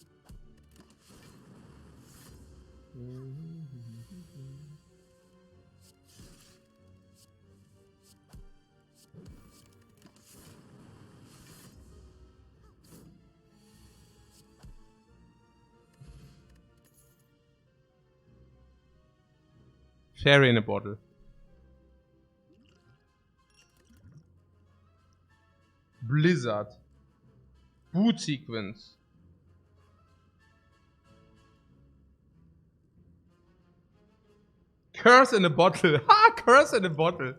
Sherry in a bottle. Blizzard. Boot sequence. Curse in a bottle. Ha! Curse in a bottle.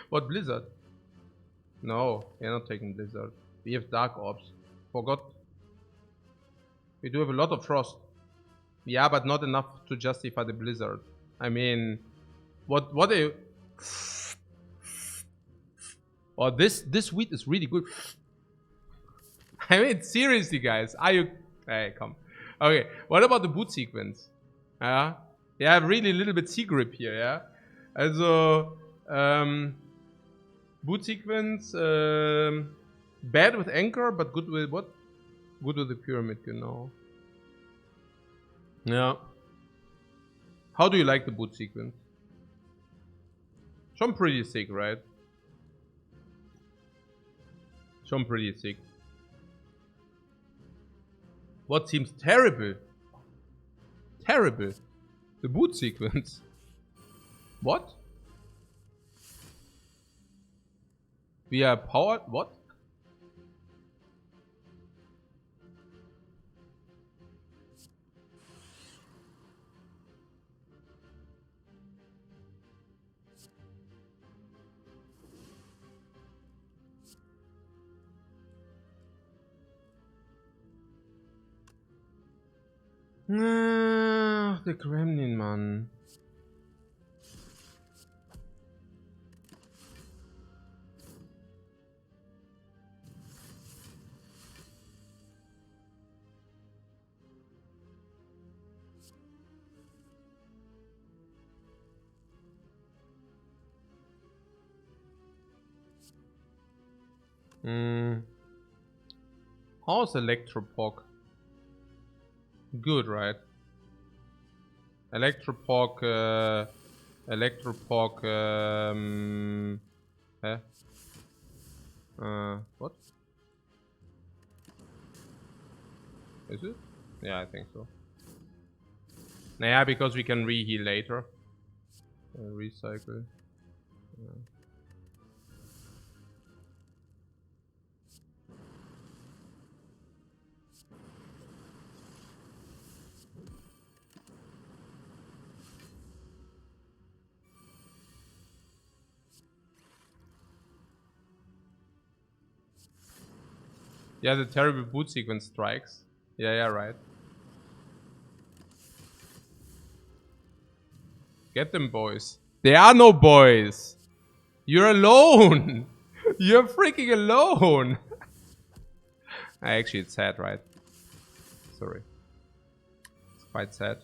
What, Blizzard? No, we're not taking Blizzard. We have Dark Orbs. Forgot. We do have a lot of Frost. Yeah, but not enough to justify the Blizzard. I mean, what are you? Oh, this wheat is really good. I mean, seriously, guys, are you? Hey, come. Okay, what about the boot sequence? Yeah, really a little bit C-grip here. Yeah, also boot sequence, bad with anchor, but good with what? Good with the pyramid, you know. Yeah. How do you like the boot sequence? Some pretty sick, right? Some pretty sick. What seems terrible? Terrible. The boot sequence. What? We are powered. What? The Gremlin, man. How's Electropog? Good, right? Electropog, what? Is it? Yeah, I think so. Nah, because we can reheal later. Recycle. Yeah. Yeah, the terrible boot sequence strikes. Yeah, right. Get them, boys. There are no boys. You're alone. You're freaking alone. Actually, it's sad, right? Sorry. It's quite sad.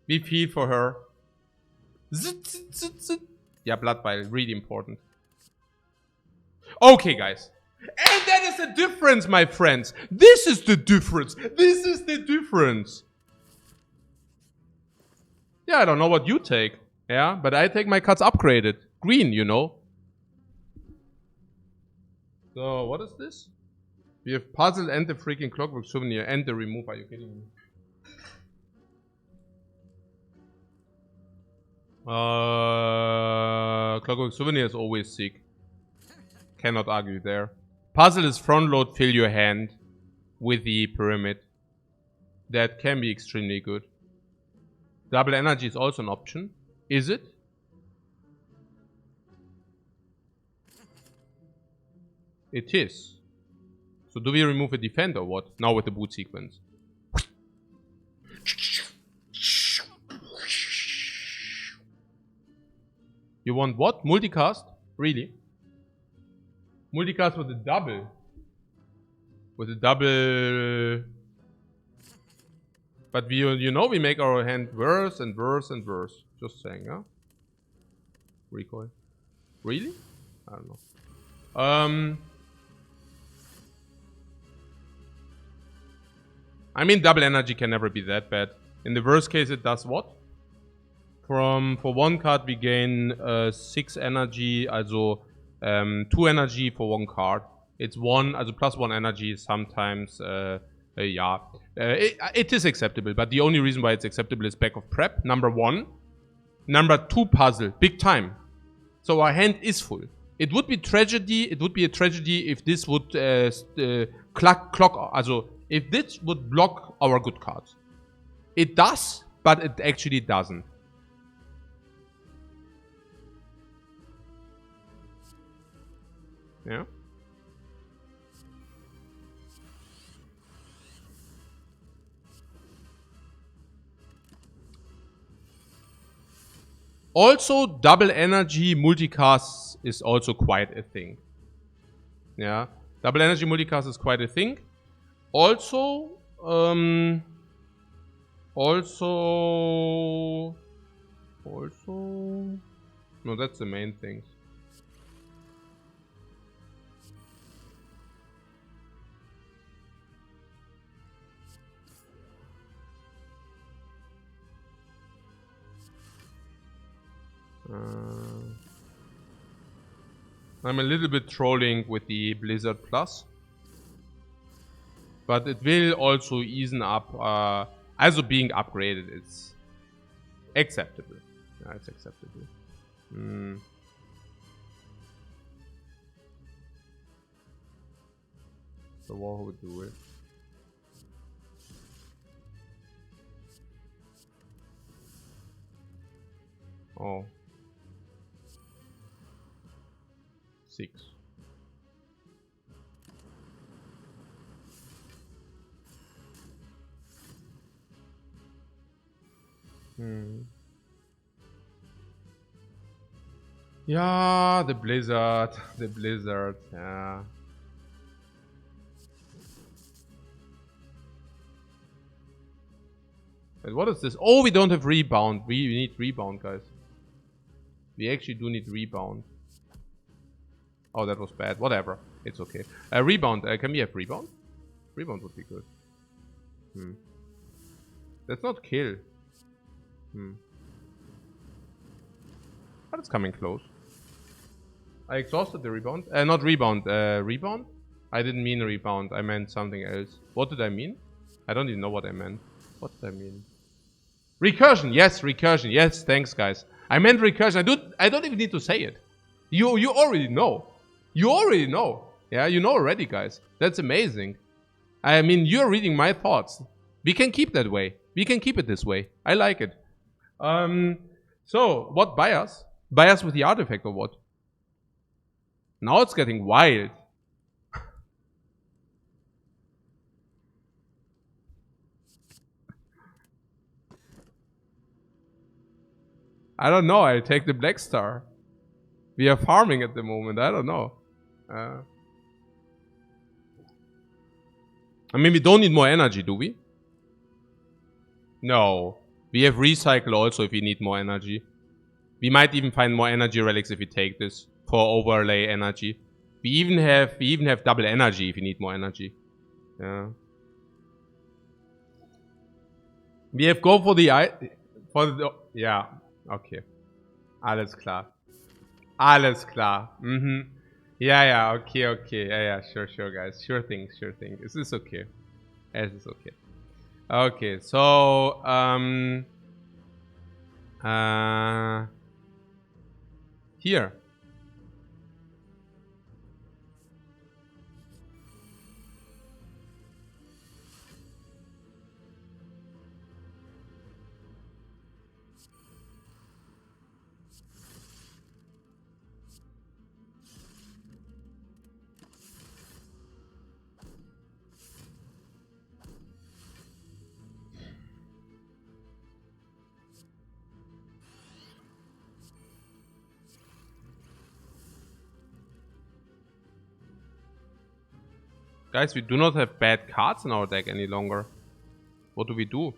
We feel for her. Yeah, blood bile, really important. Okay, guys. And that is the difference, my friends. This is the difference. This is the difference. Yeah, I don't know what you take. Yeah, but I take my cuts upgraded. Green, you know. So, what is this? We have puzzle and the freaking clockwork souvenir and the remove. Are you kidding me? Clockwork souvenir is always sick. Cannot argue there. Puzzle is front load, fill your hand with the pyramid. That can be extremely good. Double energy is also an option. Is it? It is. So do we remove a defend or what? Now with the boot sequence. You want what? Multicast? Really? Multicast with a double. With a double. But we, you know, we make our hand worse and worse and worse. Just saying, huh? Recoil. Really? I don't know. I mean, double energy can never be that bad. In the worst case, it does what? For one card, we gain 6 energy, also 2 energy for one card. It's 1, also plus 1 energy sometimes, yeah. It is acceptable, but the only reason why it's acceptable is back of prep, number 1. Number 2, puzzle, big time. So our hand is full. It would be tragedy, it would be a tragedy if this would clock, also if this would block our good cards. It does, but it actually doesn't. Yeah. Also, double energy multicast is also quite a thing. Yeah. Double energy multicast is quite a thing. Also, no, that's the main things. I'm a little bit trolling with the Blizzard Plus. But it will also easen up, also being upgraded, it's acceptable. Yeah, it's acceptable. So what would do it? Oh. 6. Yeah, the Blizzard, yeah. But what is this? Oh, we don't have rebound. We need rebound, guys. We actually do need rebound. Oh, that was bad. Whatever. It's okay. Rebound. Can we have rebound? Rebound would be good. That's not kill. But it's coming close. I exhausted the rebound. Not rebound. Rebound? I didn't mean rebound. I meant something else. What did I mean? I don't even know what I meant. What did I mean? Recursion. Yes, recursion. Yes, thanks, guys. I meant recursion. I don't even need to say it. You already know. You already know. Yeah, you know already, guys. That's amazing. I mean, you're reading my thoughts. We can keep that way. We can keep it this way. I like it. So, what bias? Bias with the artifact or what? Now it's getting wild. I don't know. I take the Black Star. We are farming at the moment. I don't know. I mean, we don't need more energy, do we? No. We have recycle also if we need more energy. We might even find more energy relics if we take this for overlay energy. We even have double energy if you need more energy. Yeah. We have go for the yeah. Okay. Alles klar. Alles klar. Yeah, okay. Yeah, sure, guys. Sure thing. Is this okay? Yes, it's okay. Okay, so, here. Guys, we do not have bad cards in our deck any longer. What do we do?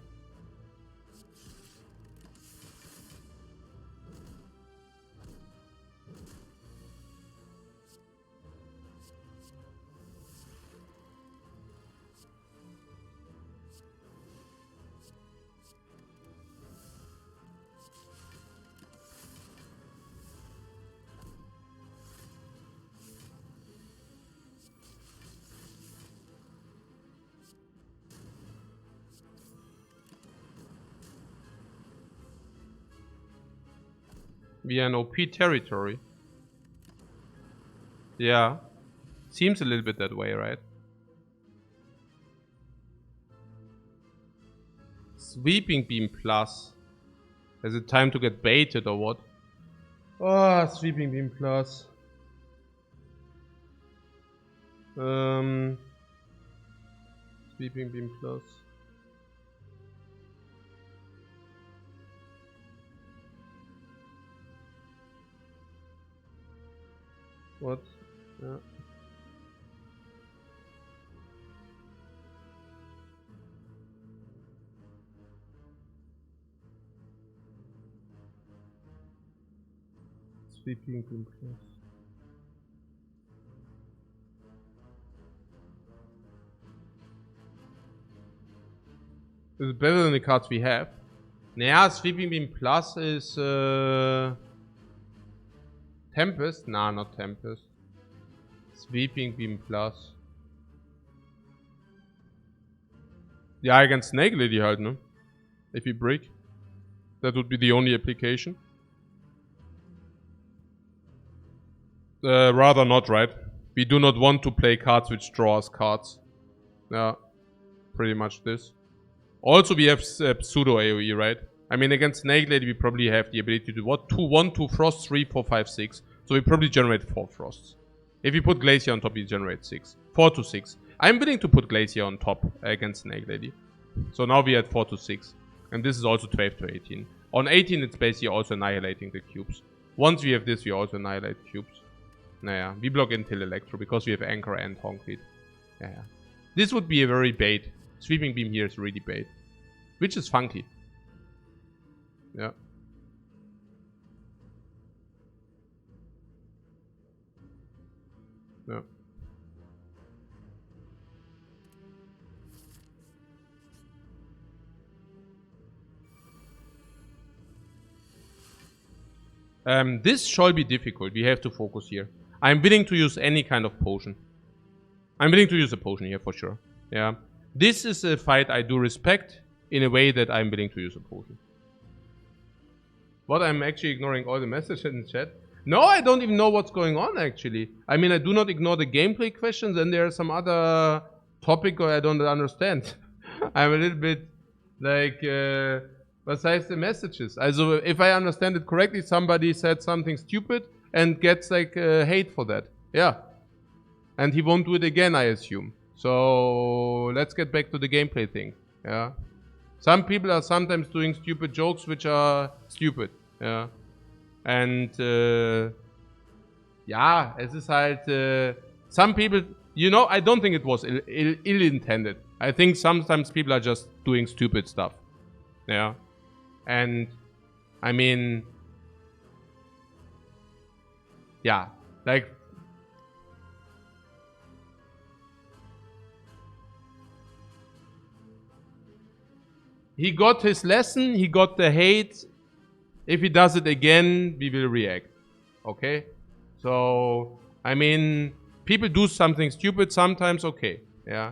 We are in OP territory. Yeah. Seems a little bit that way, right? Sweeping Beam Plus. Is it time to get baited or what? Oh, Sweeping Beam Plus. Sweeping Beam Plus. What? Yeah. Sweeping Beam Plus. Is it better than the cards we have? Naja, Sweeping Beam Plus is Tempest? Nah, not Tempest. Sweeping Beam Plus. Ja, against Snake Lady halt, ne? If we break. That would be the only application. Rather not, right? We do not want to play cards which draw us cards. Yeah, pretty much this. Also, we have pseudo AoE, right? I mean, against Snake Lady, we probably have the ability to do what? 2 frosts, 3, 4, 5, 6. So we probably generate 4 frosts. If you put Glacier on top, we generate 6. 4 to 6. I'm willing to put Glacier on top against Snake Lady. So now we are at 4 to 6. And this is also 12 to 18. On 18, it's basically also annihilating the cubes. Once we have this, we also annihilate cubes. Naja, we block until Electro because we have Anchor and Honk Lead. Yeah. This would be a very bait. Sweeping Beam here is really bait. Which is funky. Yeah. Yeah. This shall be difficult. We have to focus here. I'm willing to use any kind of potion. I'm willing to use a potion here for sure. Yeah. This is a fight I do respect in a way that I'm willing to use a potion. What? I'm actually ignoring all the messages in the chat? No, I don't even know what's going on actually. I mean, I do not ignore the gameplay questions and there's some other topic I don't understand. I'm a little bit like... besides the messages. Also, if I understand it correctly, somebody said something stupid and gets like hate for that. Yeah. And he won't do it again, I assume. So, let's get back to the gameplay thing. Yeah. Some people are sometimes doing stupid jokes which are stupid. Yeah. And, ja, es ist halt, some people, you know, I don't think it was ill-intended. I think sometimes people are just doing stupid stuff. Yeah. And, I mean, yeah, like, he got his lesson, he got the hate. If he does it again, we will react. Okay? So, I mean, people do something stupid sometimes, okay. Yeah.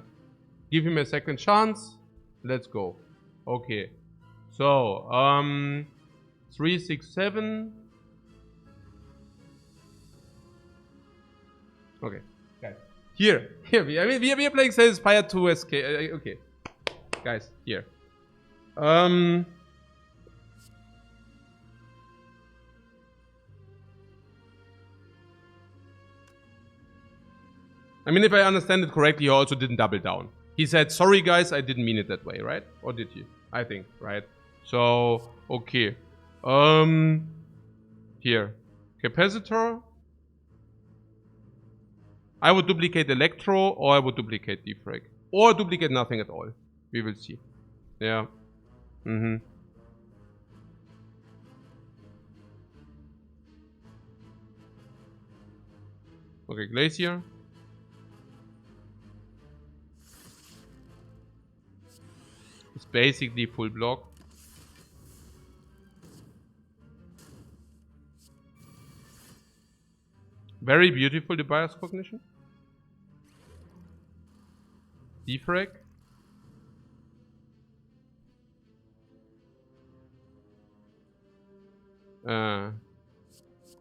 Give him a second chance. Let's go. Okay. So, 3, 6, 7. Okay. Guys. Here. I mean, we are playing Spire 2 SK. Okay. Guys, here. I mean, if I understand it correctly, he also didn't double down. He said, sorry guys, I didn't mean it that way, right? Or did he? I think, right? So, okay. Here. Capacitor. I would duplicate Electro, or I would duplicate Defect. Or duplicate nothing at all. We will see. Yeah. Okay, Glacier. It's basically full block. Very beautiful, the bias cognition. Defrag.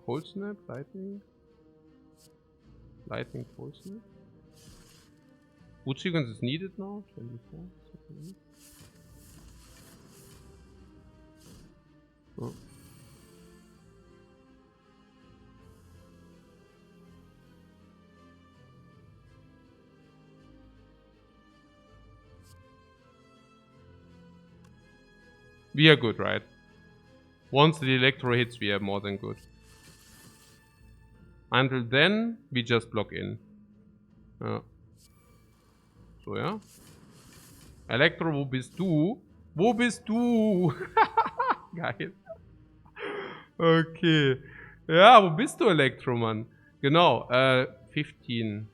Cold snap, lightning. Lightning, cold snap. Boot sequence is needed now. 24 seconds. Oh. We are good, right? Once the Electro hits, we are more than good. Until then, we just block in. So ja. Elektro, wo bist du? Wo bist du? Geil. Okay. Ja, wo bist du, Elektro, Mann? Genau, 15.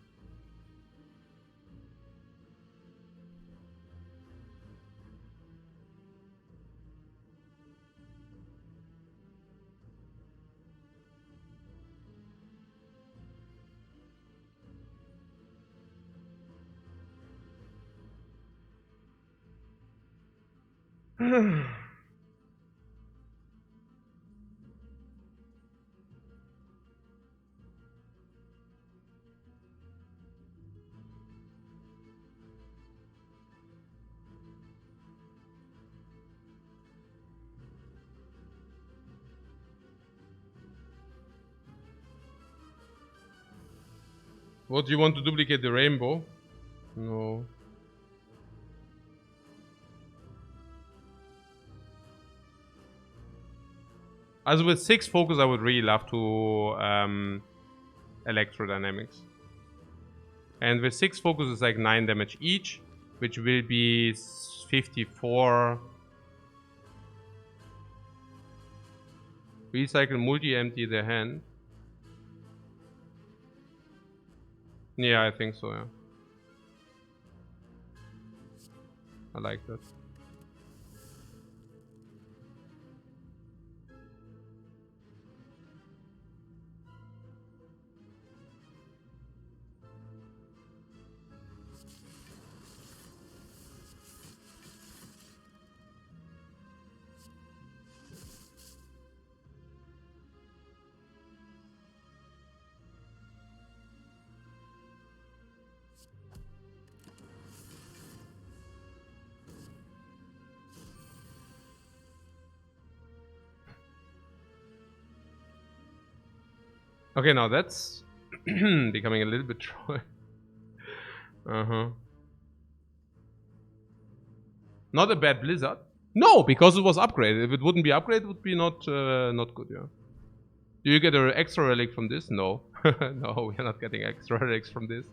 What, do you want to duplicate the rainbow? No. Also with 6 focus, I would really love to electrodynamics. And with 6 focus, it's like 9 damage each, which will be 54. Recycle, multi-empty the hand. Yeah, I think so, yeah. I like that. Okay, now that's becoming a little bit troll. Not a bad blizzard. No, because it was upgraded. If it wouldn't be upgraded, it would be not good, yeah. Do you get an extra relic from this? No. No, we are not getting extra relics from this.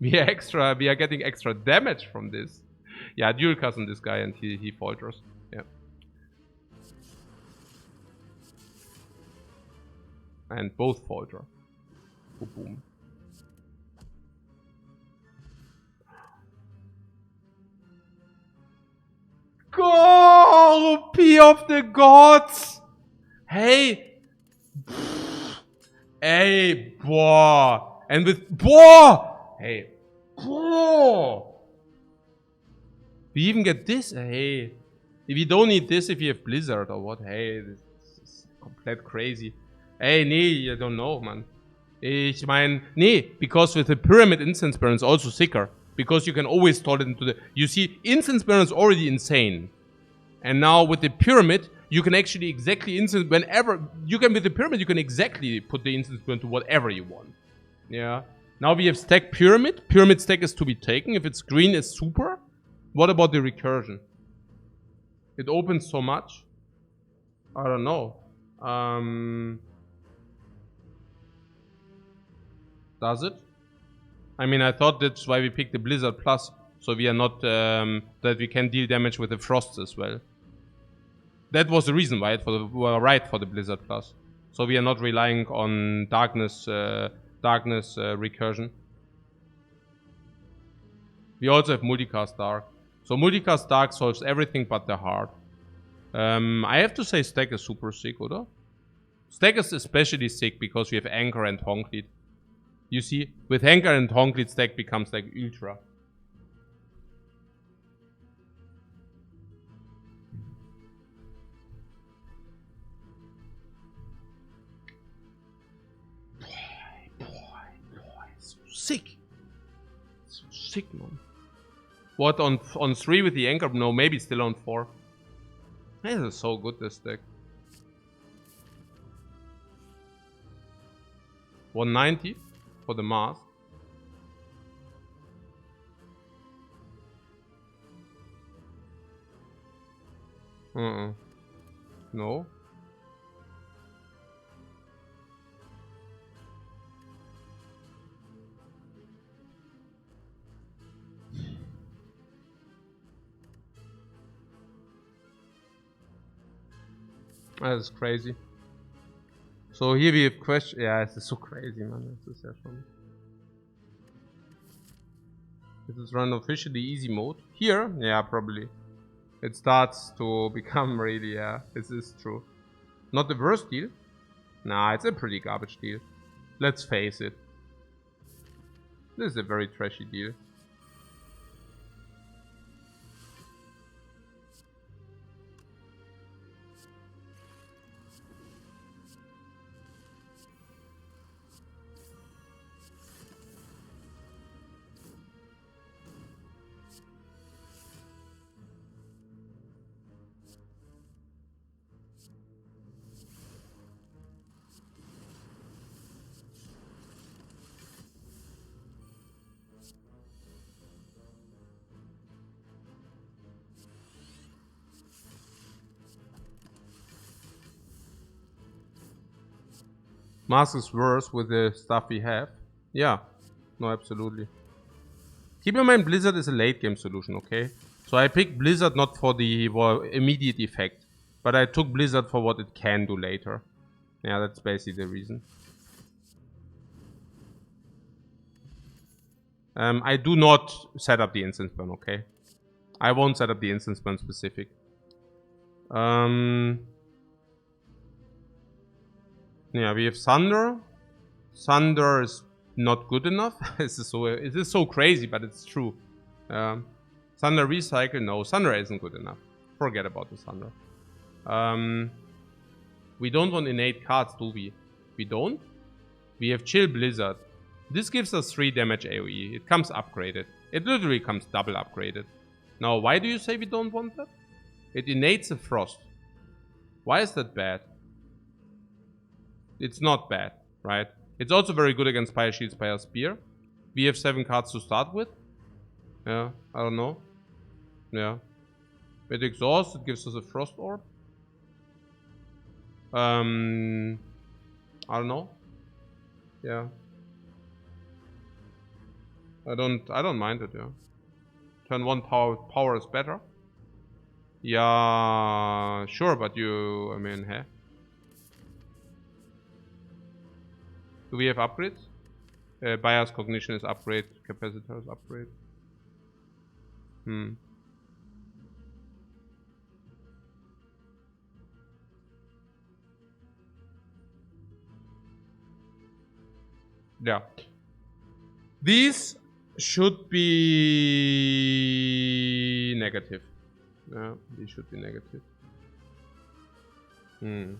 We are getting extra damage from this. Yeah, dual cast on this guy and he falters. Yeah. And both falter. Boom, boom. Go! P of the gods! Hey! Hey, boah. And with, boah. Hey, boah. We even get this, hey. If you don't need this if you have Blizzard or what, hey, this is komplett crazy. Hey, nee, I don't know, man. Ich mein, nee, because with the Pyramid Instance Burn is also sicker. Because you can always store it into the... You see, Instance Burn is already insane. And now with the Pyramid, you can actually exactly instance... Whenever... You can, with the Pyramid, you can exactly put the Instance Burn to whatever you want. Yeah. Now we have stack Pyramid. Pyramid stack is to be taken. If it's green, it's super. What about the recursion? It opens so much. I don't know. Does it? I mean, I thought that's why we picked the Blizzard Plus. So we are not, that we can deal damage with the Frosts as well. That was the reason why we were right for the Blizzard Plus. So we are not relying on Darkness recursion. We also have Multicast Dark. So Multicast Dark solves everything but the heart. I have to say Stack is super sick, oder? Stack is especially sick because we have Anchor and Honklead. You see, with Anchor and Honklead, Stack becomes like ultra. Boy, so sick. So sick, man. What, on 3 with the Anchor? No, maybe still on 4. This is so good, this deck. 190 for the mask. No. That is crazy. So here we have question. Yeah, this is so crazy, man. This is ja schon. This is run officially easy mode. Here, yeah, probably. It starts to become really, yeah, this is true. Not the worst deal. Nah, it's a pretty garbage deal. Let's face it. This is a very trashy deal. Mask is worse with the stuff we have. Yeah, no, absolutely. Keep in mind, Blizzard is a late game solution, okay? So I picked Blizzard not for the immediate effect, but I took Blizzard for what it can do later. Yeah, that's basically the reason. I do not set up the instance burn, okay? I won't set up the instance burn specific. Yeah, we have Thunder. Thunder is not good enough. This is so crazy, but it's true. Thunder Recycle, no, Thunder isn't good enough. Forget about the Thunder. We don't want innate cards, do we? We don't? We have Chill Blizzard. This gives us 3 damage AoE. It comes upgraded. It literally comes double upgraded. Now, why do you say we don't want that? It innates the Frost. Why is that bad? It's not bad, right? It's also very good against Spire Shield, Spire Spear. We have 7 cards to start with. Yeah, I don't know. Yeah. With Exhaust, it gives us a Frost Orb. I don't know. Yeah. I don't mind it, yeah. Turn 1 power is better. Yeah, sure, but I mean, hey. Do we have upgrades? Bias Cognition is upgrade, Capacitor is upgrade. Yeah. These should be negative. Yeah, these should be negative. Hmm.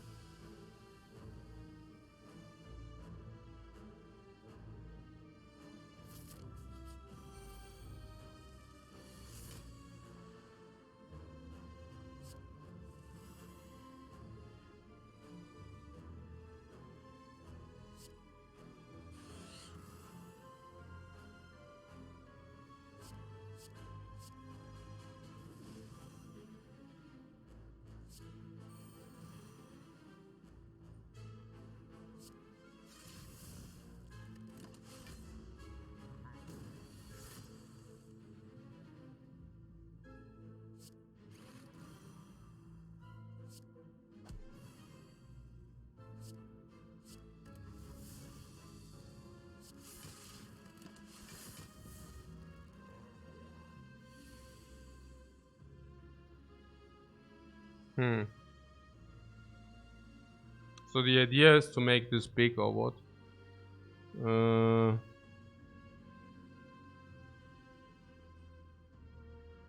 Hmm. So the idea is to make this big or what?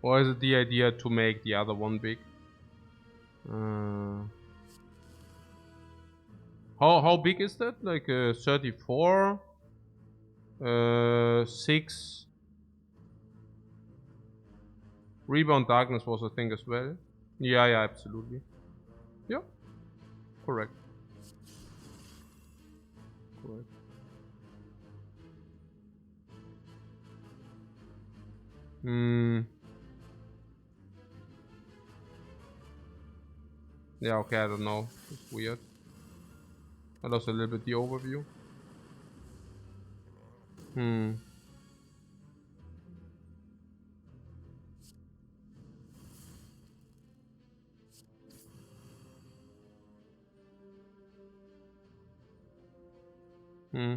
Or is it the idea to make the other one big? How big is that? Like 34? 6? Rebound Darkness was a thing as well. Yeah, yeah, absolutely. Yeah, correct. Correct. Hmm. Yeah, okay, I don't know. It's weird. I lost a little bit the overview. Hmm. Hmm.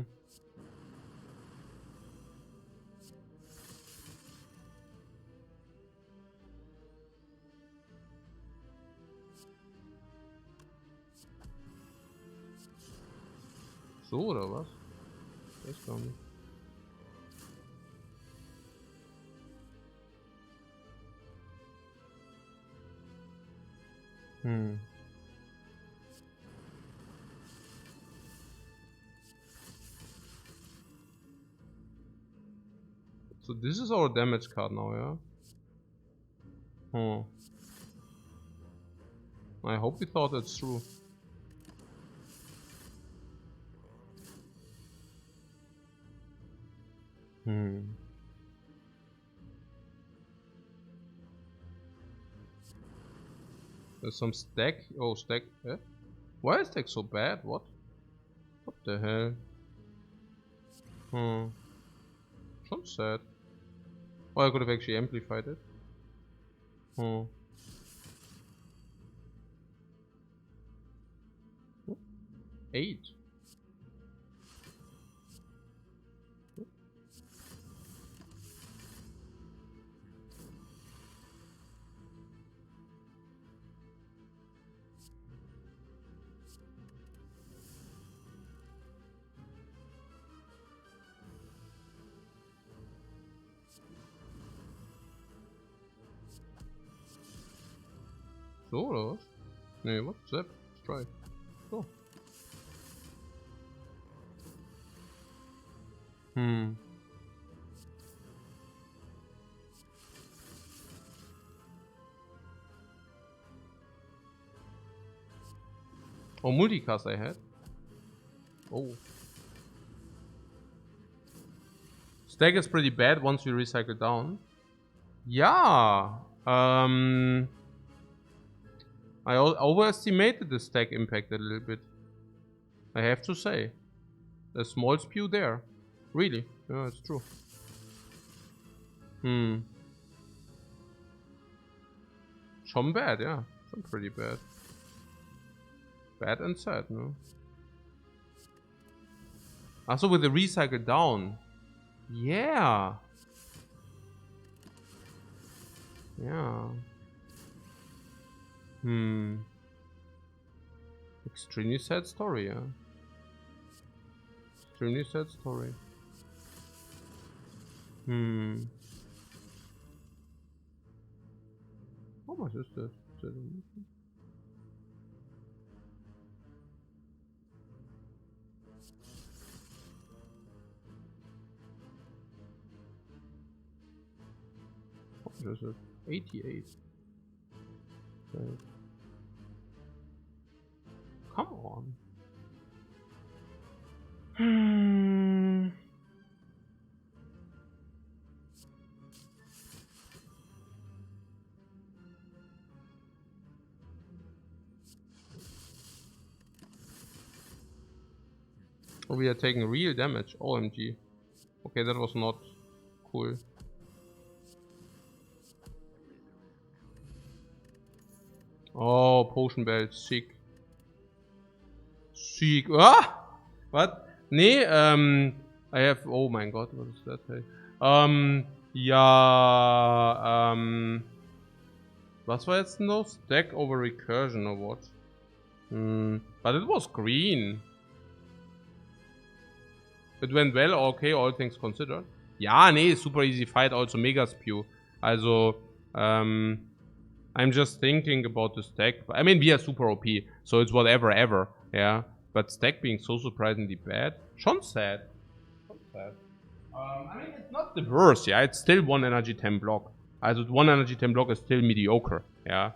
So oder was? Weiß gar nicht. Hmm. So this is our damage card now, yeah? Oh. I hope we thought that's true. Hmm. There's some stack. Oh, stack. Eh? Why is stack so bad? What? What the hell? Hmm. Some sad. Oh, I could have actually amplified it. Hmm. 8. So oder was? Nee, what? Zap. Let's try. So. Hmm. Oh, multicast I had. Oh. Stack is pretty bad once you recycle down. Yeah. I overestimated the stack impact a little bit. I have to say. A small spew there. Really. Yeah, it's true. Hmm. Schon bad, yeah. Schon pretty bad. Bad and sad, no? Also with the recycle down. Yeah. Yeah. Hmm. Extremely sad story, yeah. Extremely sad story. How much is that? How much is it? 88. Come on. Oh, we are taking real damage. OMG. Okay, that was not cool. Oh, potion belt, sick. Sick. Ah! What? Nee, I have. Oh my god, what is that? Hey? Ja, was war jetzt noch? Stack over recursion or what? But it was green. It went well, okay, all things considered. Ja, nee, super easy fight, also mega spew. Also, I'm just thinking about the stack. I mean, we are super OP, so it's whatever, ever, yeah. But stack being so surprisingly bad, schon sad. I mean, it's not the worst, yeah. It's still 1 energy 10 block. Also 1 energy 10 block is still mediocre, yeah.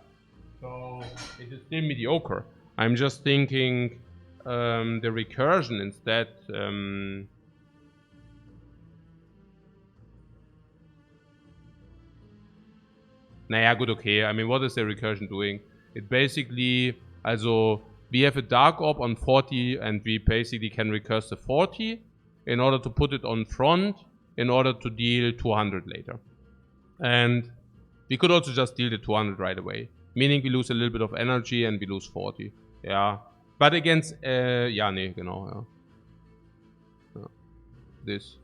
So it is still mediocre. I'm just thinking the recursion instead. Naja, gut, okay. I mean, what is the recursion doing? It basically, also, we have a dark orb on 40 and we basically can recurse the 40 in order to put it on front in order to deal 200 later. And we could also just deal the 200 right away. Meaning we lose a little bit of energy and we lose 40. Yeah. But against, ja, nee, genau, ja. This.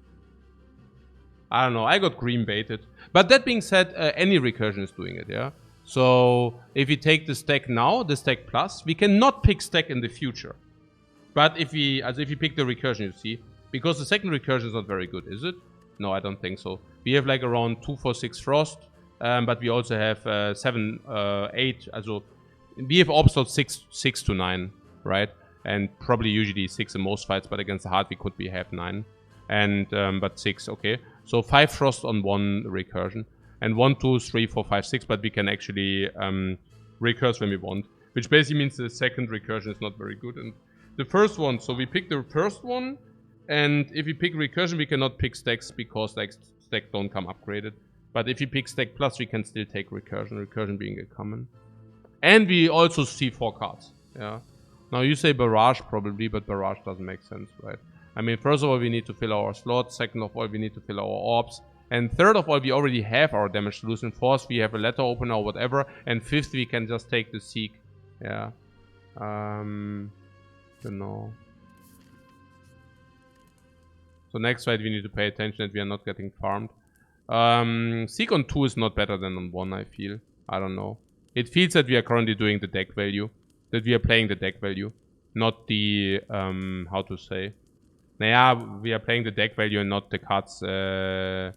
I don't know, I got green baited. But that being said, any recursion is doing it, yeah? So, if we take the stack now, the stack plus, we cannot pick stack in the future. But if we pick the recursion, you see, because the second recursion is not very good, is it? No, I don't think so. We have like around 2, 4, 6 frost, but we also have 7, 8, also, we have orbs 6 to 9, right? And probably usually 6 in most fights, but against the hard we could have 9. And, but 6, okay. So 5 frost on 1 recursion. And 1, 2, 3, 4, 5, 6, but we can actually recurse when we want. Which basically means the second recursion is not very good. And the first one, so we pick the first one. And if we pick recursion, we cannot pick stacks because like stacks don't come upgraded. But if we pick stack plus, we can still take recursion. Recursion being a common. And we also see 4 cards. Yeah. Now you say barrage probably, but barrage doesn't make sense, right? I mean, first of all, we need to fill our slots. Second of all, we need to fill our orbs. And third of all, we already have our damage solution. Fourth, we have a letter opener or whatever. And fifth, we can just take the Seek. Yeah. Genau. So next fight, we need to pay attention that we are not getting farmed. Seek on 2 is not better than on 1, I feel. I don't know. It feels that we are currently doing the deck value. That we are playing the deck value. Not the, how to say. Naja, we are playing the deck value and not the cards, the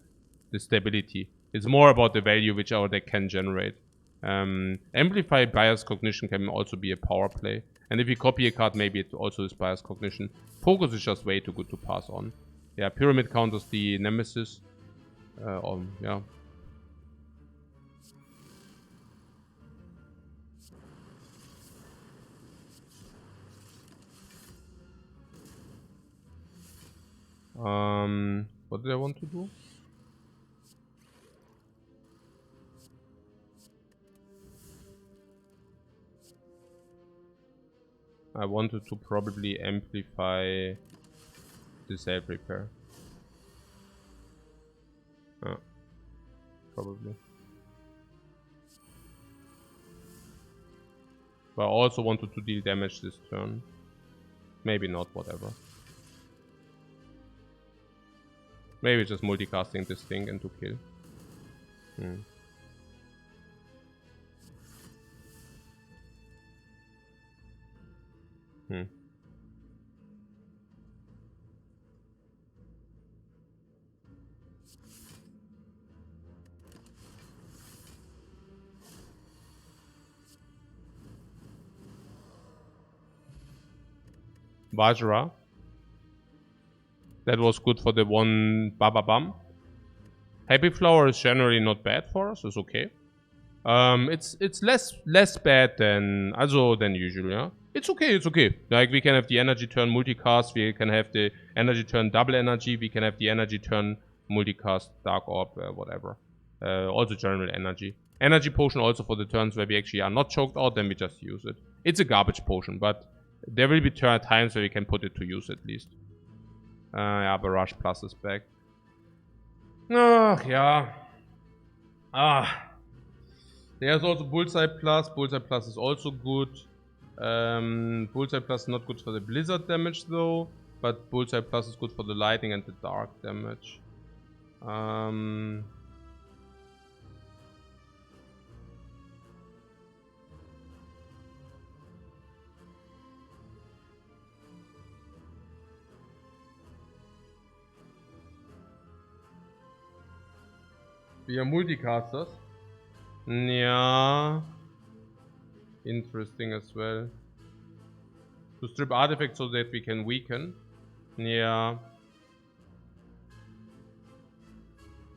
stability. It's more about the value which our deck can generate. Amplify bias cognition can also be a power play. And if you copy a card, maybe it also is bias cognition. Focus is just way too good to pass on. Yeah, pyramid counters the nemesis. Yeah. What did I want to do? I wanted to probably amplify the self repair. Probably. But I also wanted to deal damage this turn. Maybe not, whatever. Maybe just multicasting this thing and to kill. Vajra. That was good for the one Bababam. Happy Flower is generally not bad for us. It's okay. It's less bad than usual. Yeah, it's okay. It's okay. Like we can have the energy turn multicast. We can have the energy turn double energy. We can have the energy turn multicast dark orb, whatever. Also general energy. Energy potion also for the turns where we actually are not choked out. Then we just use it. It's a garbage potion, but there will be times where we can put it to use at least. Yeah, Barrage Plus is back. Ach, yeah. There's also Bullseye Plus. Bullseye Plus is also good. Bullseye Plus is not good for the Blizzard damage though. But Bullseye Plus is good for the lightning and the dark damage. We are multicasters. Yeah. Interesting as well. To strip artifacts so that we can weaken. Yeah.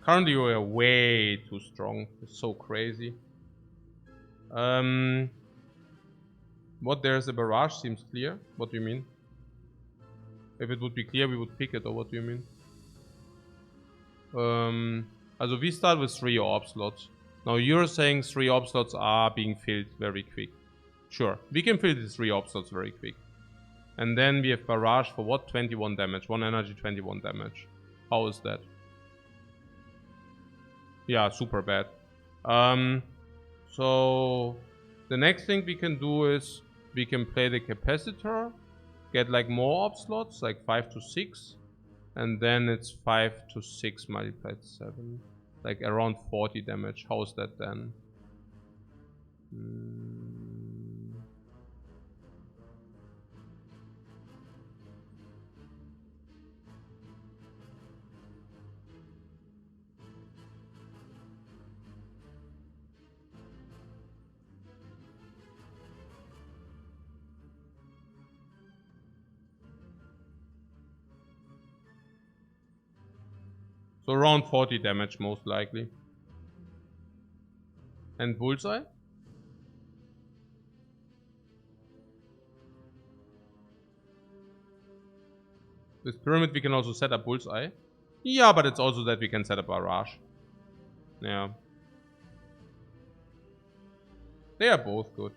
Currently we are way too strong. It's so crazy. What, there's a barrage seems clear. What do you mean? If it would be clear we would pick it, or what do you mean? Also we start with 3 orb slots. Now you're saying 3 orb slots are being filled very quick. Sure, we can fill these 3 orb slots very quick. And then we have barrage for what? 21 damage. 1 energy, 21 damage. How is that? Yeah, super bad. So the next thing we can do is we can play the capacitor, get like more orb slots, like 5 to 6. And then it's 5 to 6 multiplied 7. Like around 40 damage. How is that then? So around 40 damage most likely. And bullseye? With pyramid we can also set up bullseye. Yeah, but it's also that we can set up barrage. Yeah. They are both good.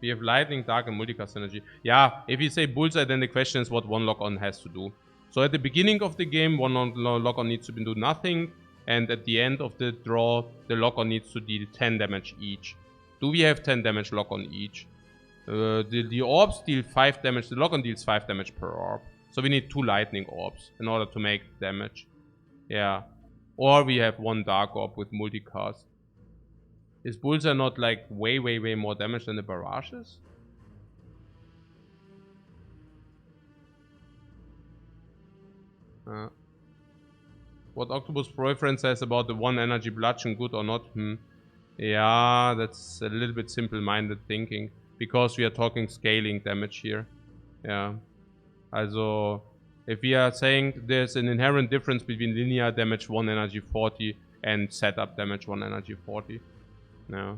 We have lightning, dark, and multicast energy. Yeah, if you say bullseye, then the question is what one lock-on has to do. So at the beginning of the game, one lock-on needs to do nothing. And at the end of the draw, the lock-on needs to deal 10 damage each. Do we have 10 damage lock-on each? The orbs deal 5 damage. The lock-on deals 5 damage per orb. So we need 2 lightning orbs in order to make damage. Yeah. Or we have 1 dark orb with multicast. Is bullseye not like way more damage than the barrages? What Octopus boyfriend says about the 1 energy bludgeon, good or not? Yeah, that's a little bit simple-minded thinking. Because we are talking scaling damage here. Yeah. Also, if we are saying there's an inherent difference between linear damage 1 energy 40 and setup damage 1 energy 40. Yeah.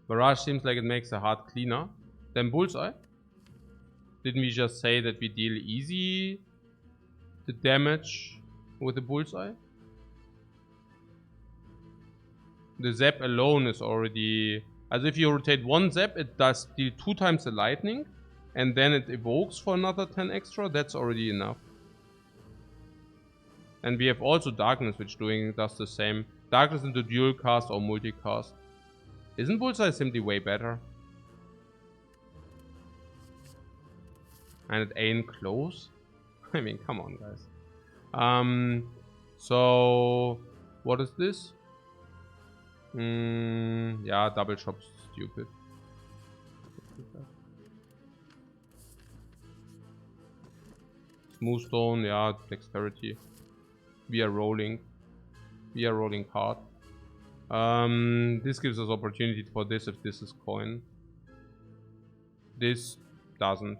Barrage seems like it makes the heart cleaner. Then bullseye. Didn't we just say that we deal easy the damage with the bullseye? The zap alone is already... As if you rotate 1 zap, it does deal 2 times the lightning. And then it evokes for another 10 extra. That's already enough. And we have also darkness, which does the same. Darkness into dual cast or multicast. Isn't bullseye simply way better? And it ain't close? I mean, come on, guys. So what is this? Yeah, double chop's stupid. Smooth stone, yeah, dexterity. We are rolling. We are rolling hard. This gives us opportunity for this if this is coin. This doesn't.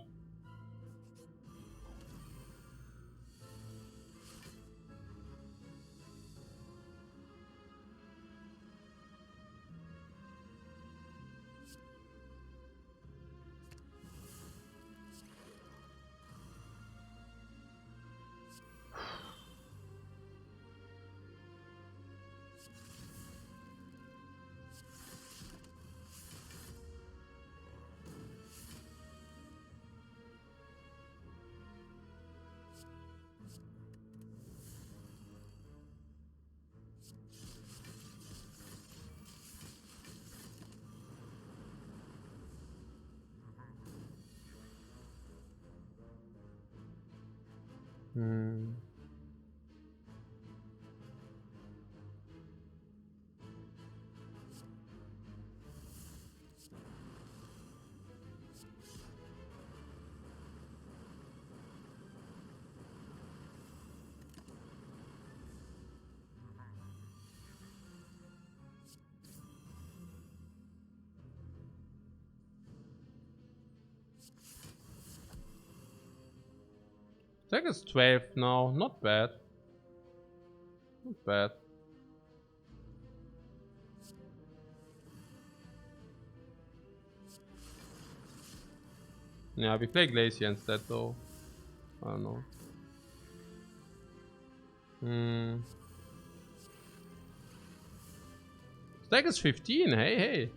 Stack is 12 now, not bad. Not bad. Yeah, we play Glacier instead though. I don't know. Stack is 15, hey.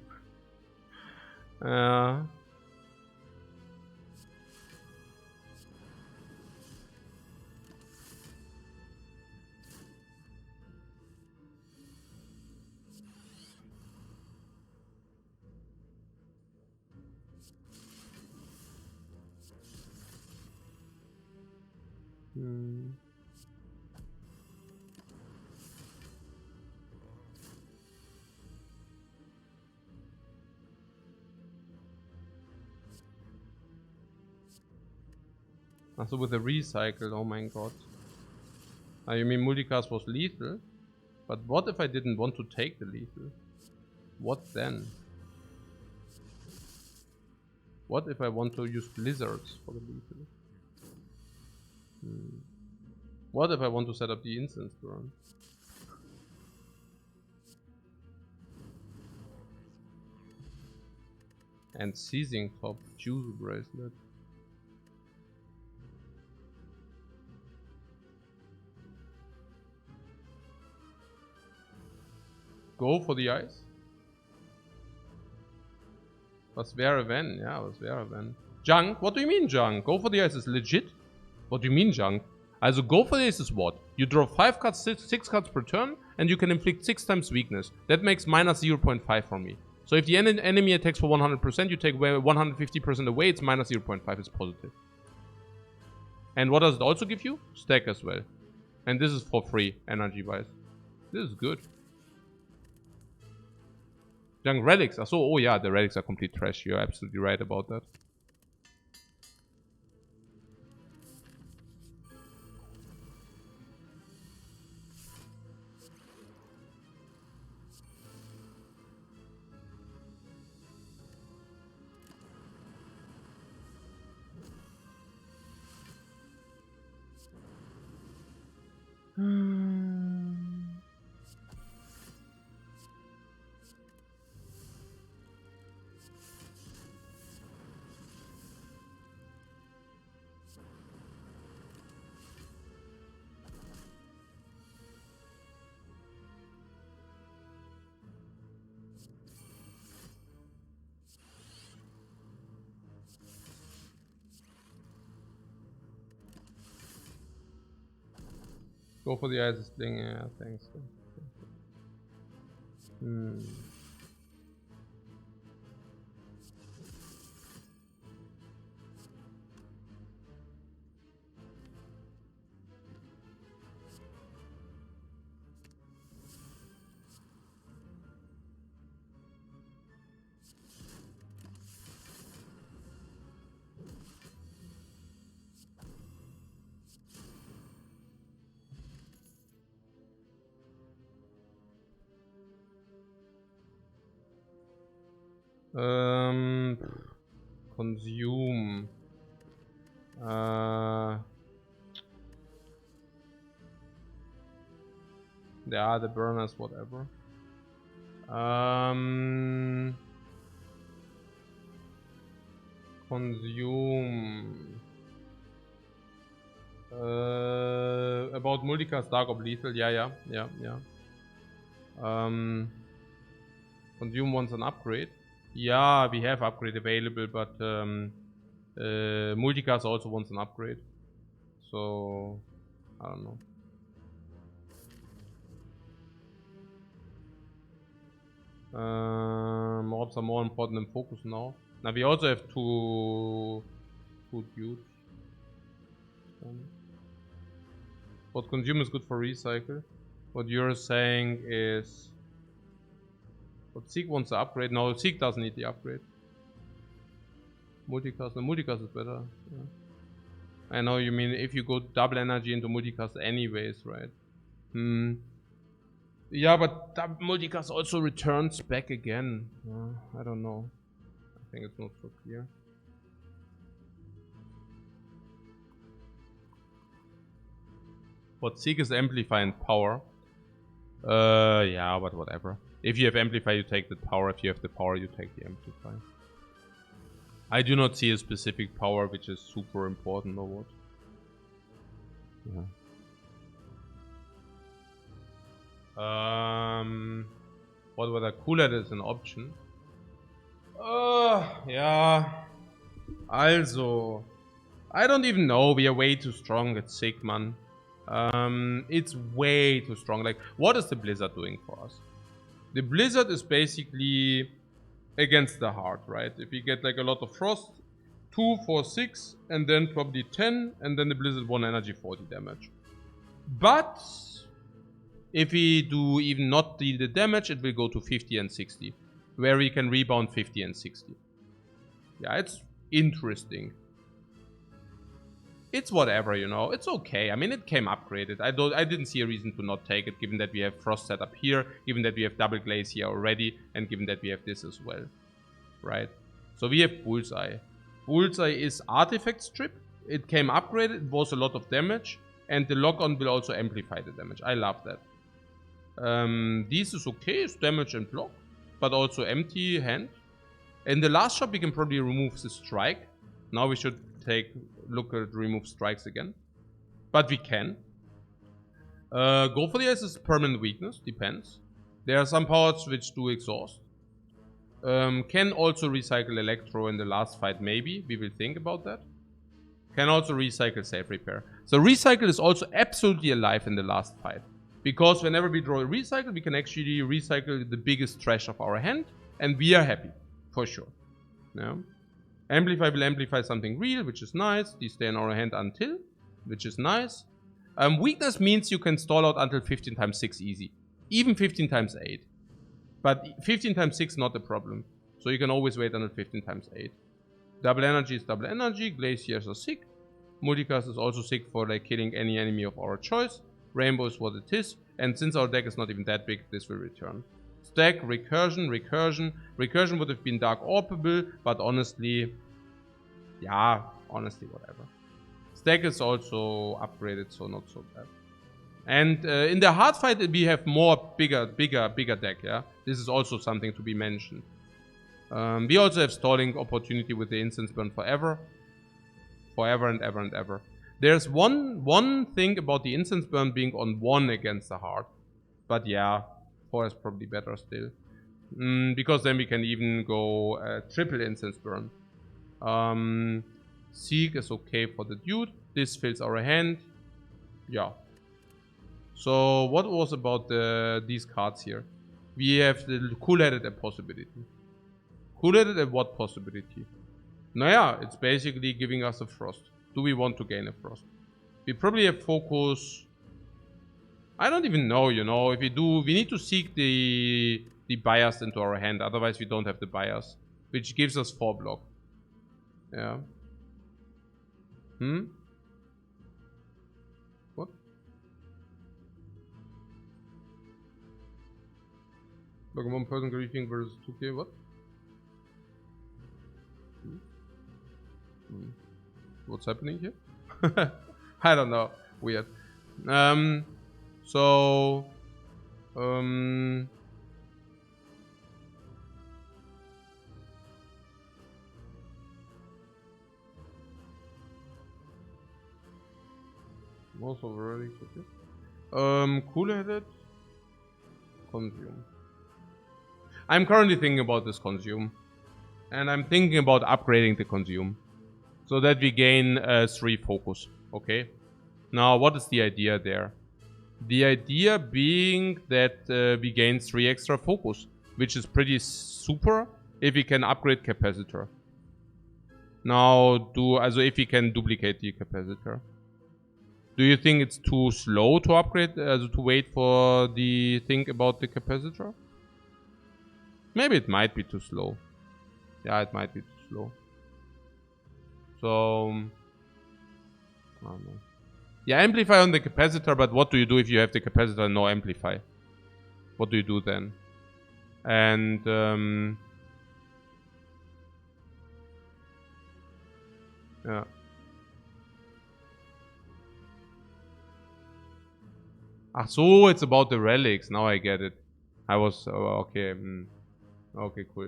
Also with the recycle, oh my god. You mean multicast was lethal? But what if I didn't want to take the lethal? What then? What if I want to use blizzards for the lethal? What if I want to set up the instance burn? And seizing top juice bracelet. Go for the ice? Was wäre wenn? Ja, was wäre wenn? Junk? What do you mean junk? Go for the ice is legit? What do you mean junk? Also go for the ice is what? You draw 5 cards, 6 cards per turn, and you can inflict 6 times weakness. That makes minus 0.5 for me. So if the enemy attacks for 100%, you take 150% away, it's minus 0.5, it's positive. And what does it also give you? Stack as well. And this is for free, energy-wise. This is good. Young relics. Oh yeah, the relics are complete trash. You're absolutely right about that. Go for the ice thing, yeah, thanks. Consume. Yeah, the burners, whatever. Consume. About multicast dark or lethal. Yeah. Consume wants an upgrade. Yeah, we have upgrade available, but multicast also wants an upgrade. So I don't know. Mobs are more important than focus now. Now we also have two dudes. What consume is good for recycle. What you're saying is... But Seek wants the upgrade. No, Seek doesn't need the upgrade. Multicast. No, multicast is better. Yeah. I know you mean if you go double energy into multicast anyways, right? Yeah, but multicast also returns back again. I don't know. I think it's not so clear. What Seek is amplify and power. Yeah, but whatever. If you have amplify, you take the power. If you have the power, you take the amplify. I do not see a specific power which is super important or what. Yeah. What whether cooler is an option? Yeah. Also, I don't even know. We are way too strong at Sig, man. It's way too strong. Like, what is the Blizzard doing for us? The Blizzard is basically against the heart, right? If you get like a lot of frost, 2, 4, 6, and then probably 10, and then the Blizzard 1 energy 40 damage. But if we do even not deal the damage, it will go to 50 and 60, where we can rebound 50 and 60. Yeah, it's interesting. It's whatever, you know. It's okay. I mean, it came upgraded. I didn't see a reason to not take it, given that we have Frost set up here, given that we have Double Glaze here already, and given that we have this as well. Right? So we have Bullseye. Bullseye is Artifact Strip. It came upgraded. It was a lot of damage. And the lock-on will also amplify the damage. I love that. This is okay. It's damage and block. But also empty hand. In the last shop, we can probably remove the strike. Now we should look at remove strikes again. But we can. Go for the SS permanent weakness. Depends. There are some powers which do exhaust. Can also recycle Electro in the last fight, maybe. We will think about that. Can also recycle Safe Repair. So recycle is also absolutely alive in the last fight. Because whenever we draw a recycle, we can actually recycle the biggest trash of our hand. And we are happy. For sure. Yeah. Amplify will amplify something real, which is nice. These stay in our hand until, which is nice. Weakness means you can stall out until 15 times 6 easy. Even 15 times 8. But 15 times 6 not a problem. So you can always wait until 15 times 8. Double energy is double energy. Glaciers are sick. Multicast is also sick for like killing any enemy of our choice. Rainbow is what it is. And since our deck is not even that big, this will return. Stack, recursion. Recursion would have been dark orbable, but honestly, yeah, honestly, whatever. Stack is also upgraded, so not so bad. And in the hard fight, we have more bigger deck, yeah? This is also something to be mentioned. We also have stalling opportunity with the instance burn forever. Forever and ever and ever. There's one thing about the instance burn being on 1 against the heart. But yeah, 4 is probably better still. Because then we can even go triple instance burn. Seek is okay for the dude. This fills our hand. Yeah. So what was about these cards here? We have the cool-headed possibility. Cool-headed at what possibility? Naja, it's basically giving us a frost. Do we want to gain a frost? We probably have focus. I don't even know, you know. If we do, we need to seek the bias into our hand. Otherwise, we don't have the bias. Which gives us 4 block. Yeah. What? Like 1 person griefing versus 2k, what? What's happening here? I don't know. Weird. So... Most of relics, okay. Cool-headed. Consume. I'm currently thinking about this consume. And I'm thinking about upgrading the consume. So that we gain 3 focus. Okay. Now, what is the idea there? The idea being that we gain 3 extra focus. Which is pretty super if we can upgrade capacitor. Now, if we can duplicate the capacitor. Do you think it's too slow to upgrade, to wait for the thing about the capacitor? Maybe it might be too slow. Yeah, it might be too slow. So, I don't know. Yeah, amplify on the capacitor, but what do you do if you have the capacitor and no amplify? What do you do then? And, yeah. Ach so, it's about the relics. Now I get it. I was... Oh, okay. Okay, cool.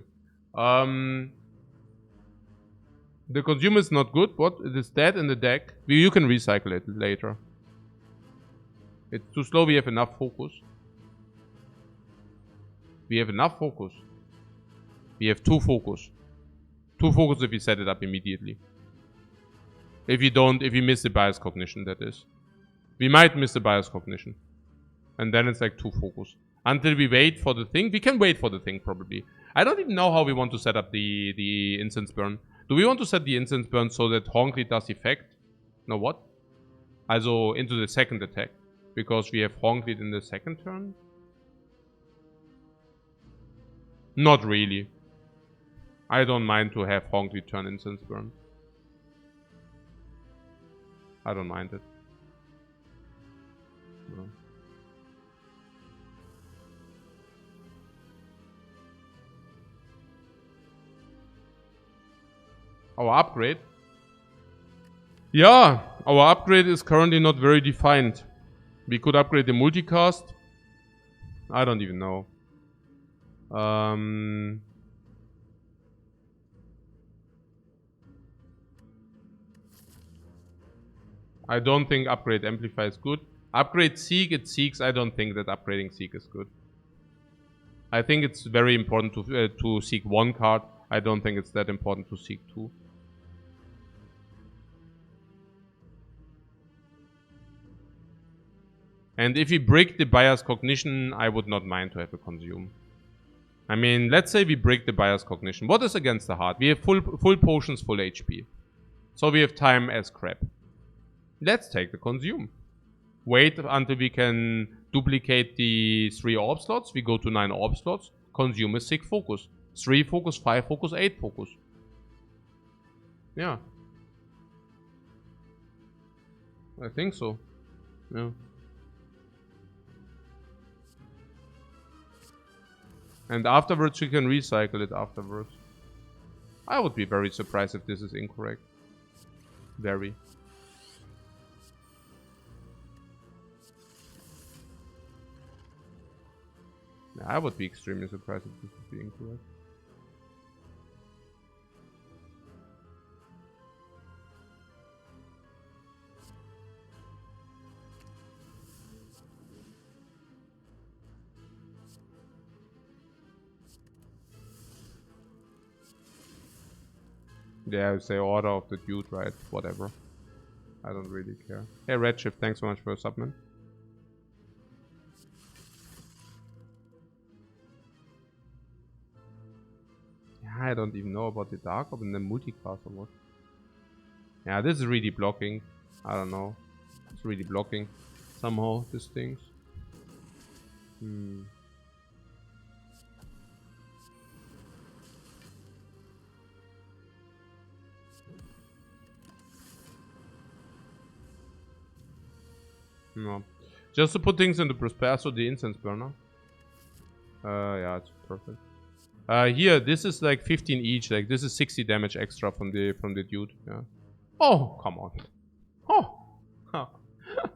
The consumer is not good. What? It is dead in the deck. You can recycle it later. It's too slow. We have enough focus. We have enough focus. We have 2 focus. 2 focus if we set it up immediately. If you miss the bias cognition, that is. We might miss the bias cognition. And then it's like 2 focus. Until we wait for the thing. We can wait for the thing, probably. I don't even know how we want to set up the instance burn. Do we want to set the instance burn so that Honkley does effect? No, what? Also, into the second attack. Because we have Honkley in the second turn? Not really. I don't mind to have Honkley turn instance burn. I don't mind it. No. Our upgrade? Yeah, our upgrade is currently not very defined. We could upgrade the multicast. I don't even know. I don't think upgrade amplify is good. Upgrade seek, it seeks. I don't think that upgrading seek is good. I think it's very important to seek 1 card. I don't think it's that important to seek 2. And if we break the bias cognition, I would not mind to have a consume. I mean, let's say we break the bias cognition. What is against the heart? We have full potions, full HP. So we have time as crap. Let's take the consume. Wait until we can duplicate the 3 orb slots. We go to 9 orb slots. Consume is 6 focus. 3 focus, 5 focus, 8 focus. Yeah. I think so. Yeah. And afterwards you can recycle it afterwards. I would be very surprised if this is incorrect. Very. Yeah, I would be extremely surprised if this would be incorrect. Yeah, I would say order of the dude, right? Whatever. I don't really care. Hey, Redshift, thanks so much for your subman. Yeah, I don't even know about the Dark Orb and the multicast or what. Yeah, this is really blocking. I don't know. It's really blocking somehow, these things. No. Just to put things into perspective, so the incense burner. Yeah, it's perfect. Here, this is like 15 each. Like this is 60 damage extra from the dude. Yeah. Oh, come on. Oh. Oh,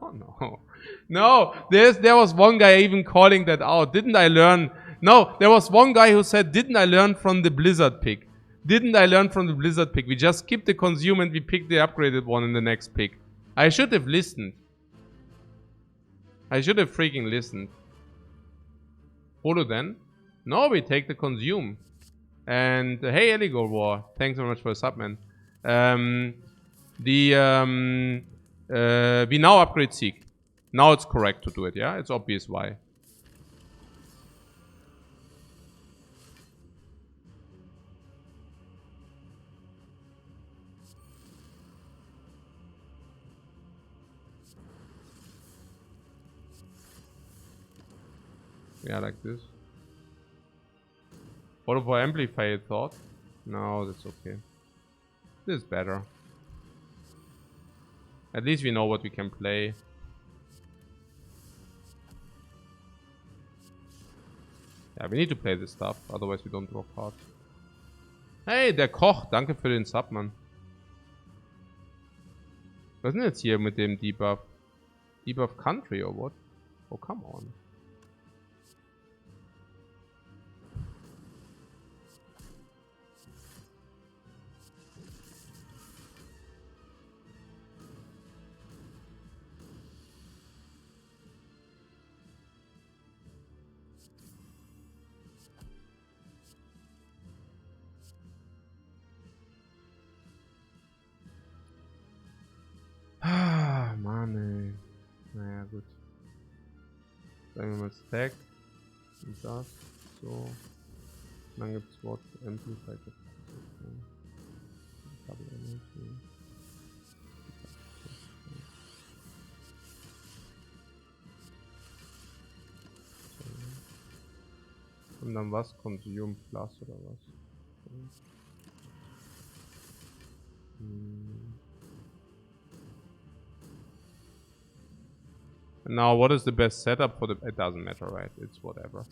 oh no. No, there was one guy even calling that out. Didn't I learn? No, there was one guy who said, didn't I learn from the Blizzard pick? Didn't I learn from the Blizzard pick? We just skip the consume and we pick the upgraded one in the next pick. I should have listened. I should have freaking listened. Holo then? No, we take the consume. And hey, Eligor War, thanks so much for the sub, man. We now upgrade Seek. Now it's correct to do it, yeah? It's obvious why. Yeah, like this. What if I amplify it, thought? No, that's okay. This is better. At least we know what we can play. Ja, we need to play this stuff, otherwise we don't draw cards. Hey, der Koch, danke für den Sub, Mann. Was ist denn jetzt hier mit dem Debuff? Debuff Country or what? Oh, come on. Ah, Mann, ey. Naja, gut. Sagen wir mal Stack. Und das. So. Und dann gibt's Wort Amplify. Double Energy. Und dann was? Consume Plus oder was? Now, what is the best setup for the... It doesn't matter, right? It's whatever.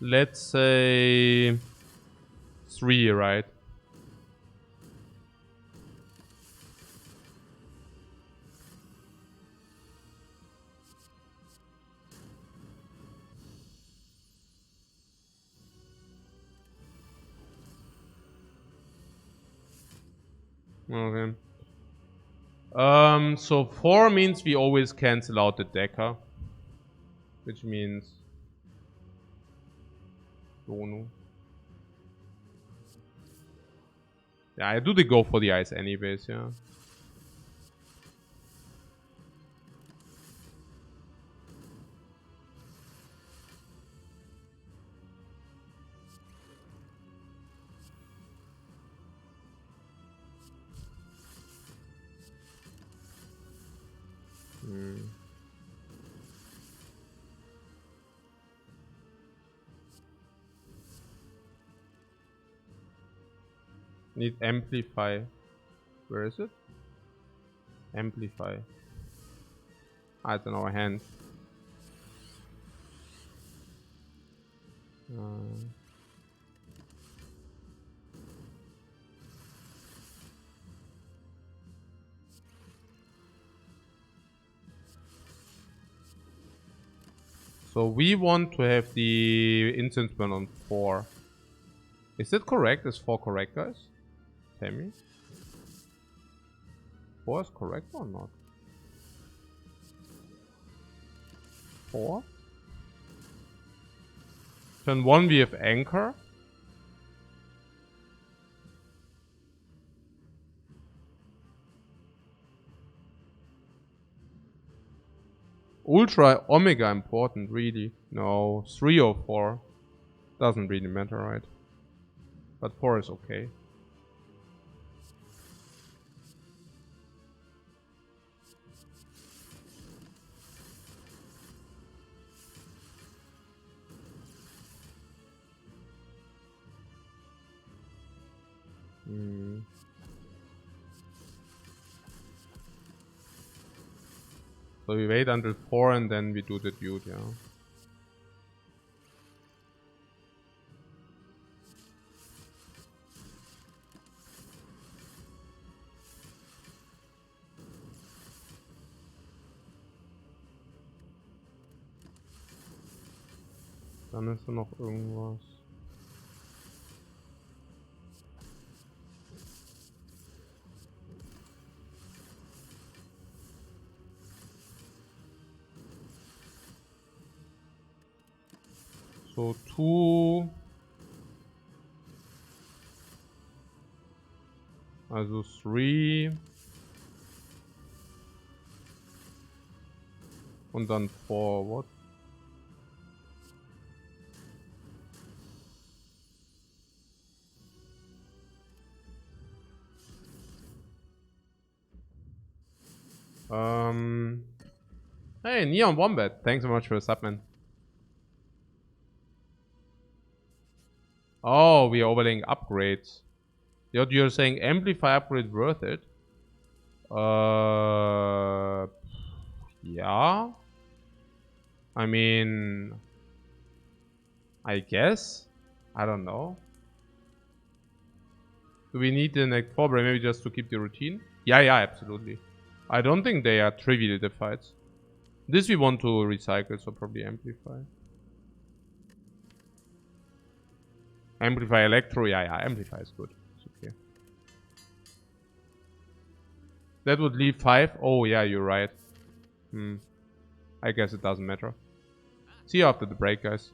Let's say 3, right? Okay. So 4 means we always cancel out the Decker. Which means... Dono. Yeah, I do the go for the ice anyways, yeah. Need amplify. Where is it? Amplify. Ah, it's in our hand. So we want to have the incense burn on 4. Is that correct? Is 4 correct, guys? Tell me. 4 is correct or not? 4? Turn 1 we have anchor. Ultra Omega important, really. No, 3 or 4. Doesn't really matter, right? But 4 is okay. Hmm. So we wait until 4 and then we do the dude, yeah. Dann ist da noch irgendwas. So 2. Also 3. Und dann 4, what? Hey, Neon Wombat, thanks so much for the sub, man. Oh, we are overlaying upgrades. You're saying amplify upgrade worth it? Yeah. I mean, I guess. I don't know. Do we need the next 4 maybe just to keep the routine? Yeah, absolutely. I don't think they are trivial, the fights. This we want to recycle, so probably amplify. Amplify Electro, yeah, amplify is good. It's okay. That would leave 5. Oh, yeah, you're right. I guess it doesn't matter. See you after the break, guys.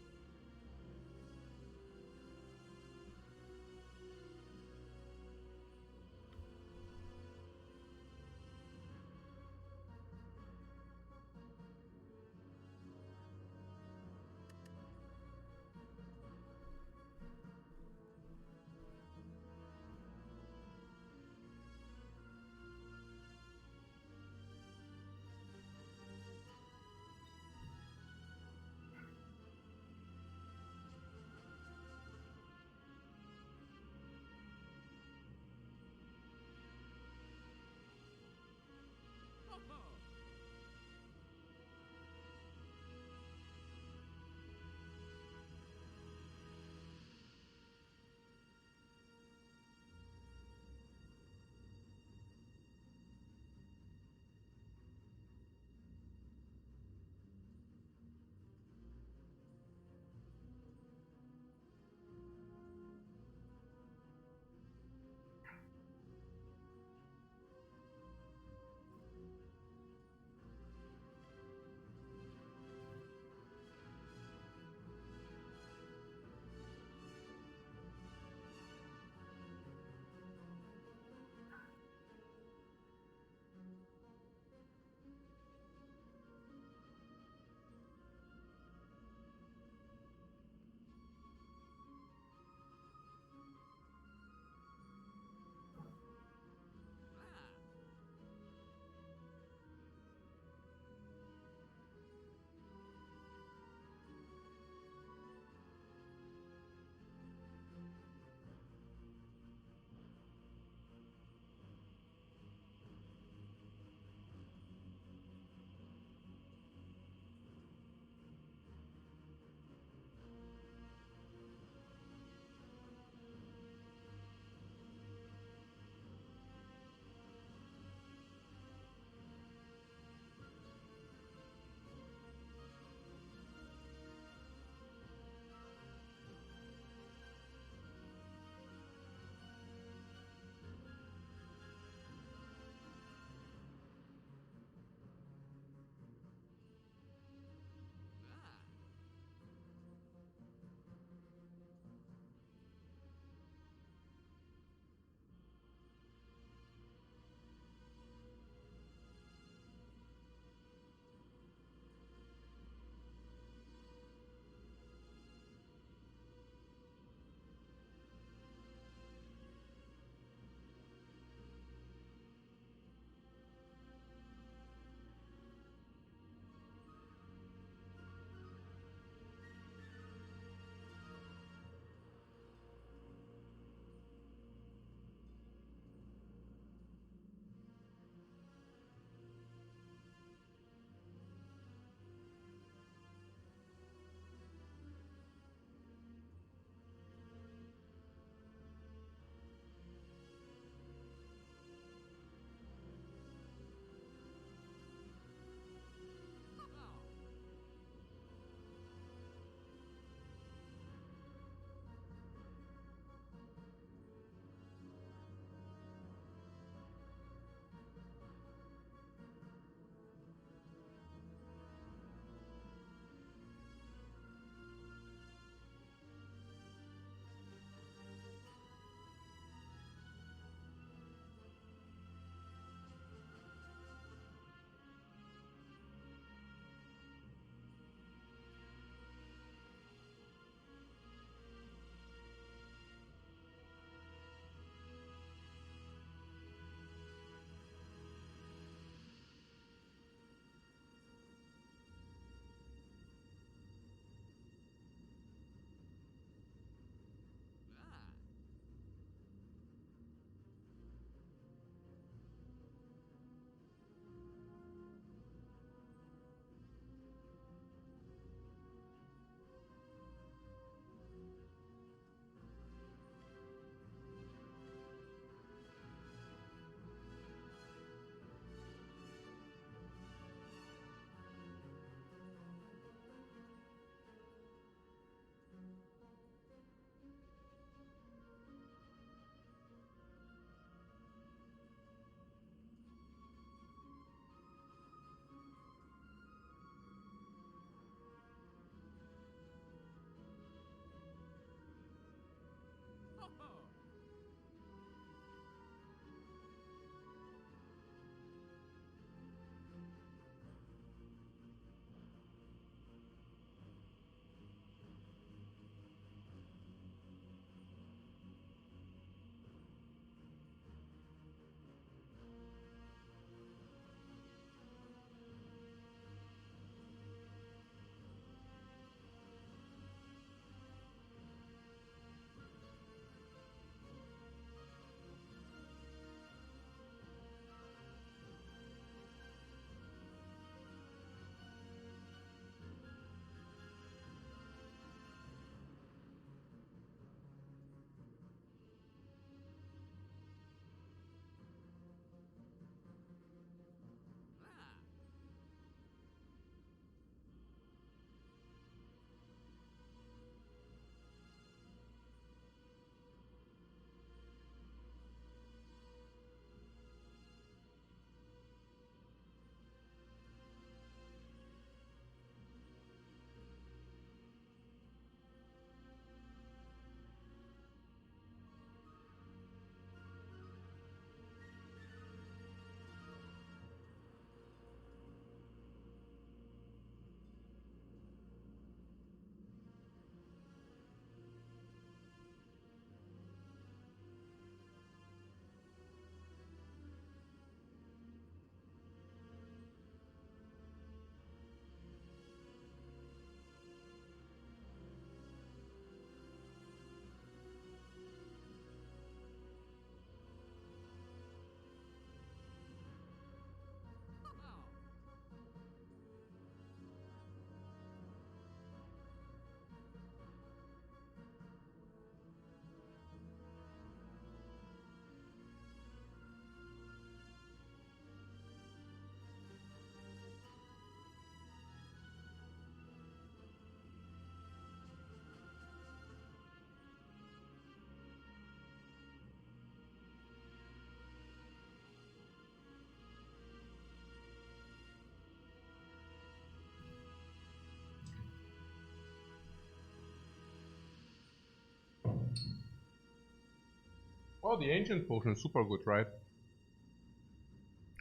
Oh, the ancient potion is super good, right?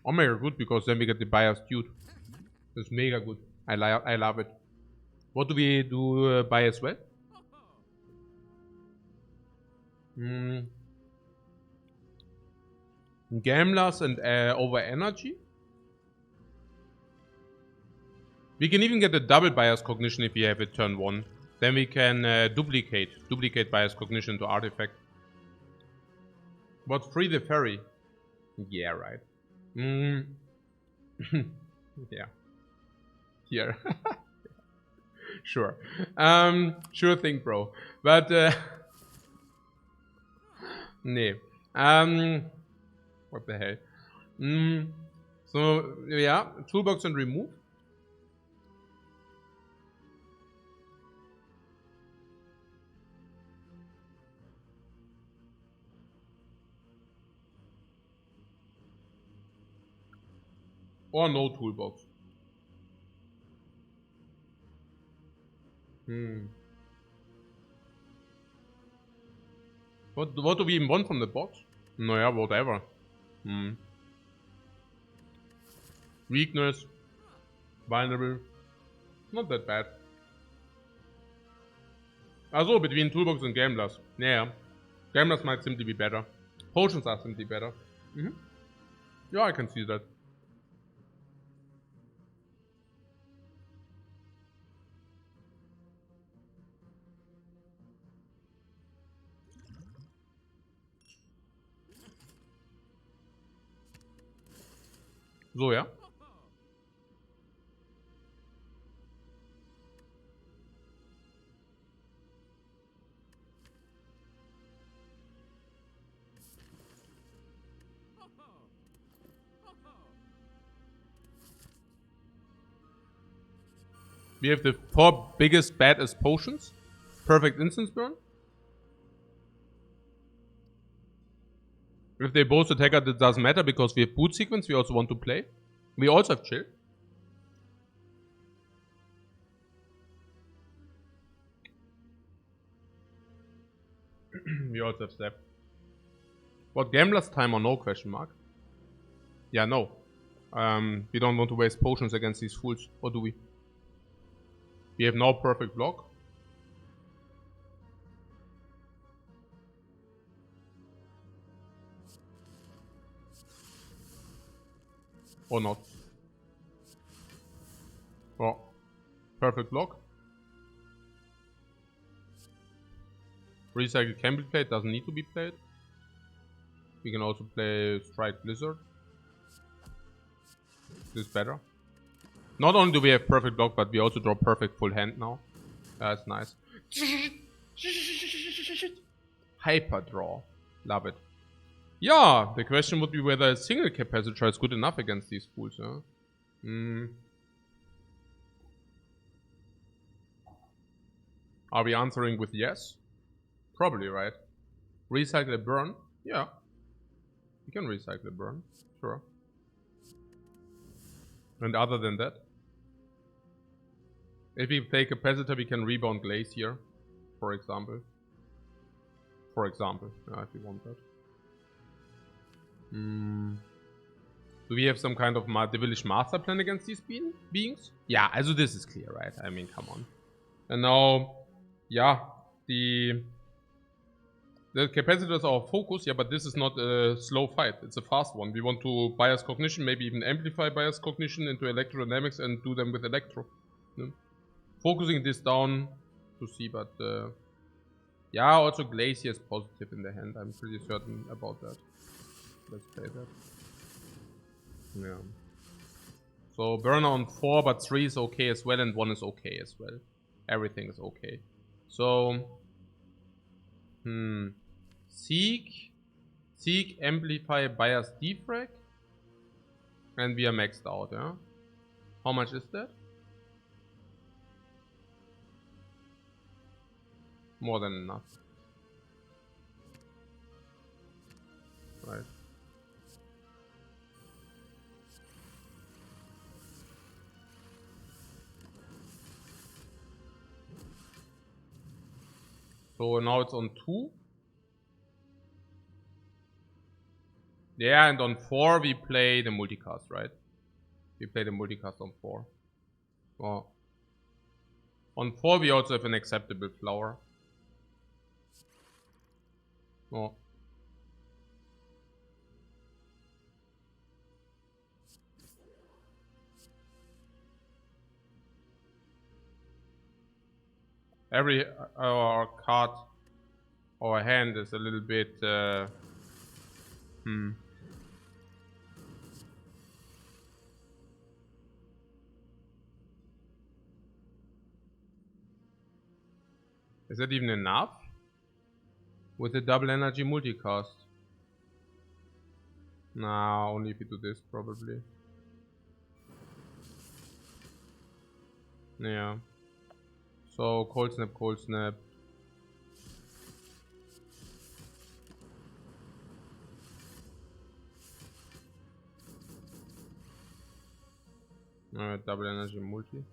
Oh, mega good, because then we get the biased dude. It's mega good. I love it. What do we do buy as well? Gamblers and over energy. We can even get a double bias cognition if we have it turn 1. Then we can duplicate bias cognition to artifact. But free the ferry. Yeah, right. Yeah. Here. Sure. Sure thing, bro. But nee. What the hell? So yeah, toolbox and remove. Or no toolbox. What do we even want from the box? No, yeah, whatever. Weakness. Vulnerable. Not that bad. Also between toolbox and gamblers. Yeah. Gamblers might simply be better. Potions are simply better. Yeah, I can see that. So, ja. We have the 4 biggest baddest potions. Perfect instance burn. If they both attack us, it doesn't matter because we have boot sequence we also want to play. We also have chill. We also have step. What, gambler's time or no, question mark? Yeah, no. We don't want to waste potions against these fools, or do we? We have no perfect block. Or not. Oh, perfect block. Recycle can be played, doesn't need to be played. We can also play Strike Blizzard. This is better. Not only do we have perfect block, but we also draw perfect full hand now. That's nice. Hyper draw. Love it. Yeah, the question would be whether a single capacitor is good enough against these fools, huh? Are we answering with yes? Probably, right? Recycle a burn? Yeah. We can recycle a burn. Sure. And other than that? If we play capacitor, we can rebound glacier, for example. For example, yeah, if you want that. Do we have some kind of devilish master plan against these beings? Yeah, also this is clear, right? I mean, come on. And now, yeah, the capacitors are our focus, yeah, but this is not a slow fight. It's a fast one. We want to bias cognition, maybe even amplify bias cognition into electrodynamics and do them with electro. Focusing this down to see, but yeah, also glacier is positive in the hand. I'm pretty certain about that. Let's play that. Yeah. So burner on 4, but 3 is okay as well, and 1 is okay as well. Everything is okay. So Seek, amplify, bias, defrag, and we are maxed out. Yeah. How much is that? More than enough. Right. So now it's on 2. Yeah, and on 4 we play the multicast, right? We play the multicast on 4. Oh. On 4 we also have an acceptable flower. Oh. Every our card, our hand is a little bit Is that even enough? With the double energy multicast? Nah, only if you do this probably. Yeah. So cold snap, cold snap. Double energy multi.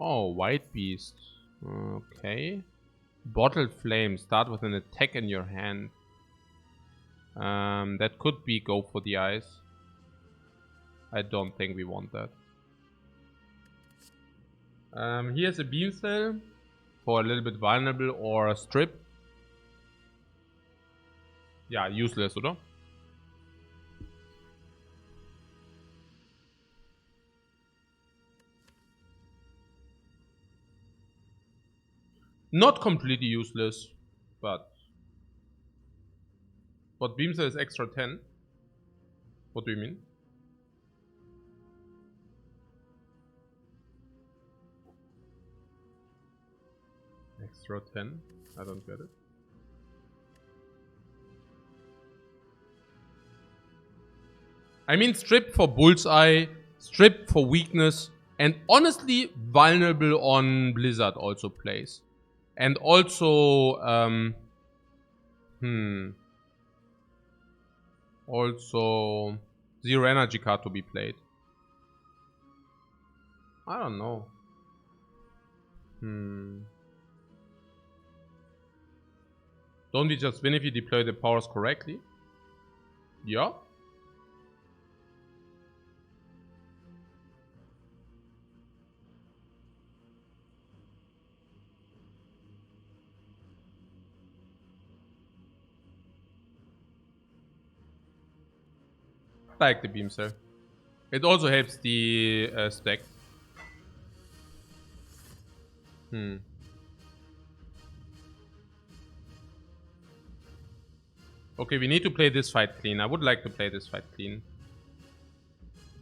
Oh, white beast. Okay. Bottled flame. Start with an attack in your hand. That could be go for the eyes. I don't think we want that. Here's a beam cell for a little bit vulnerable or a strip. Ja, useless, oder? Not completely useless, but beam cell is extra 10. What do you mean? Extra 10? I don't get it. I mean strip for bullseye, strip for weakness, and honestly vulnerable on Blizzard also plays. And also also zero energy card to be played. I don't know. Don't we just win if you deploy the powers correctly? Yeah. Like the beam cell. It also helps the stack. Okay, we need to play this fight clean. I would like to play this fight clean.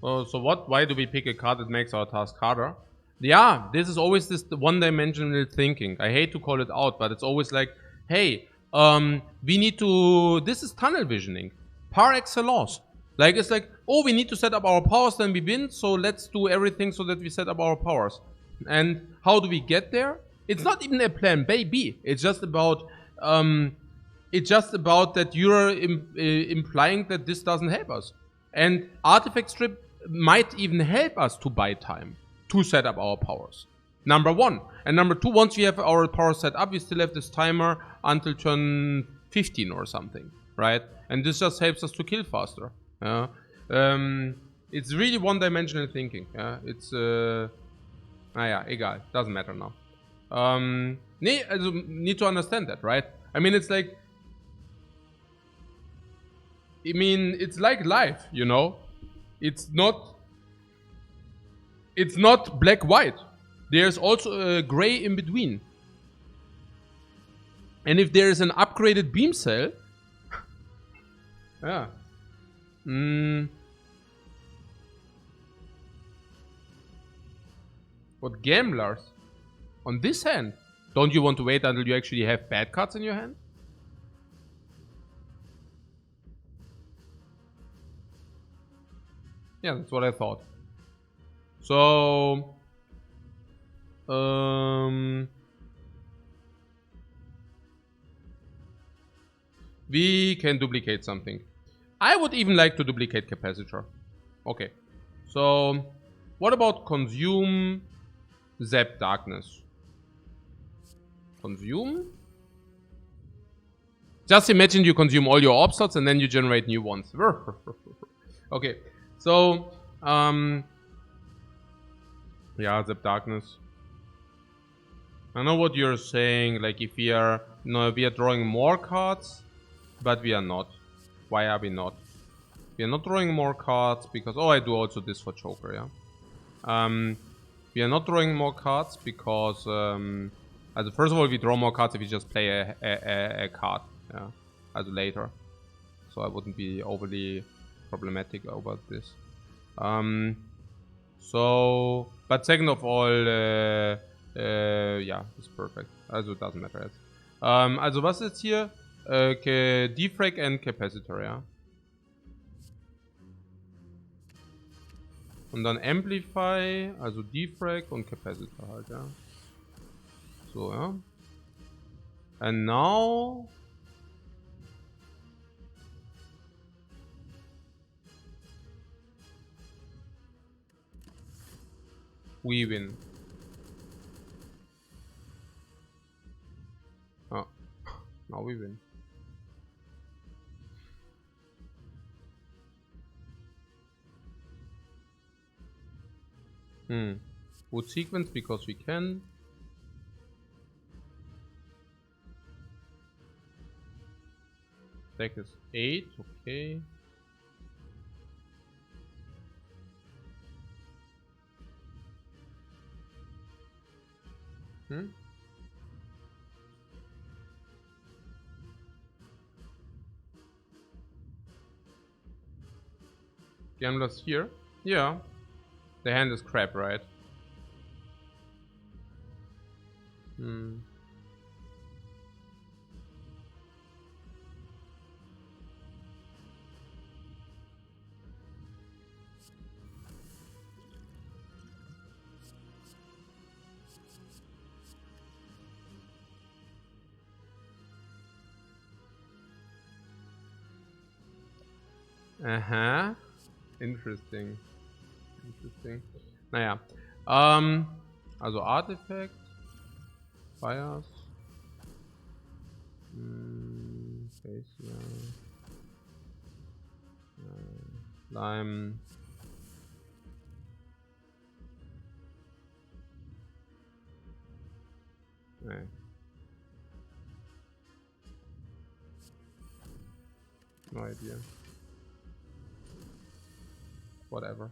Oh, so what? Why do we pick a card that makes our task harder? Yeah, this is always this one-dimensional thinking. I hate to call it out, but it's always like, hey, we need to... This is tunnel visioning. Par excellence. Like, it's like, oh, we need to set up our powers, then we win, so let's do everything so that we set up our powers. And how do we get there? It's not even a plan B. It's just about... that you're implying that this doesn't help us. And artifact strip might even help us to buy time to set up our powers. Number 1. And number 2, once we have our powers set up, we still have this timer until turn 15 or something, right? And this just helps us to kill faster. It's really one-dimensional thinking. It's egal, doesn't matter now. Need to understand that, right? I mean, it's like, it's like life, you know? It's not black-white. There's also a gray in between. And if there is an upgraded beam cell... yeah. What gamblers? On this hand? Don't you want to wait until you actually have bad cards in your hand? Yeah, that's what I thought. So... we can duplicate something. I would even like to duplicate capacitor. Okay. So, what about consume zap darkness? Consume. Just imagine you consume all your orb slots and then you generate new ones. Okay, so yeah, Zap Darkness. I know what you're saying. Like if we are, no, we are drawing more cards, but we are not. Why are we not? We are not drawing more cards because I do also this for Joker. Yeah. We are not drawing more cards because first of all, we draw more cards if we just play a card. Yeah. As later, so I wouldn't be overly problematic about this. But second of all, yeah, it's perfect. Also it doesn't matter jetzt. Also was ist hier? Defect and Capacitor, ja. Und dann Amplify, also Defrag und Capacitor halt, ja. So, ja. And now we win. Oh, now we win. Would sequence because we can. Deck is 8, okay. Gambler's here? Yeah. The hand is crap, right? Aha. Interesting. Naja. Also Artifact. Fires. Face, ja. Lime. Nee. No idea. Whatever.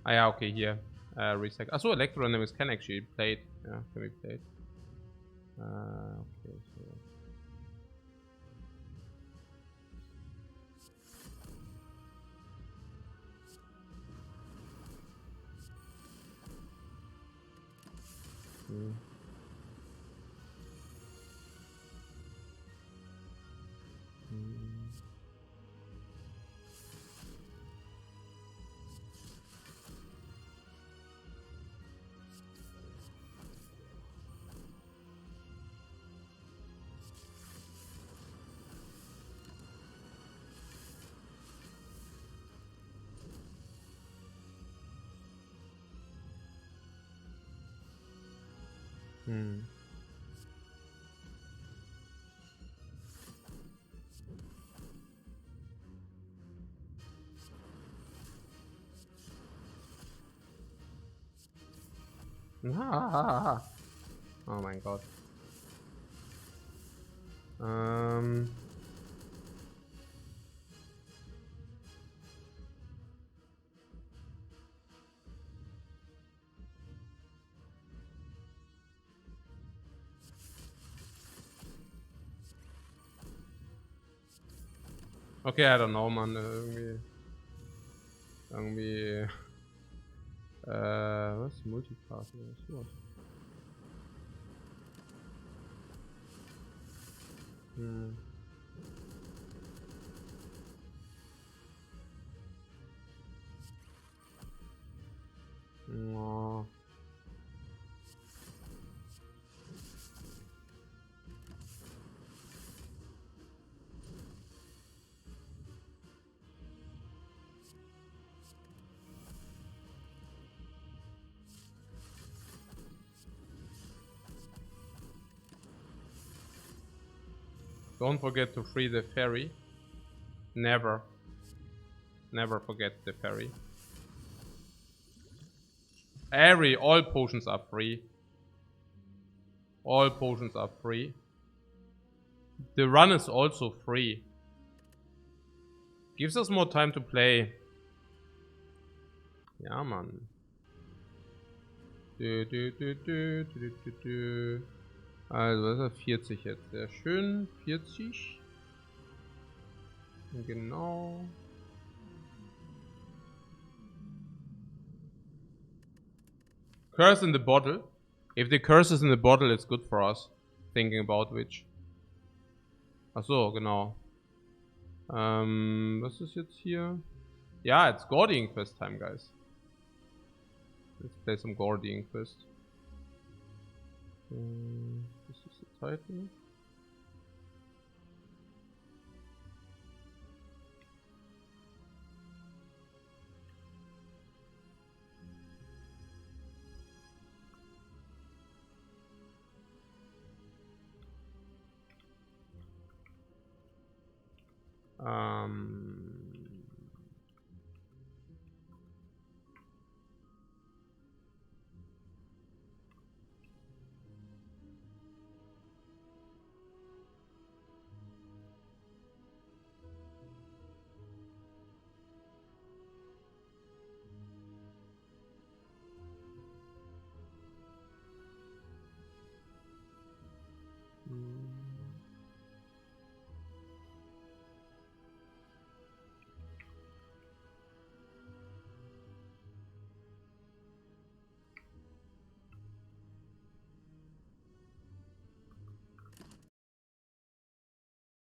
Ah ja, okay, hier. Recycle. Achso, Electrodynamics can actually be played. Yeah, can be played. Okay, so. Oh mein Gott. Okay, I don't know, man. Irgendwie. Was? Multipass oder sowas. Oh. Don't forget to free the ferry. Never. Never forget the ferry. All potions are free. All potions are free. The run is also free. Gives us more time to play. Ja, Mann. Also, was ist das? 40 jetzt. Sehr schön. 40. Genau. Curse in the bottle. If the curse is in the bottle, it's good for us. Thinking about which. Ach so, genau. Was ist jetzt hier? Ja, it's Gordying Quest time, guys. Let's play some Gordying Quest. This is the title.